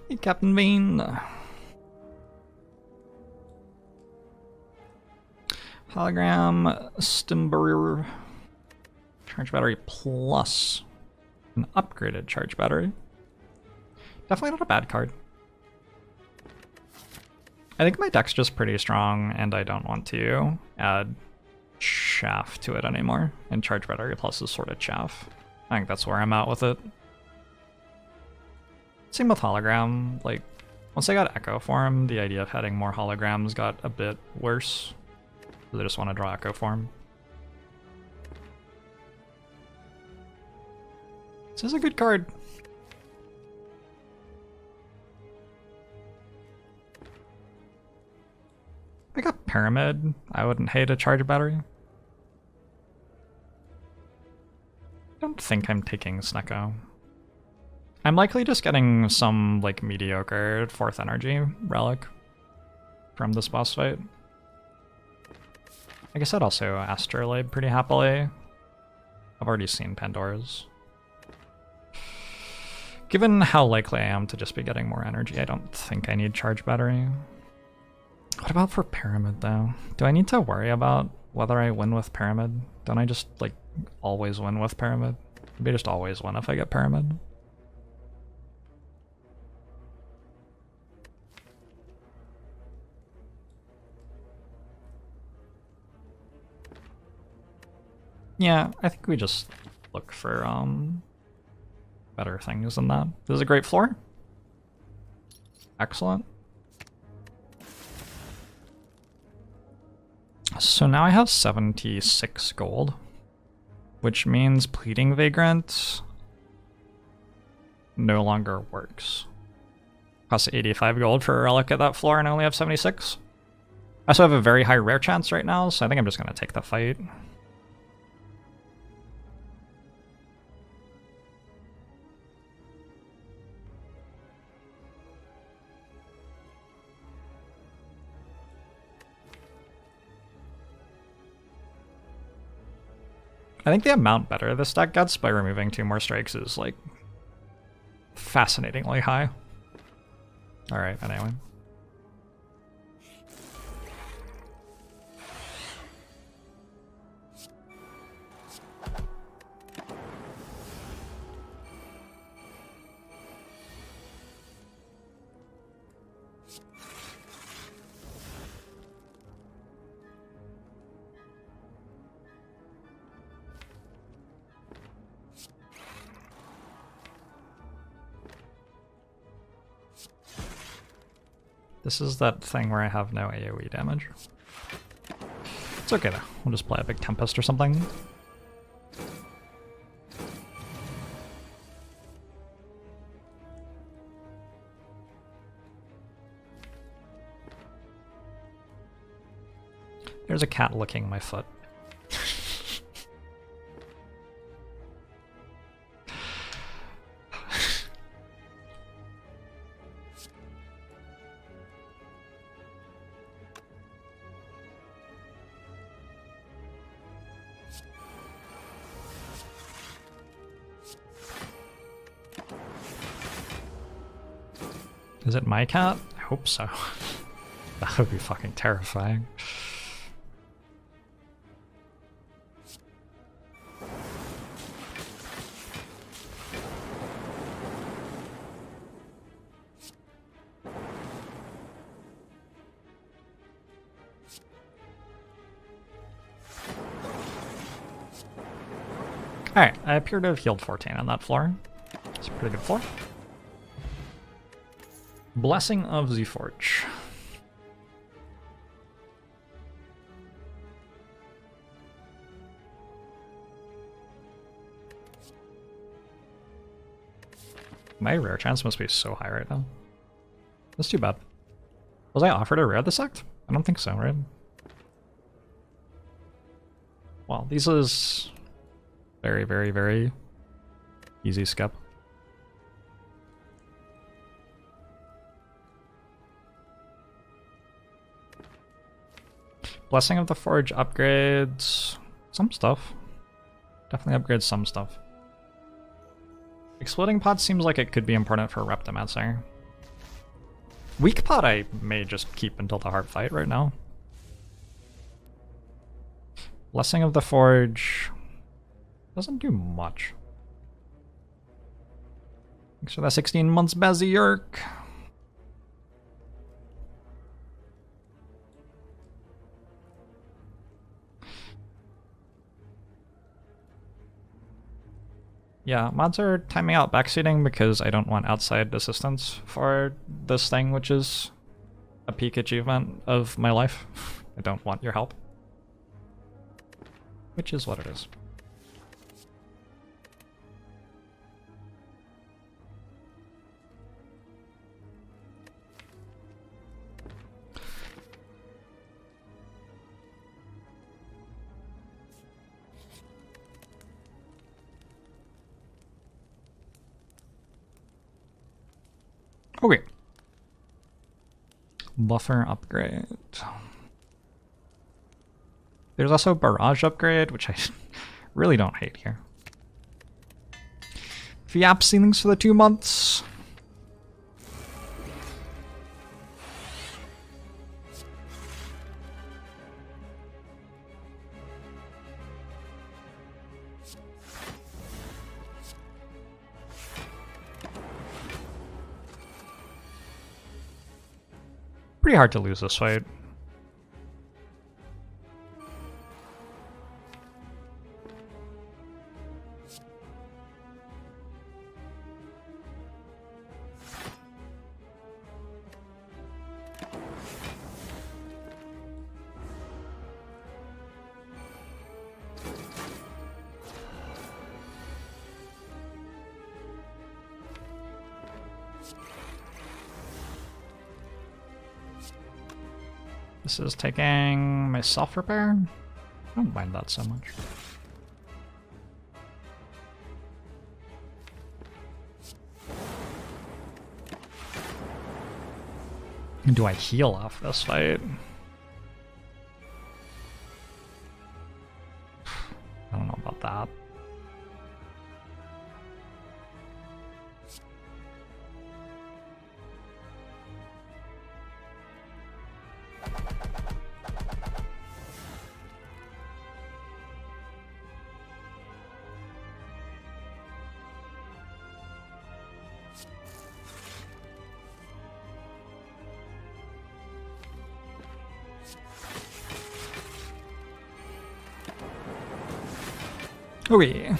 Hey, Captain Vane. Hologram, Stimber, charge battery plus an upgraded charge battery. Definitely not a bad card. I think my deck's just pretty strong and I don't want to add chaff to it anymore. And charge battery plus is sort of chaff. I think that's where I'm at with it. Same with hologram. Like, once I got Echo Form, the idea of having more holograms got a bit worse. I just want to draw Echo Form. This is a good card. If I got Pyramid, I wouldn't hate a charge battery. I don't think I'm taking Snecko. I'm likely just getting some like mediocre 4th energy relic from this boss fight. I guess I'd also astrolabe pretty happily. I've already seen Pandora's. Given how likely I am to just be getting more energy, I don't think I need charge battery. What about for Pyramid though? Do I need to worry about whether I win with Pyramid? Don't I just like always win with Pyramid? Maybe just always win if I get Pyramid. Yeah, I think we just look for better things than that. This is a great floor. Excellent. So now I have 76 gold, which means Pleading Vagrant no longer works. Costs 85 gold for a relic at that floor and I only have 76. I also have a very high rare chance right now, so I think I'm just gonna take the fight. I think the amount better this deck gets by removing 2 more strikes is like fascinatingly high. Alright, anyway. This is that thing where I have no AoE damage. It's okay though, we'll just play a big Tempest or something. There's a cat licking my foot. Is it my cat? I hope so. That would be fucking terrifying. Alright, I appear to have healed 14 on that floor. It's a pretty good floor. Blessing of the Forge. My rare chance must be so high right now. That's too bad. Was I offered a rare this act? I don't think so, right? Well, these is very, very, very easy skip. Blessing of the Forge upgrades some stuff. Definitely upgrades some stuff. Exploding Pot seems like it could be important for Reptomancer. Weak Pot I may just keep until the hard fight right now. Blessing of the Forge doesn't do much. Thanks for that 16 months, Bazierk. Yeah, mods are timing out backseating because I don't want outside assistance for this thing, which is a peak achievement of my life. I don't want your help. Which is what it is. Okay. Buffer upgrade. There's also barrage upgrade, which I really don't hate here. FIAP ceilings for the 2 months. Pretty hard to lose this fight. This is taking my self-repair. I don't mind that so much. Do I heal off this fight? I don't know about that. Okay.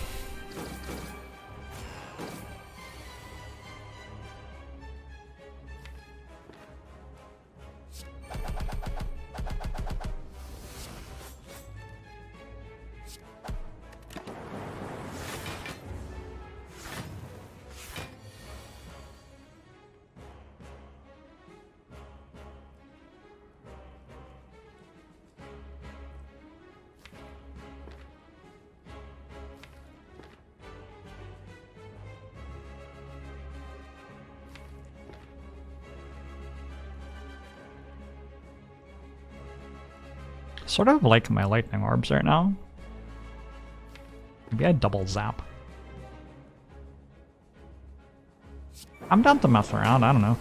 Sort of like my lightning orbs right now. Maybe I double zap. I'm down to mess around, I don't know.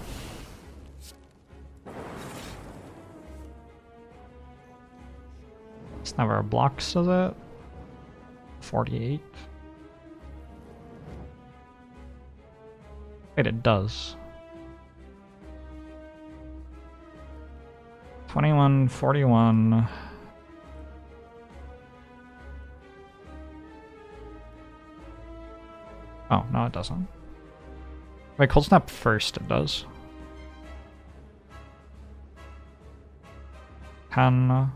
It's never blocks, does it? 48. Wait, it does. 21, 41. Oh, no, it doesn't. Wait, cold snap first, it does. 10,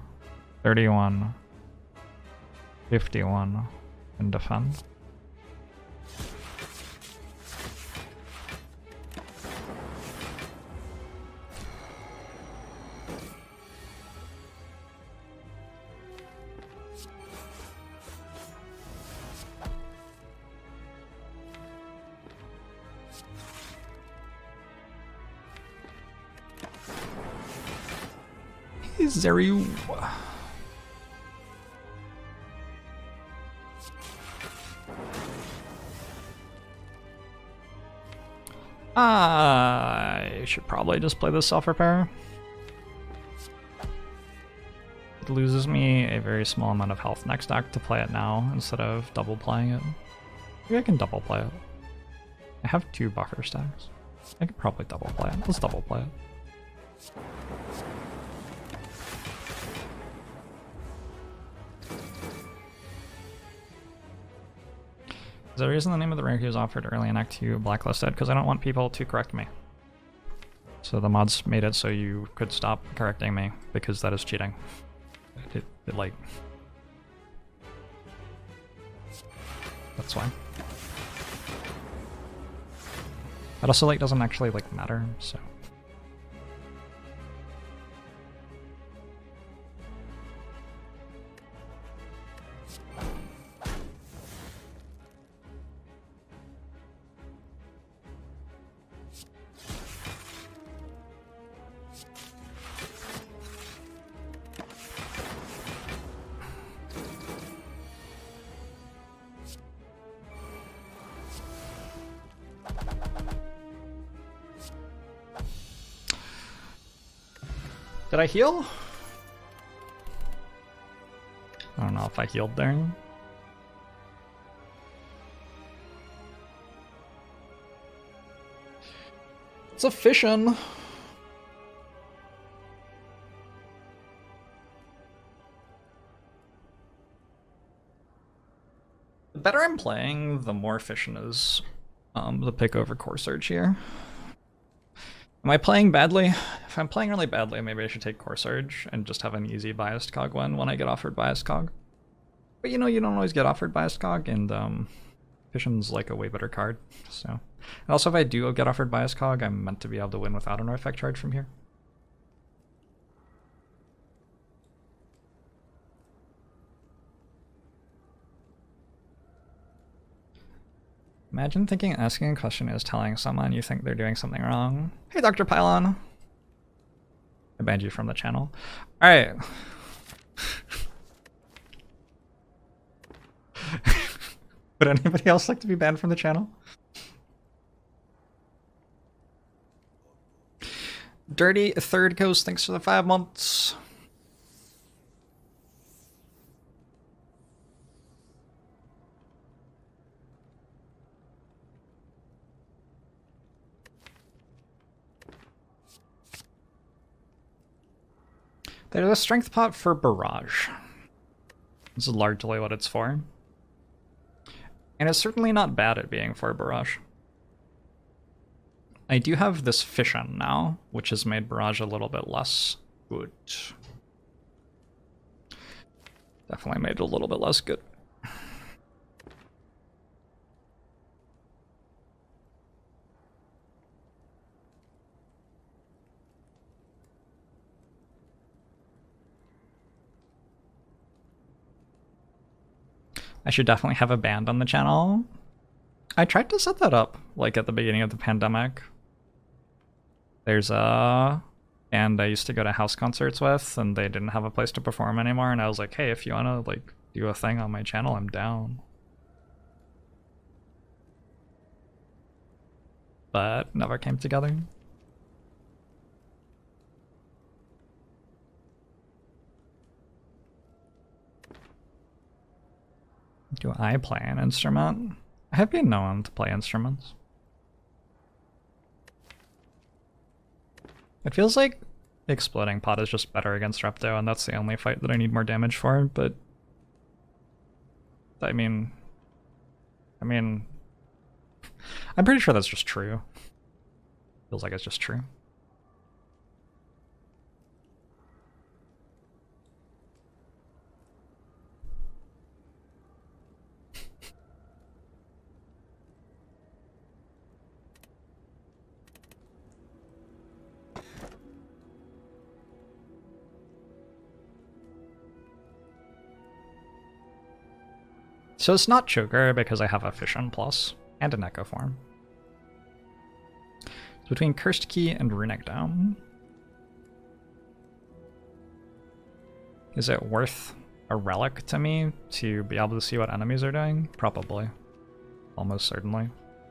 31, 51, and defend. Zeryu. I should probably just play this self-repair. It loses me a very small amount of health next act to play it now instead of double playing it. Maybe I can double play it. I have 2 buffer stacks. I could probably double play it. Let's double play it. Is the reason the name of the rare he was offered early in Act 2 blacklisted? Because I don't want people to correct me. So the mods made it so you could stop correcting me, because that is cheating. It like... That's why. But also, like, doesn't actually, like, matter, so... Did I heal? I don't know if I healed there. It's a fission. The better I'm playing, the more fission is the pick over Core Surge here. Am I playing badly? If I'm playing really badly, maybe I should take Core Surge and just have an easy biased cog win when I get offered biased cog. But you know, you don't always get offered biased cog, and fission's like a way better card. So, and also if I do get offered biased cog, I'm meant to be able to win without an artifact charge from here. Imagine thinking asking a question is telling someone you think they're doing something wrong. Hey, Dr. Pylon. I banned you from the channel. Alright. Would anybody else like to be banned from the channel? Dirty Third Coast, thanks for the 5 months. There's a strength pot for Barrage. This is largely what it's for. And it's certainly not bad at being for Barrage. I do have this fission now, which has made Barrage a little bit less good. Definitely made it a little bit less good. I should definitely have a band on the channel. I tried to set that up, like at the beginning of the pandemic. There's a band I used to go to house concerts with, and they didn't have a place to perform anymore, and I was like, hey, if you wanna like do a thing on my channel, I'm down. But never came together. Do I play an instrument? I have been known to play instruments. It feels like Exploding Pot is just better against Repto, and that's the only fight that I need more damage for, but... I mean, I'm pretty sure that's just true. Feels like it's just true. So it's not Choker because I have a Fission Plus and an Echo Form. It's between Cursed Key and Runic Dome. Is it worth a relic to me to be able to see what enemies are doing? Probably. Almost certainly.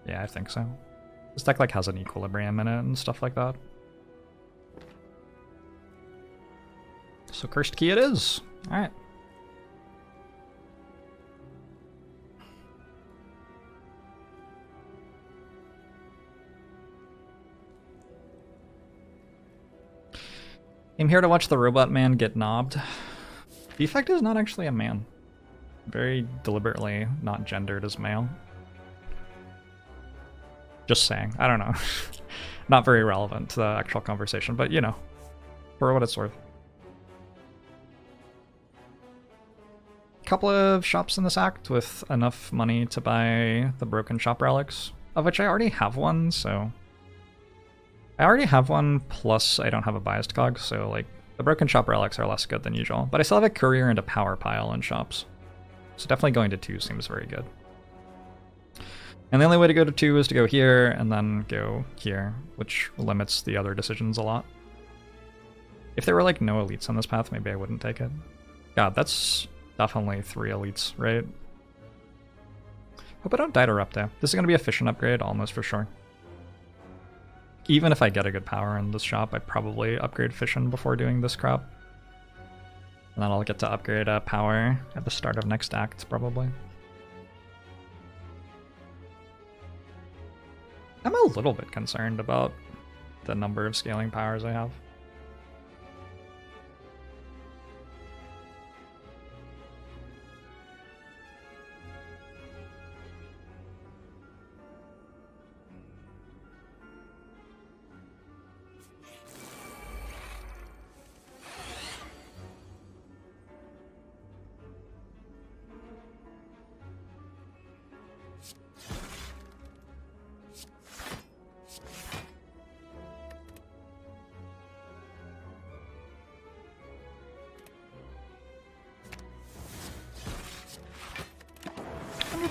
Yeah, I think so. This deck like has an equilibrium in it and stuff like that. So Cursed Key it is. Alright. I'm here to watch the robot man get knobbed. Defect is not actually a man. Very deliberately not gendered as male. Just saying. I don't know. Not very relevant to the actual conversation, but you know, for what it's worth. Couple of shops in this act with enough money to buy the broken shop relics, of which I already have one, so... I already have one, plus I don't have a biased cog, so like the broken shop relics are less good than usual. But I still have a courier and a power pile in shops. So definitely going to 2 seems very good. And the only way to go to 2 is to go here and then go here, which limits the other decisions a lot. If there were like no elites on this path, maybe I wouldn't take it. God, that's definitely 3 elites, right? Hope I don't die to Repto. This is going to be a fission upgrade, almost for sure. even if I get a good power in this shop, I'd probably upgrade Fission before doing this crop. And then I'll get to upgrade power at the start of next act, probably. I'm a little bit concerned about the number of scaling powers I have.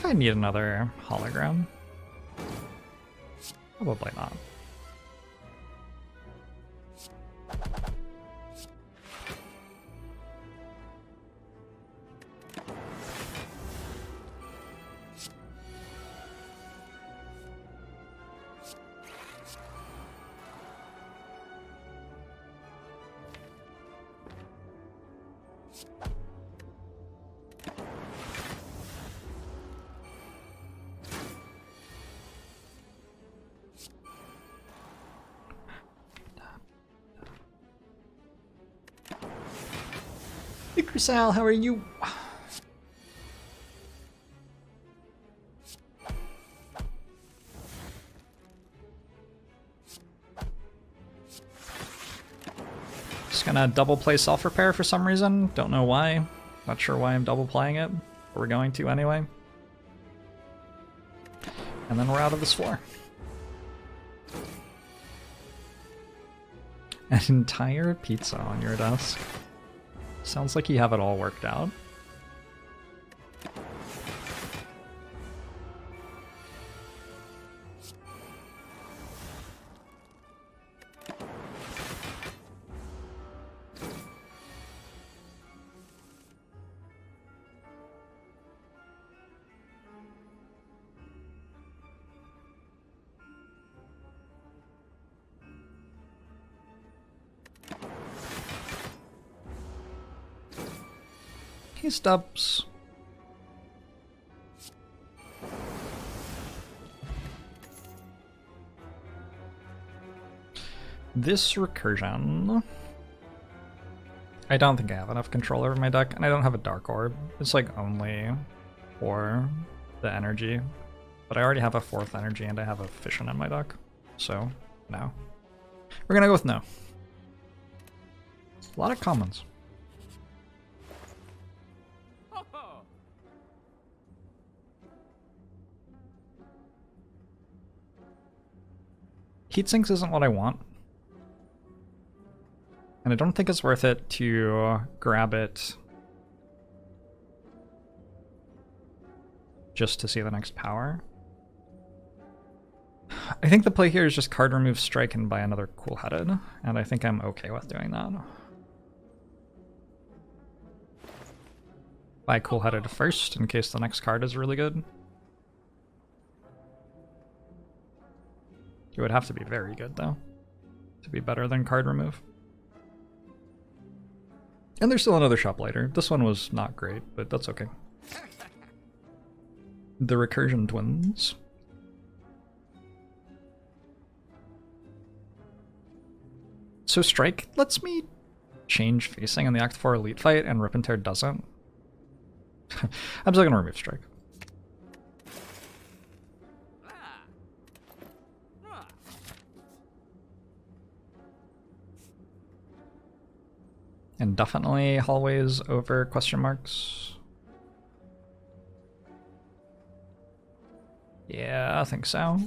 I need another hologram. Probably not. Sal, how are you? Just gonna double play self-repair for some reason. Don't know why. Not sure why I'm double playing it, but we're going to anyway. And then we're out of this floor. An entire pizza on your desk. Sounds like you have it all worked out. Hey, Stubbs. This recursion... I don't think I have enough control over my deck, and I don't have a Dark Orb. It's like only for the energy. But I already have a 4th energy and I have a Fission in my deck. So, no. We're gonna go with no. A lot of commons. Heatsinks isn't what I want. And I don't think it's worth it to grab it just to see the next power. I think the play here is just card remove strike and buy another cool-headed, and I think I'm okay with doing that. Buy cool-headed first in case the next card is really good. It would have to be very good, though, to be better than card remove. And there's still another shop later. This one was not great, but that's okay. The Recursion Twins. So Strike lets me change facing in the Act 4 Elite fight, and Rip and Tear doesn't. I'm still gonna remove Strike. And definitely hallways over question marks. Yeah, I think so.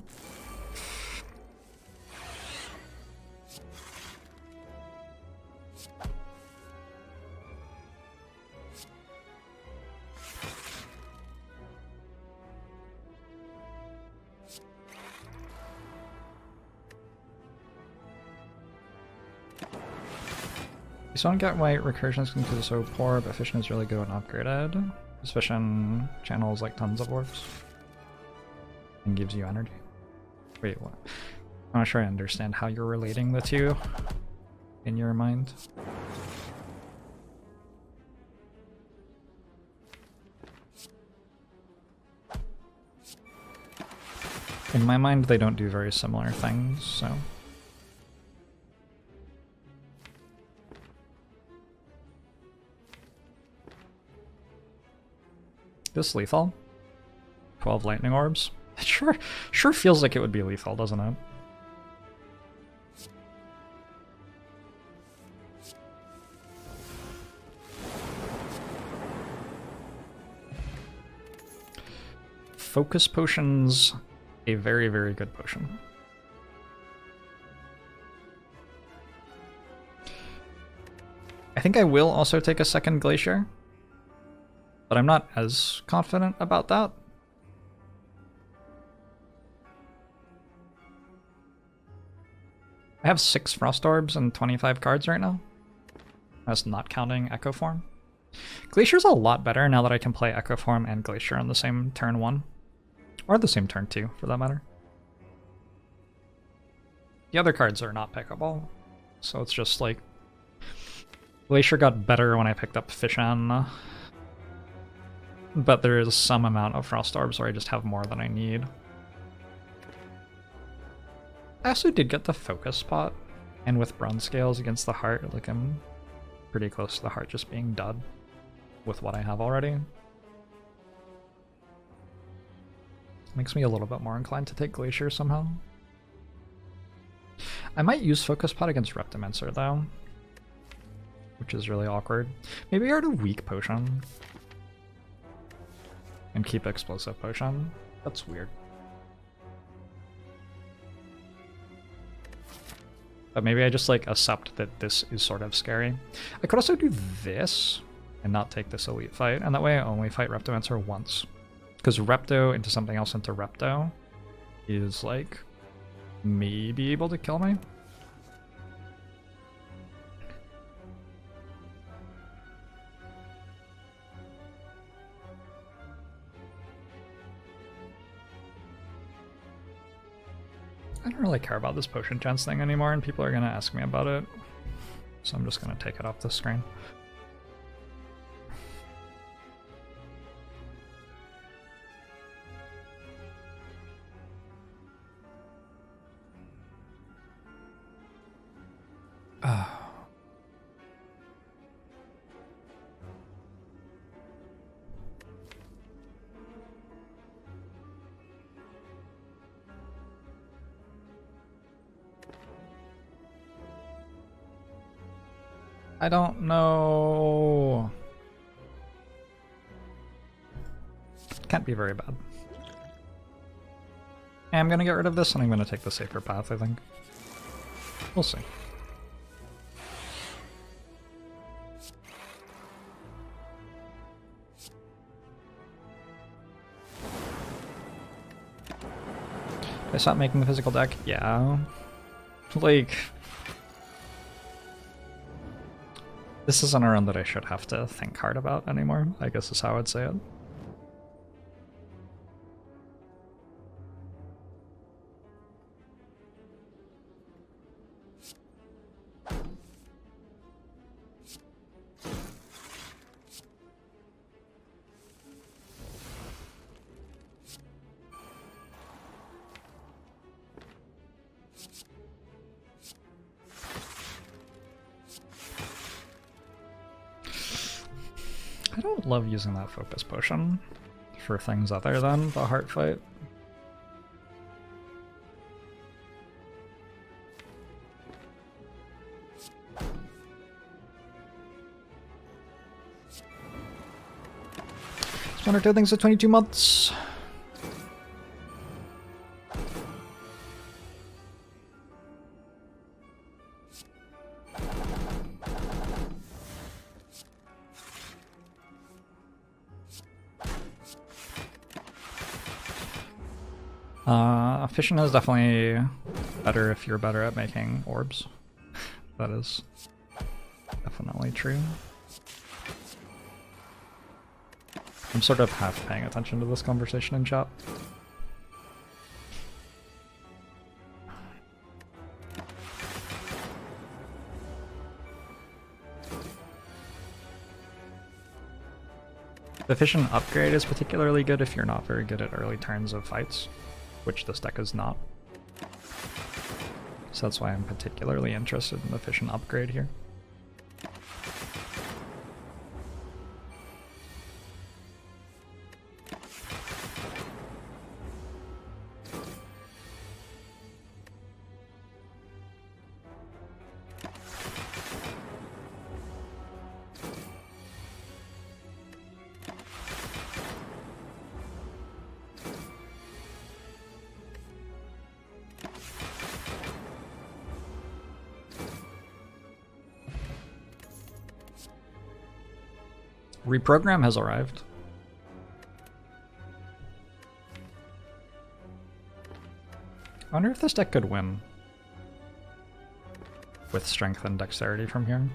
You still don't get why recursion is so poor, but Fission is really good when upgraded. This Fission channels like tons of orbs and gives you energy. Wait, what? I'm not sure I understand how you're relating the two in your mind. In my mind, they don't do very similar things, so... This lethal? 12 lightning orbs? It sure feels like it would be lethal, doesn't it? Focus potion's a very, very good potion. I think I will also take a second glacier, but I'm not as confident about that. I have 6 frost orbs and 25 cards right now. That's not counting Echo Form. Glacier's a lot better now that I can play Echo Form and Glacier on the same turn 1. Or the same turn 2, for that matter. The other cards are not pickable, so it's just like... Glacier got better when I picked up Fishan, but there is some amount of Frost Orbs where I just have more than I need. I also did get the Focus Pot, and with Bronze Scales against the Heart, like I'm pretty close to the Heart just being dud with what I have already. Makes me a little bit more inclined to take Glacier somehow. I might use Focus Pot against Reptimancer though, which is really awkward. Maybe I add a Weak Potion and keep Explosive Potion. That's weird. But maybe I just like accept that this is sort of scary. I could also do this and not take this elite fight, and that way I only fight Reptimancer once. Because Repto into something else into Repto is like maybe able to kill me. I don't really care about this potion chance thing anymore, and people are going to ask me about it. So I'm just going to take it off the screen. I don't know. Can't be very bad. I'm gonna get rid of this and I'm gonna take the safer path, I think. We'll see. Did I stop making the physical deck? Yeah. Like... This isn't a run that I should have to think hard about anymore, I guess is how I'd say it. I don't love using that focus potion for things other than the heart fight. It's 1 or 2 things at 22 months. Fission is definitely better if you're better at making orbs. That is definitely true. I'm sort of half paying attention to this conversation in chat. The efficient upgrade is particularly good if you're not very good at early turns of fights, which this deck is not. So that's why I'm particularly interested in the efficient upgrade here. Reprogram has arrived. I wonder if this deck could win with strength and dexterity from here.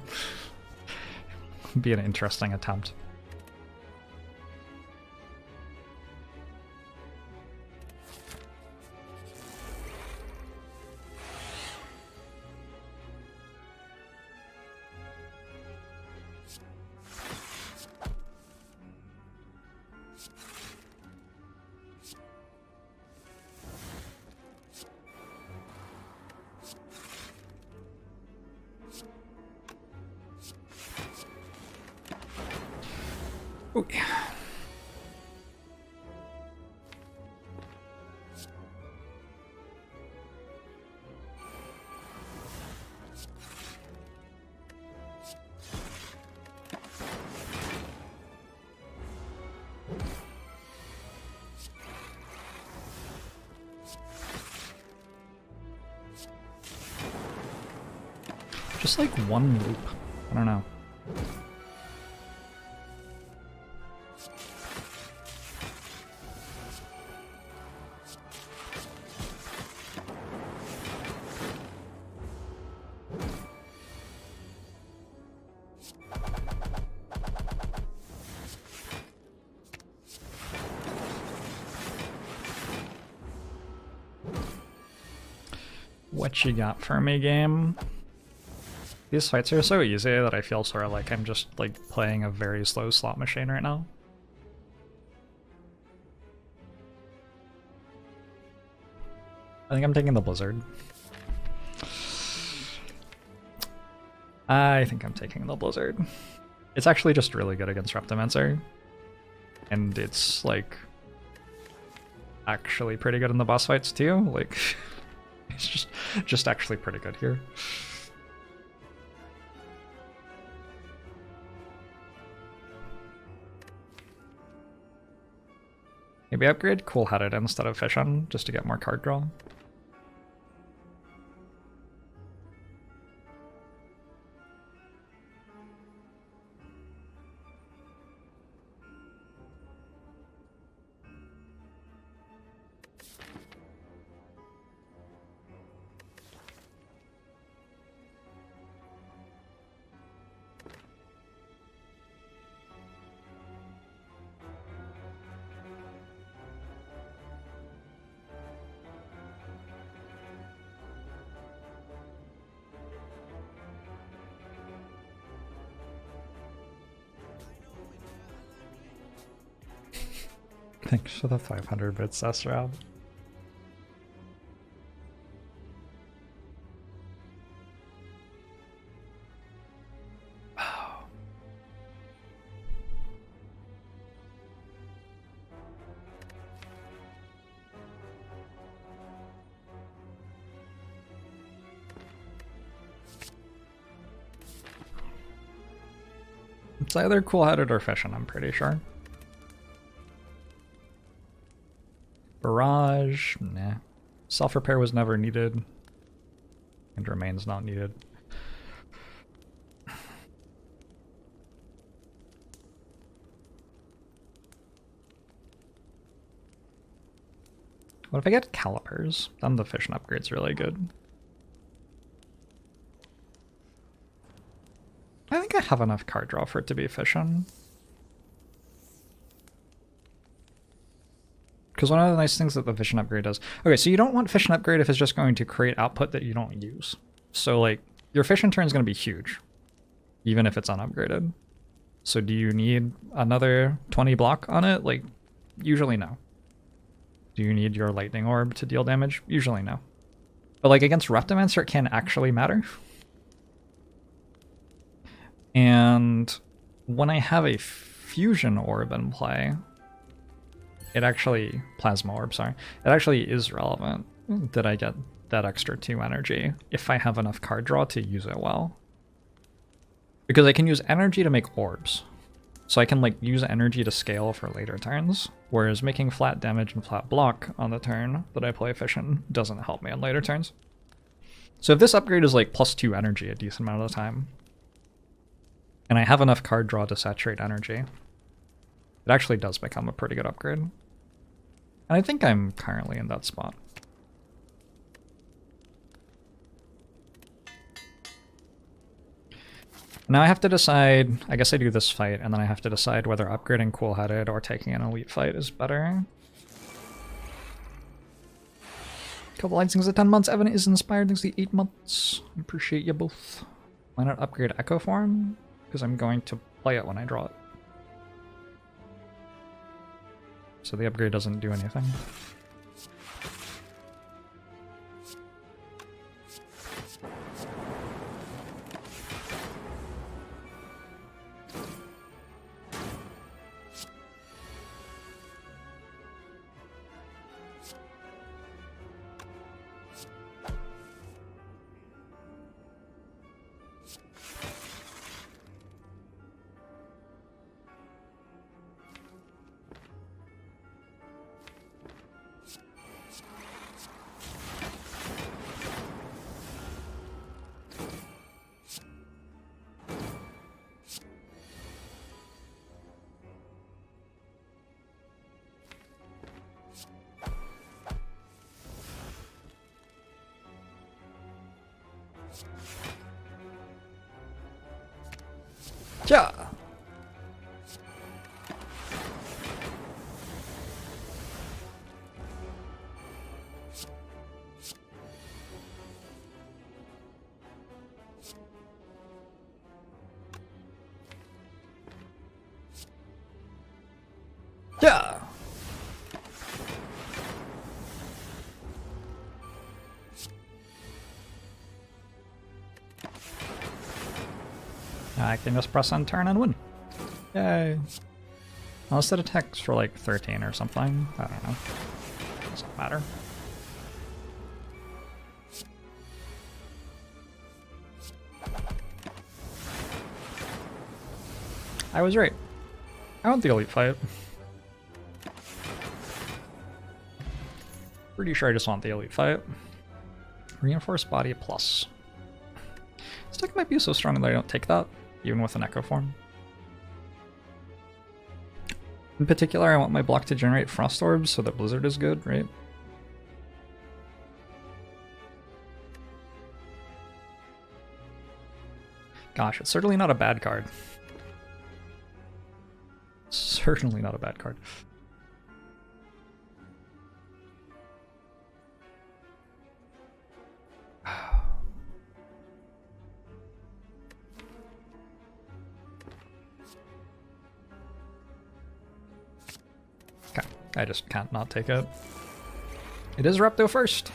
Be an interesting attempt. Ooh. Just like one loop. I don't know. What you got for me, game? These fights are so easy that I feel sort of like I'm just like playing a very slow slot machine right now. I think I'm taking the Blizzard. I think I'm taking the Blizzard. It's actually just really good against Reptimancer. And it's like actually pretty good in the boss fights too. Like it's just actually pretty good here. Maybe upgrade Cool-Headed instead of Fission, just to get more card draw. Thanks for the 500 bits, Astral. It's either Cool-Headed or Fission, I'm pretty sure. Barrage, nah. Self-repair was never needed. And remains not needed. What if I get Calipers? Then the Fission upgrade's really good. I think I have enough card draw for it to be Fission. Because one of the nice things that the Fission upgrade does... Okay, so you don't want Fission upgrade if it's just going to create output that you don't use. So, like, your Fission turn is going to be huge, even if it's unupgraded. So do you need another 20 block on it? Like, usually no. Do you need your lightning orb to deal damage? Usually no. But like against Reptimancer, it can actually matter. And when I have a fusion orb in play, it actually, plasma orb, sorry, it actually is relevant that I get that extra 2 energy if I have enough card draw to use it well. Because I can use energy to make orbs. So I can like use energy to scale for later turns, whereas making flat damage and flat block on the turn that I play efficient doesn't help me on later turns. So if this upgrade is like +2 energy a decent amount of the time, and I have enough card draw to saturate energy, it actually does become a pretty good upgrade. And I think I'm currently in that spot. Now I have to decide, I guess I do this fight, and then I have to decide whether upgrading Cool-Headed or taking an elite fight is better. Couple Lightnings at 10 months, Evan is inspired, thanks the 8 months. I appreciate you both. Why not upgrade Echo Form? Because I'm going to play it when I draw it. So the upgrade doesn't do anything. Yeah. Yeah. I can just press on turn and win. Yay. Unless it attacks for like 13 or something. I don't know. Doesn't matter. I was right. I want the elite fight. Pretty sure I just want the elite fight. Reinforced body plus. This deck might be so strong that I don't take that, even with an Echo Form. In particular, I want my block to generate Frost Orbs so that Blizzard is good, right? Gosh, it's certainly not a bad card. Certainly not a bad card. Okay, I just can't not take it. It is Repto first.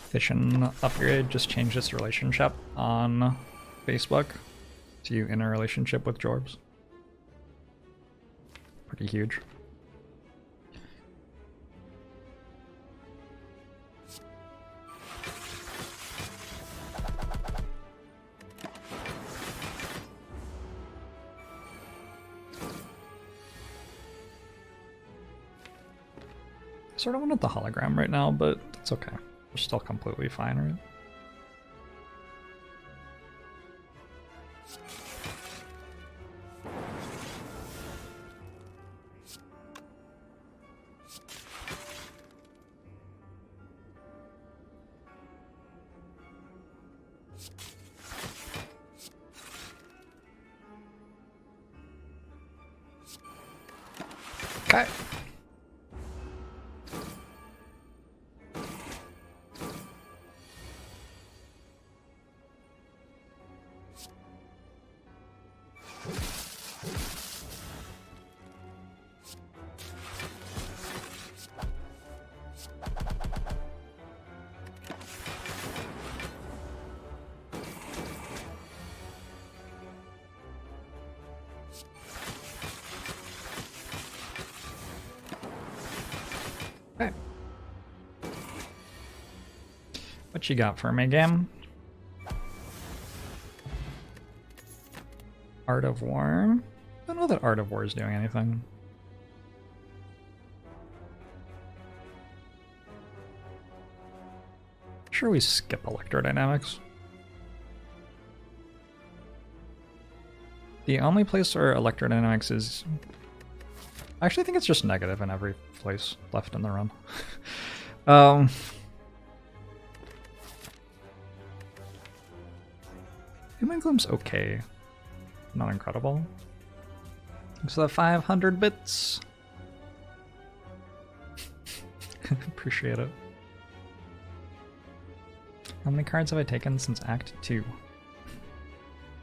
Fission upgrade just changed its relationship on Facebook to in a relationship with Jorbs. Pretty huge. Sort of wanted the hologram right now, but it's okay. We're still completely fine, right? Okay. Okay. What you got for me, game? Art of War? I don't know that Art of War is doing anything. Sure, we skip electrodynamics. The only place where electrodynamics is... I actually think it's just negative in every place left in the run. Human Gloom's okay. Not incredible. So the 500 bits. Appreciate it. How many cards have I taken since Act 2?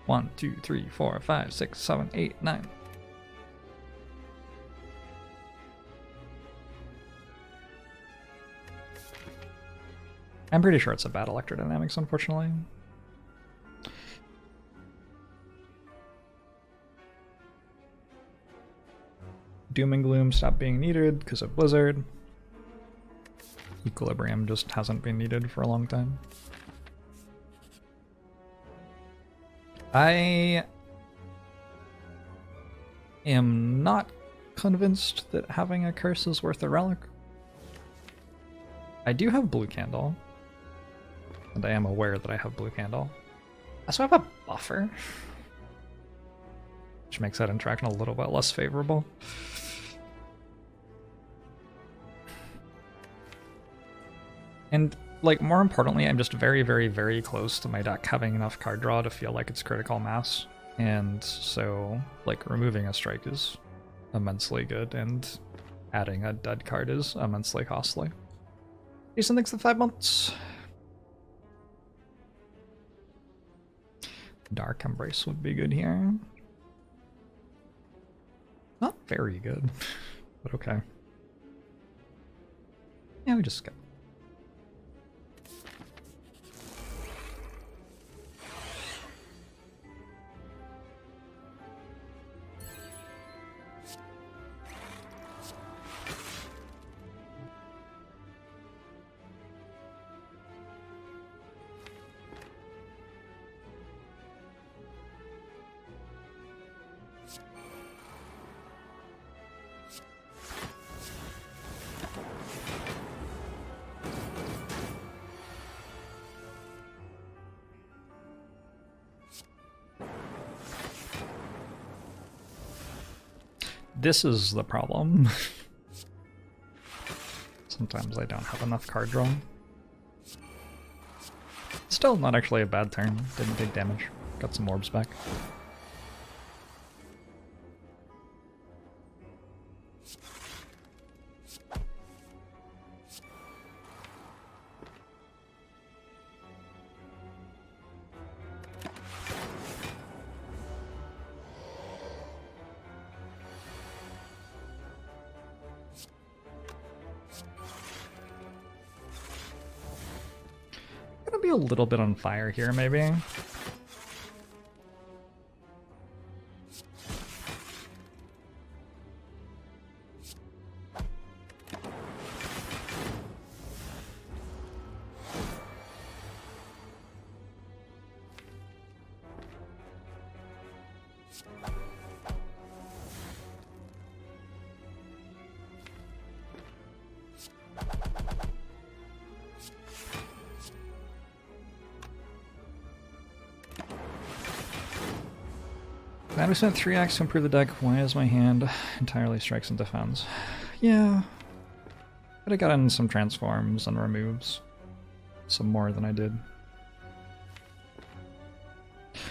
1, 2, 3, 4, 5, 6, 7, 8, 9. I'm pretty sure it's a bad electrodynamics, unfortunately. Doom and Gloom stopped being needed because of Blizzard. Equilibrium just hasn't been needed for a long time. I am not convinced that having a curse is worth a relic. I do have Blue Candle, and I am aware that I have Blue Candle. I also have a buffer, which makes that interaction a little bit less favorable. And, like, more importantly, I'm just very, very, very close to my deck having enough card draw to feel like it's critical mass. And so, like, removing a strike is immensely good, and adding a dead card is immensely costly. Jason, thanks for 5 months. Dark Embrace would be good here. Not very good, but okay. Yeah, we just skip. This is the problem. Sometimes I don't have enough card draw. Still not actually a bad turn. Didn't take damage. Got some orbs back. A little bit on fire here, maybe. Glad we spent 3x to improve the deck. Why is my hand entirely strikes and defense? Yeah. Could have gotten some transforms and removes. Some more than I did.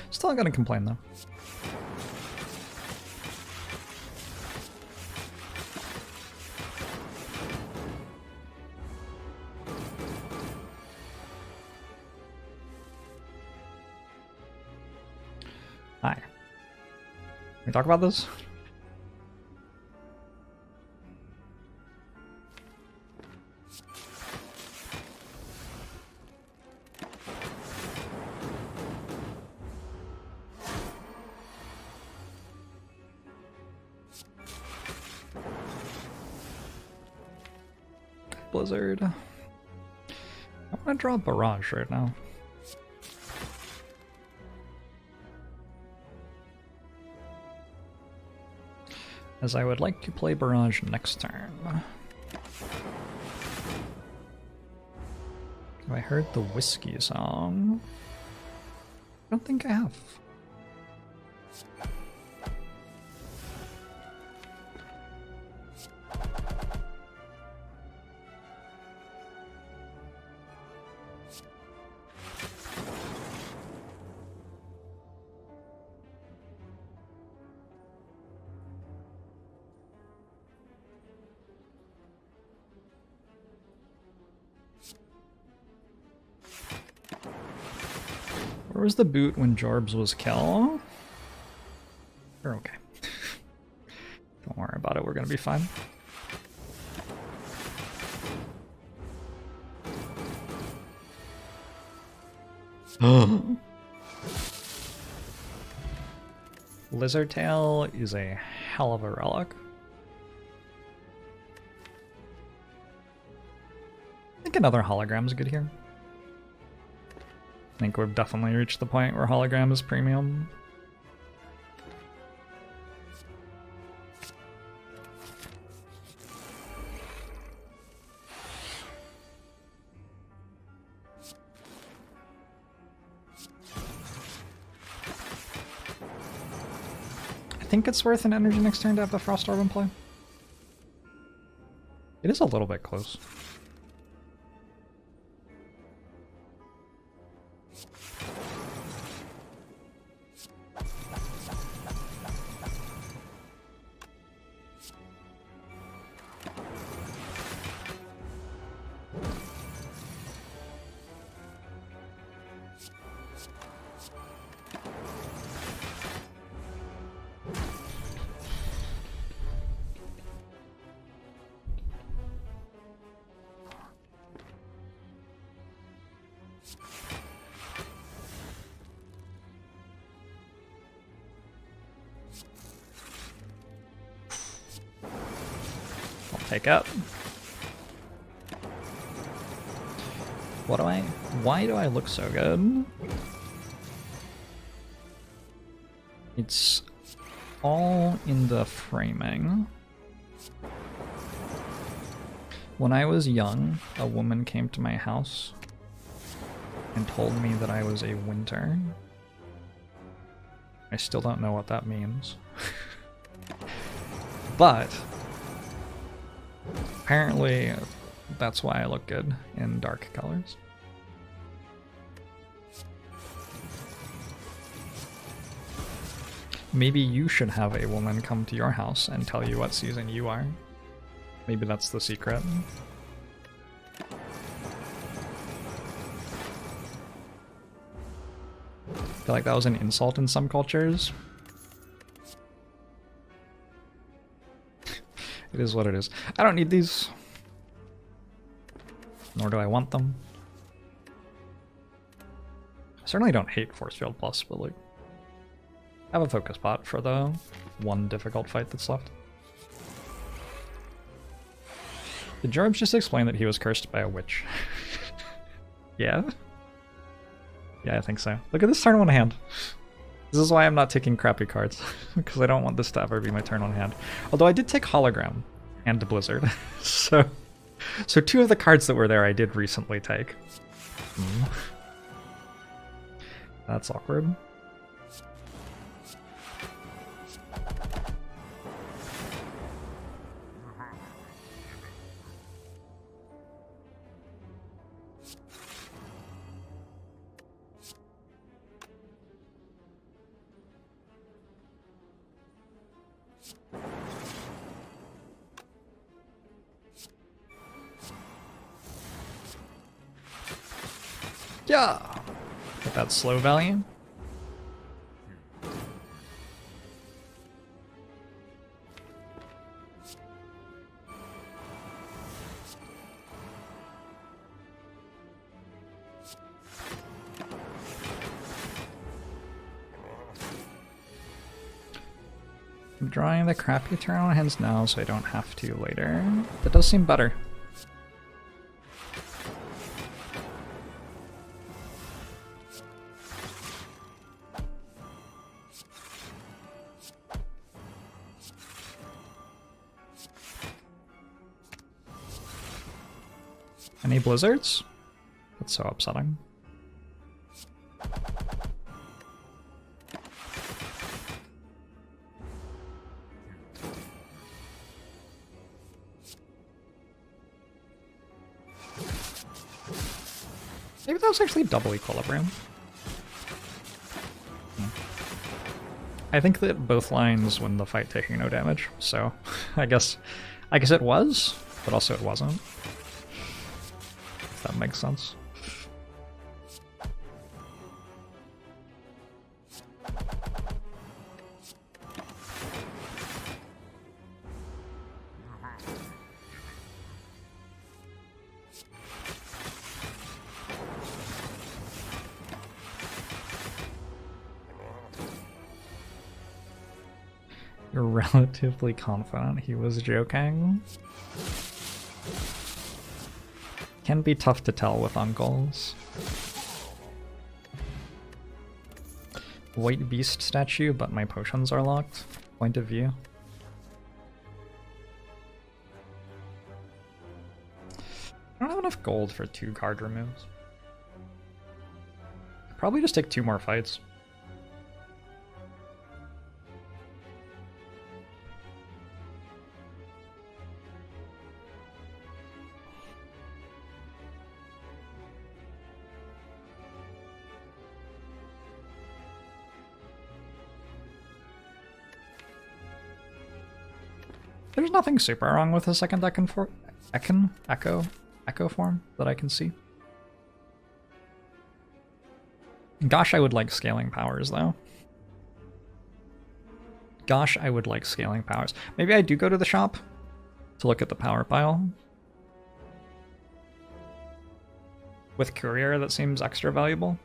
Still not gonna complain though. Hi. Can we talk about this? Blizzard. I want to draw a barrage right now. As I would like to play barrage next turn. Have I heard the whiskey song? I don't think I have. Where was the boot when Jorbs was kill? We're okay. Don't worry about it, we're gonna be fine. Lizard Tail is a hell of a relic. I think another hologram is good here. I think we've definitely reached the point where hologram is premium. I think it's worth an energy next turn to have the Frost Orb in play. It is a little bit close. Take up. Why do I look so good? It's all in the framing. When I was young, a woman came to my house and told me that I was a winter. I still don't know what that means. But apparently, that's why I look good in dark colors. Maybe you should have a woman come to your house and tell you what season you are. Maybe that's the secret. I feel like that was an insult in some cultures. It is what it is. I don't need these. Nor do I want them. I certainly don't hate Force Field Plus, but like, I have a focus pot for the one difficult fight that's left. Did Jorbs just explain that he was cursed by a witch? Yeah? Yeah, I think so. Look at this turn one hand. This is why I'm not taking crappy cards, because I don't want this to ever be my turn on hand. Although I did take Hologram and Blizzard, so two of the cards that were there I did recently take. That's awkward. Yeah! Get that slow value. I'm drawing the crappy turn on hands now so I don't have to later. That does seem better. Any blizzards? That's so upsetting. Maybe that was actually double equilibrium. I think that both lines win the fight taking no damage, so I guess it was, but also it wasn't. If that makes sense. You're relatively confident he was joking. Can be tough to tell with uncles. White beast statue, but my potions are locked. Point of view. I don't have enough gold for 2 card removes. Probably just take 2 more fights. There's nothing super wrong with the second echo form that I can see. Gosh, I would like scaling powers though. Gosh, I would like scaling powers. Maybe I do go to the shop to look at the power pile. With courier, that seems extra valuable.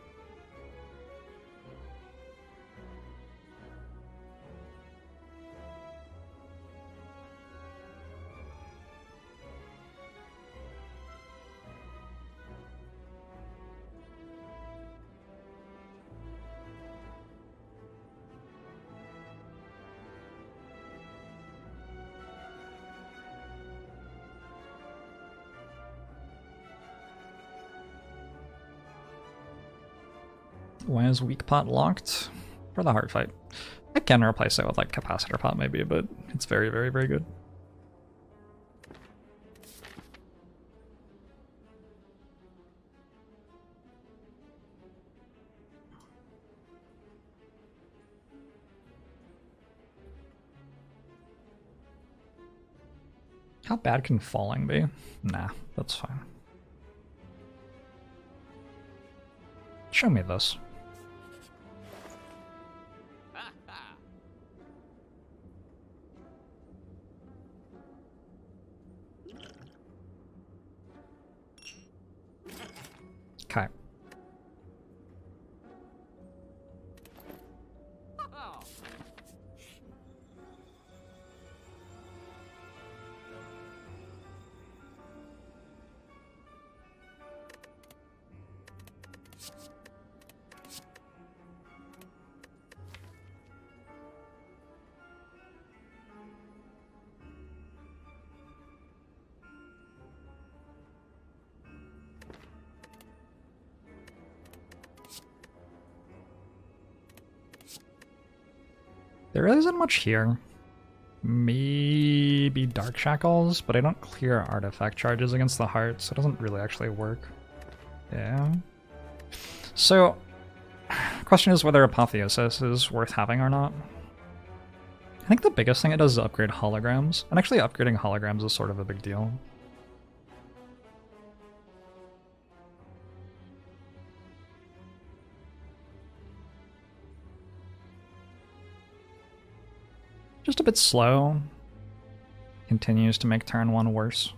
Why is weak pot locked? For the hard fight. I can replace it with like capacitor pot maybe, but it's very, very, very good. How bad can falling be? Nah, that's fine. Show me this. Okay. There really isn't much here. Maybe Dark Shackles, but I don't clear artifact charges against the heart, so it doesn't really actually work. Yeah. So, question is whether Apotheosis is worth having or not. think the biggest thing it does is upgrade holograms, and actually upgrading holograms is sort of a big deal. Just a bit slow. Continues to make turn 1 worse.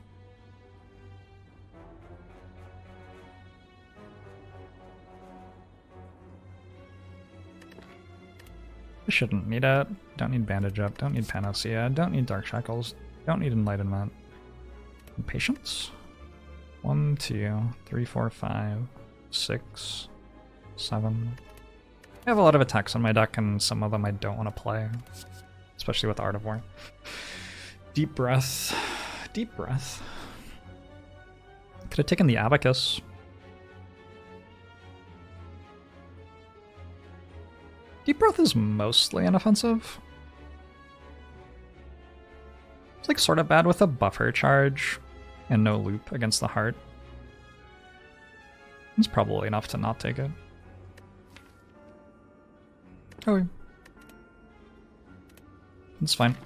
I shouldn't need it. Don't need Bandage Up, don't need Panacea, don't need Dark Shackles, don't need Enlightenment. Patience? 1, 2, 3, 4, 5, 6, 7. I have a lot of attacks on my deck, and some of them I don't want to play. Especially with Art of War. Deep breath. Deep breath. Could have taken the Abacus. Deep breath is mostly inoffensive. It's like sort of bad with a buffer charge and no loop against the heart. It's probably enough to not take it. Oh, it's fine.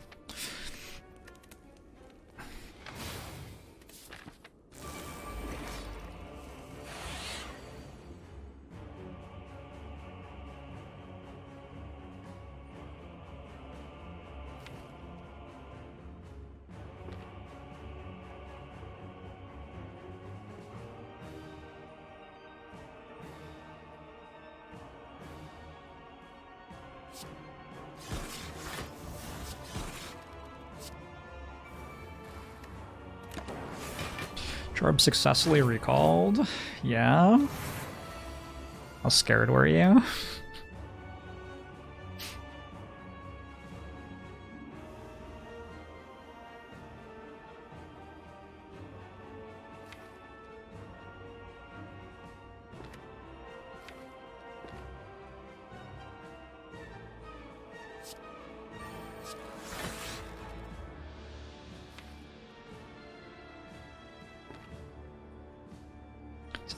Jorbs successfully recalled. Yeah. How scared were you?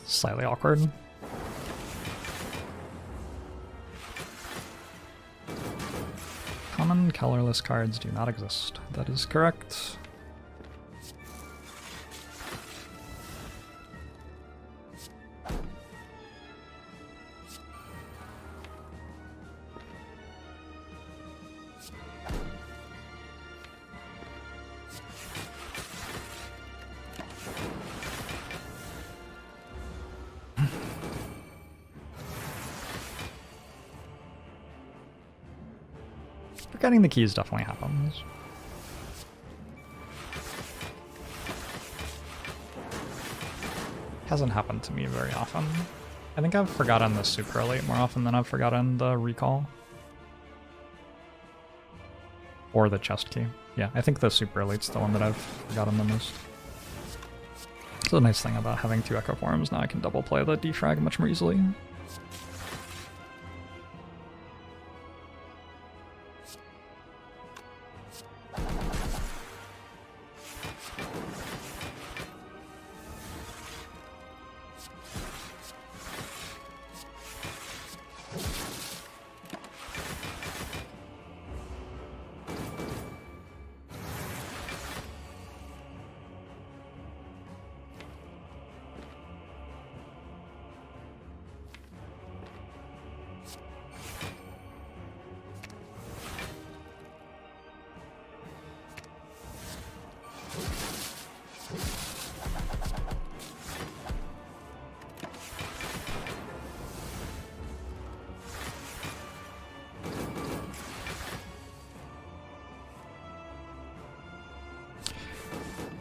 Slightly awkward. Common colorless cards do not exist. That is correct. Forgetting the keys definitely happens. Hasn't happened to me very often. I think I've forgotten the super elite more often than I've forgotten the recall. Or the chest key. Yeah, I think the super elite's the one that I've forgotten the most. It's a nice thing about having 2 Echo Forms. Now I can double play the defrag much more easily.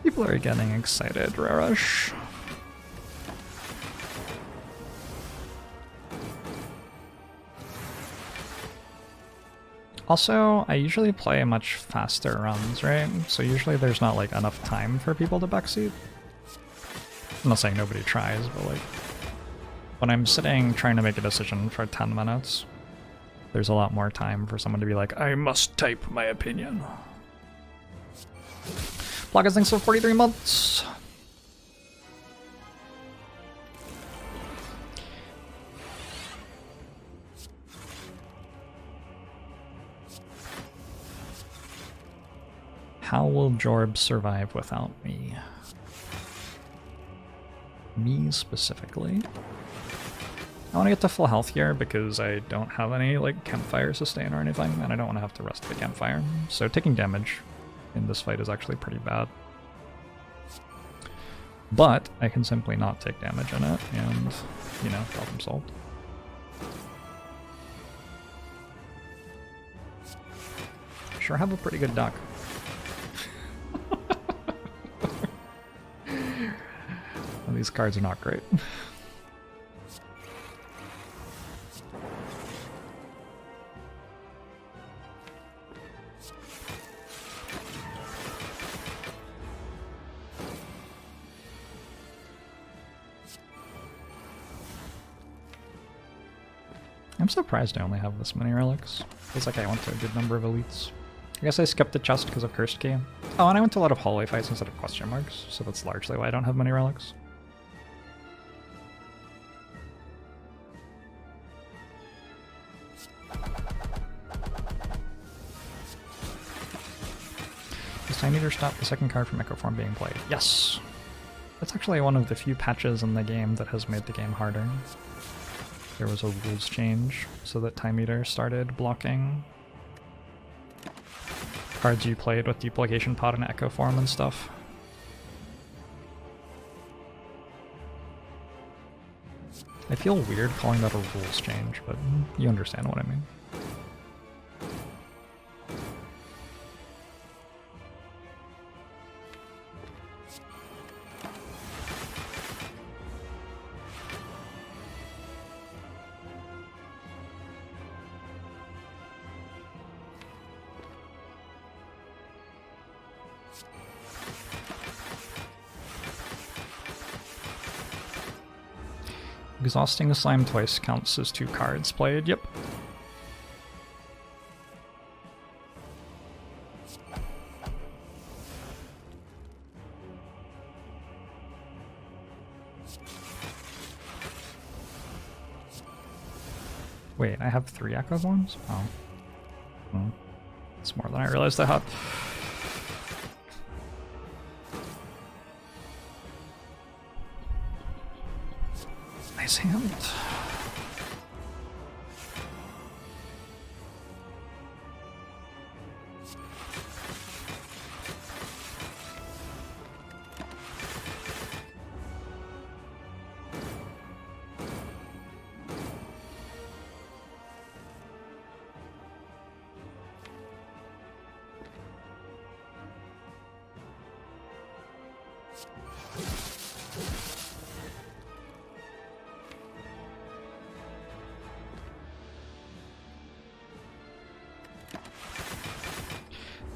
People are getting excited, Rarush. Also, I usually play much faster runs, right? So usually there's not like enough time for people to backseat. I'm not saying nobody tries, but like when I'm sitting trying to make a decision for 10 minutes, there's a lot more time for someone to be like, I must type my opinion. Plagas, thanks for 43 months. How will Jorbs survive without me? Me specifically. I want to get to full health here because I don't have any like campfire sustain or anything, and I don't want to have to rest the campfire. So taking damage in this fight is actually pretty bad. But I can simply not take damage in it and, you know, problem solved. Sure have a pretty good duck. These cards are not great. I'm surprised I only have this many relics. Feels like I went to a good number of elites. I guess I skipped the chest because of Cursed Key. Oh, and I went to a lot of hallway fights instead of question marks, so that's largely why I don't have many relics. Does Time Eater stop the second card from Echo Form being played? Yes! That's actually one of the few patches in the game that has made the game harder. There was a rules change so that Time Eater started blocking cards you played with Duplication Pod and Echo Form and stuff. I feel weird calling that a rules change, but you understand what I mean. Exhausting a slime twice counts as 2 cards played, yep. Wait, I have 3 Echo Forms? Oh. Hmm. It's more than I realized I had. Nice hand.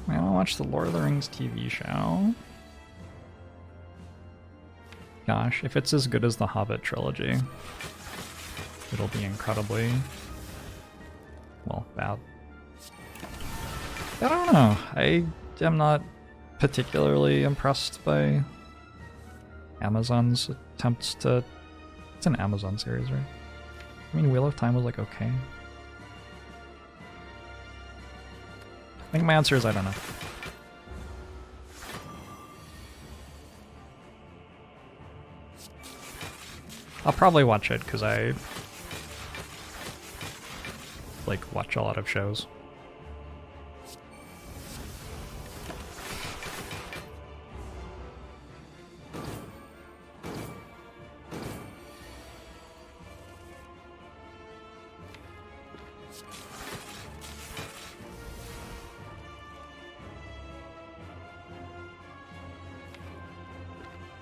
I want to watch the Lord of the Rings TV show. Gosh, if it's as good as the Hobbit trilogy, it'll be incredibly, well, bad. I don't know. I am not particularly impressed by Amazon's attempts to... It's an Amazon series, right? I mean, Wheel of Time was like okay. I think my answer is I don't know. I'll probably watch it because I like watch a lot of shows.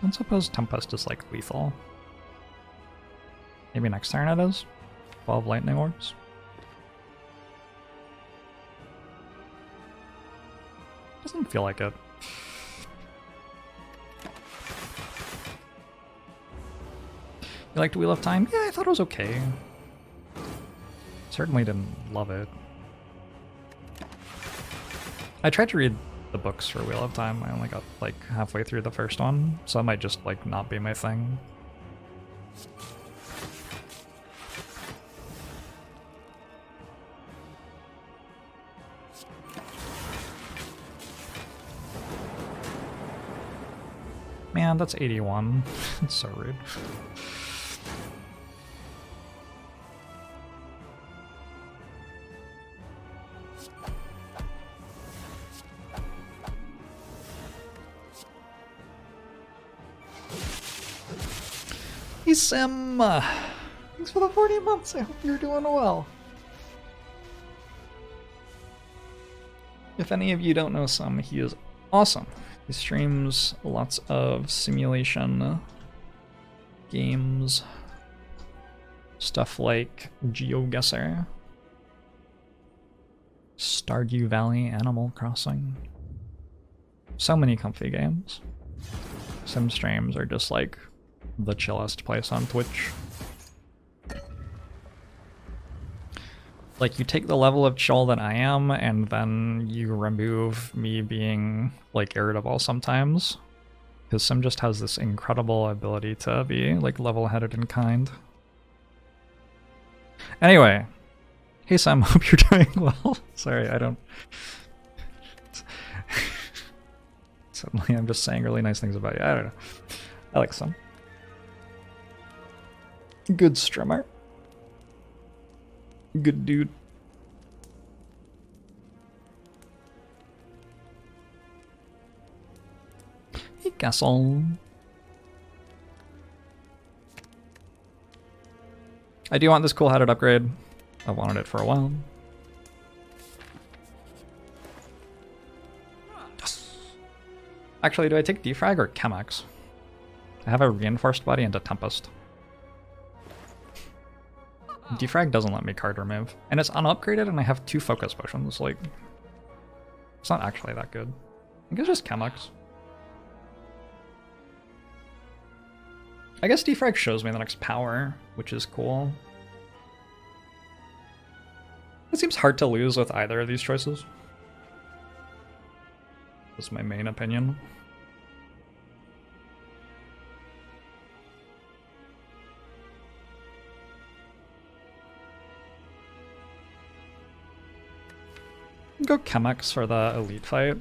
I suppose Tempest is like lethal. Maybe next turn it is? 12 lightning orbs? Doesn't feel like it. You liked Wheel of Time? Yeah, I thought it was okay. Certainly didn't love it. I tried to read the books for Wheel of Time. I only got like halfway through the first one, so it might just like not be my thing. man, that's 81. That's so rude. Hey Sim! Thanks for the 40 months, I hope you're doing well. If any of you don't know Sim, he is awesome. He streams lots of simulation games, stuff like GeoGuessr, Stardew Valley, Animal Crossing. So many comfy games. Sim streams are just like the chillest place on Twitch. Like, you take the level of chill that I am, and then you remove me being, like, irritable sometimes. Because Sim just has this incredible ability to be, like, level-headed and kind. Anyway. Hey Sim, hope you're doing well. Sorry, I don't... Suddenly I'm just saying really nice things about you. I don't know. I like Sim. Good streamer. Good dude. Hey, Castle. I do want this cool-headed upgrade. I've wanted it for a while. Yes. Actually, do I take Defrag or Chemex? I have a reinforced body and a Tempest. Defrag doesn't let me card remove. And it's unupgraded and I have 2 focus potions, like... It's not actually that good. I think it's just Chemex. I guess Defrag shows me the next power, which is cool. It seems hard to lose with either of these choices. That's my main opinion. Go Chemex for the elite fight.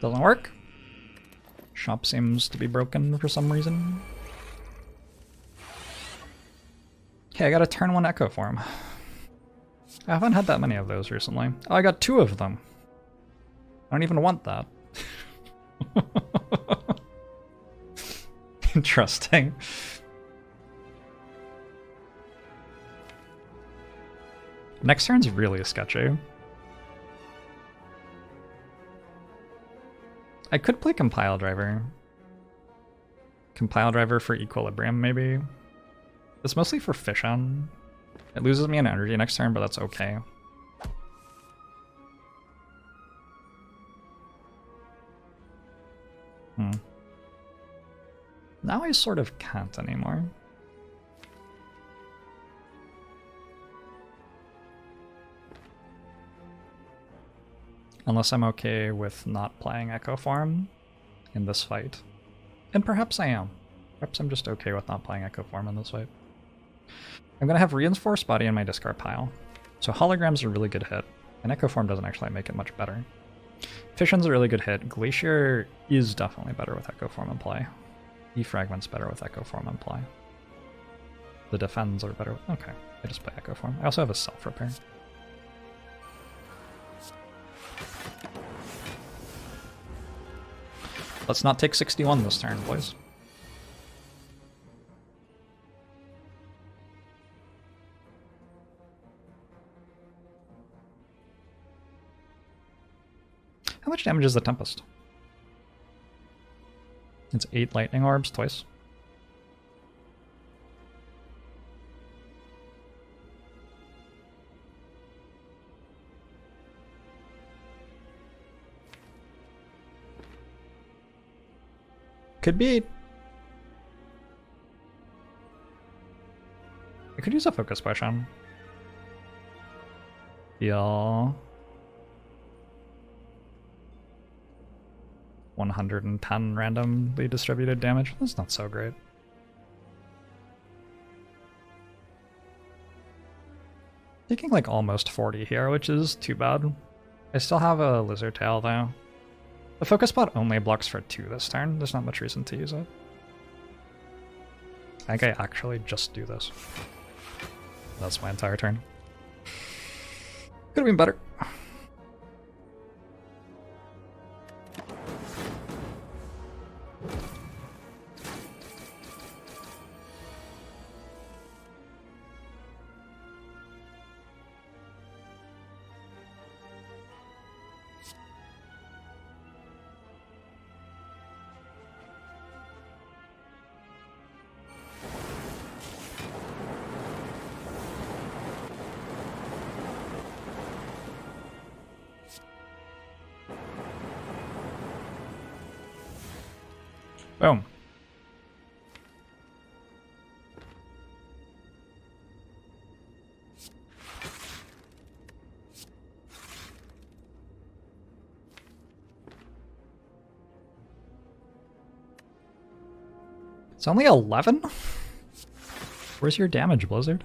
Doesn't work. Shop seems to be broken for some reason. Okay, I got a turn 1 Echo Form. I haven't had that many of those recently. Oh, I got 2 of them. I don't even want that. Interesting. Next turn's really sketchy. I could play Compile Driver. Compile Driver for Equilibrium, maybe. It's mostly for Fission. It loses me an energy next turn, but that's okay. Now I sort of can't anymore. Unless I'm okay with not playing Echo Form in this fight. And perhaps I am. Perhaps I'm just okay with not playing Echo Form in this fight. I'm going to have Reinforced Body in my discard pile. So Hologram's a really good hit, and Echo Form doesn't actually make it much better. Fission's a really good hit. Glacier is definitely better with Echo Form in play. Defragment's better with Echo Form in play. The Defends are better with... Okay, I just play Echo Form. I also have a Self-Repair. Let's not take 61 this turn, boys. How much damage is the Tempest? It's 8 lightning orbs twice. Could be. I could use a focus potion. Deal 110 randomly distributed damage. That's not so great. Taking like almost 40 here, which is too bad. I still have a Lizard Tail though. The focus spot only blocks for 2 this turn. There's not much reason to use it. I think I actually just do this. That's my entire turn. Could have been better. Boom. It's only 11? Where's your damage, Blizzard?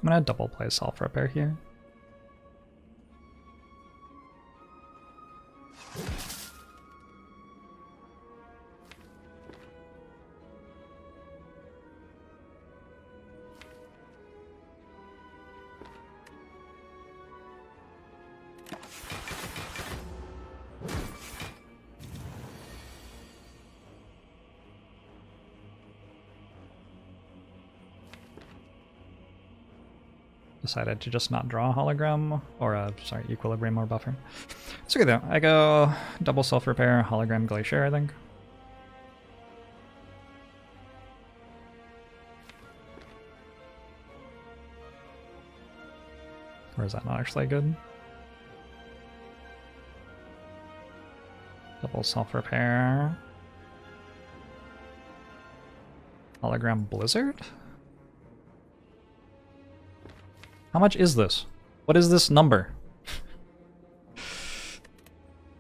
I'm gonna double play self-repair here. Decided to just not draw a hologram, or sorry, equilibrium or buffer. It's okay though. I go double self-repair, hologram glacier, I think. Or is that not actually good? Double self-repair. Hologram blizzard? How much is this? What is this number?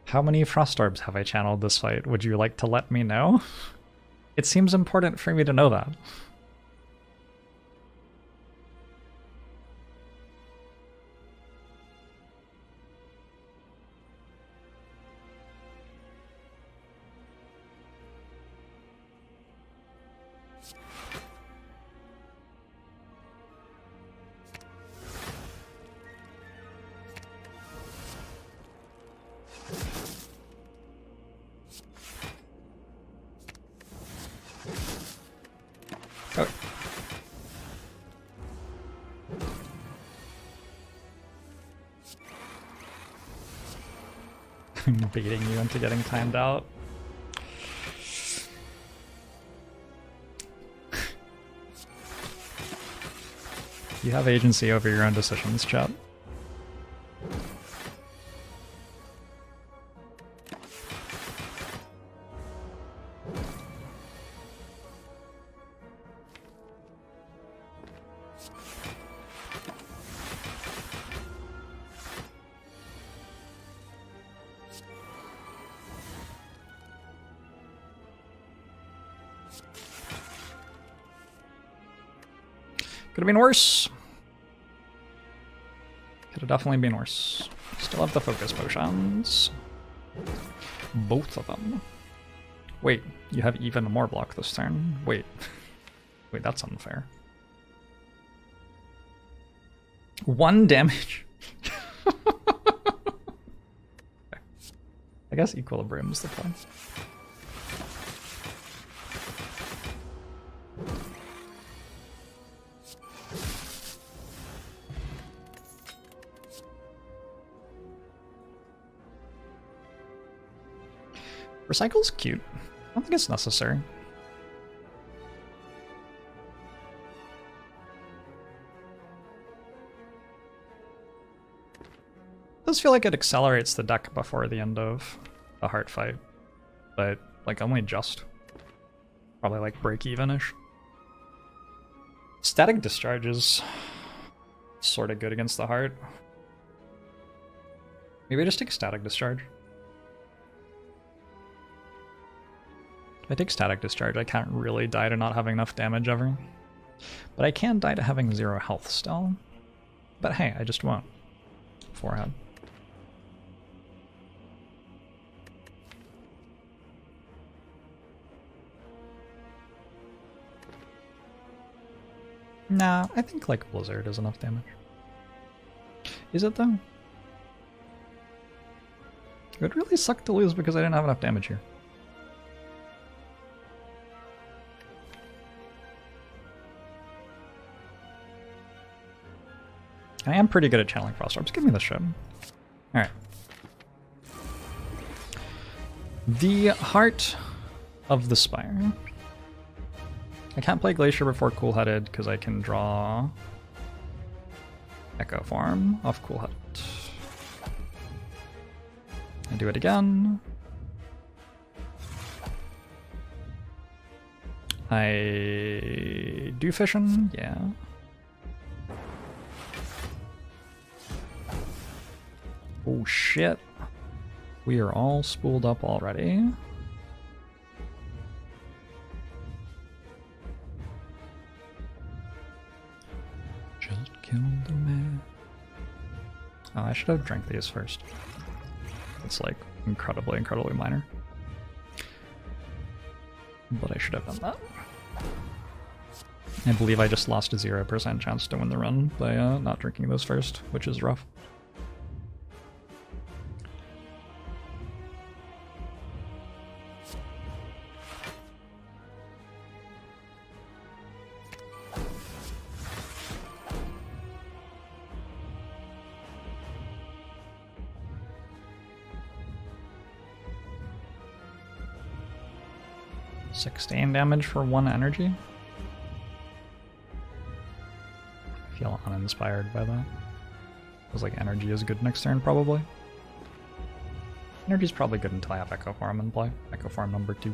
How many frost orbs have I channeled this fight? Would you like to let me know? It seems important for me to know that. Baiting you into getting timed out. You have agency over your own decisions, chat. Could have been worse. Could have definitely been worse. Still have the focus potions. Both of them. Wait, you have even more block this turn. Wait. Wait, that's unfair. 1 damage. I guess equilibrium's the play. Recycle's cute. I don't think it's necessary. It does feel like it accelerates the deck before the end of the heart fight, but like only just. Probably like break even-ish. Static discharges. sort of good against the heart. Maybe I just take Static Discharge. If I take Static Discharge, I can't really die to not having enough damage ever. But I can die to having 0 health still. But hey, I just won't. Forehead. Nah, I think like Blizzard is enough damage. Is it though? It would really suck to lose because I didn't have enough damage here. I am pretty good at channeling Frost Orbs. Give me the ship. Alright. The Heart of the Spire. I can't play Glacier before Cool-Headed because I can draw Echo Form off Cool-Headed. I do it again. I do Fission, yeah. Oh shit. We are all spooled up already. Just killed a man. Oh, I should have drank these first. It's like incredibly minor. But I should have done that. I believe I just lost a 0% chance to win the run by not drinking those first, which is rough. Sustain damage for 1 energy? I feel uninspired by that. Feels like energy is good next turn, probably. Energy's probably good until I have Echo Form in play. Echo Form number 2.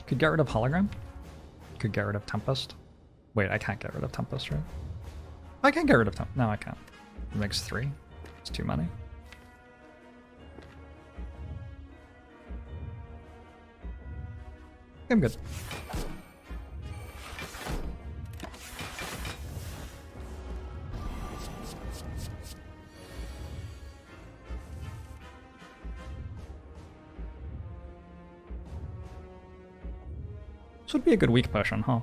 Could get rid of Hologram. Could get rid of Tempest. Wait, I can't get rid of Tempest, right? I can get rid of Tempest. No, I can't. It makes 3. It's too many. I'm good. This would be a good weak potion, huh?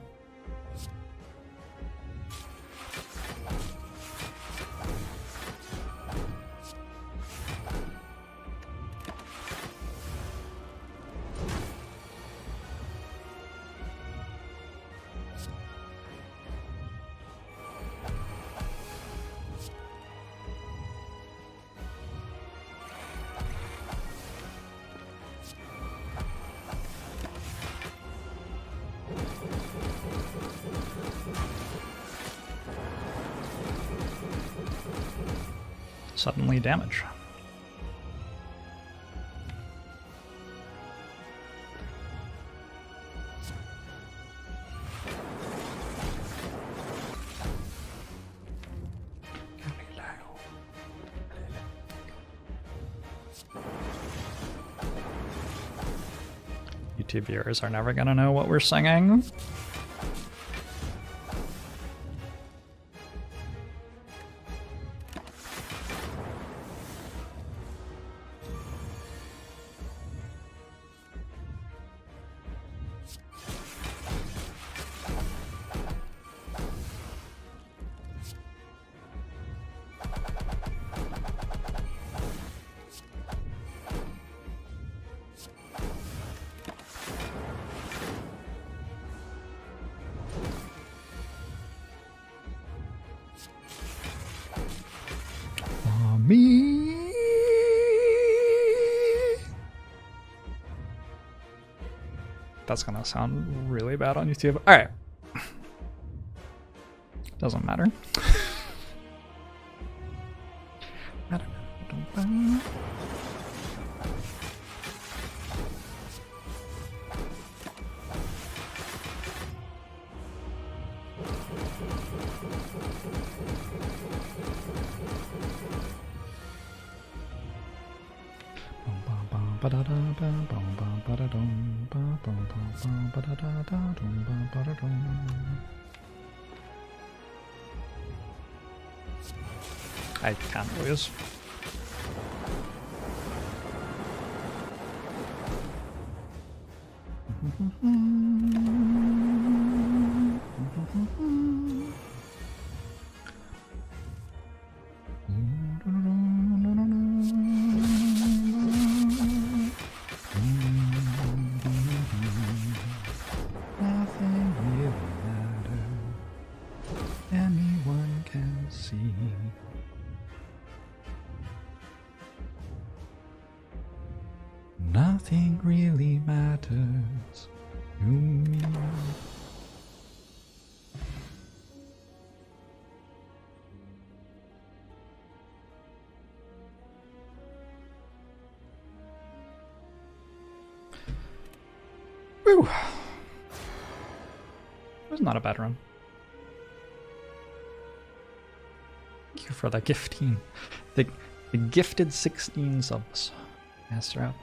Suddenly damage. YouTube viewers are never gonna know what we're singing. Me. That's gonna sound really bad on YouTube. Alright. Doesn't matter. I can't lose. Nothing really matters. Anyone can see. Nothing really matters to me. Woo! It was not a bad run. Thank you for the gifting. The gifted 16 subs. Master out.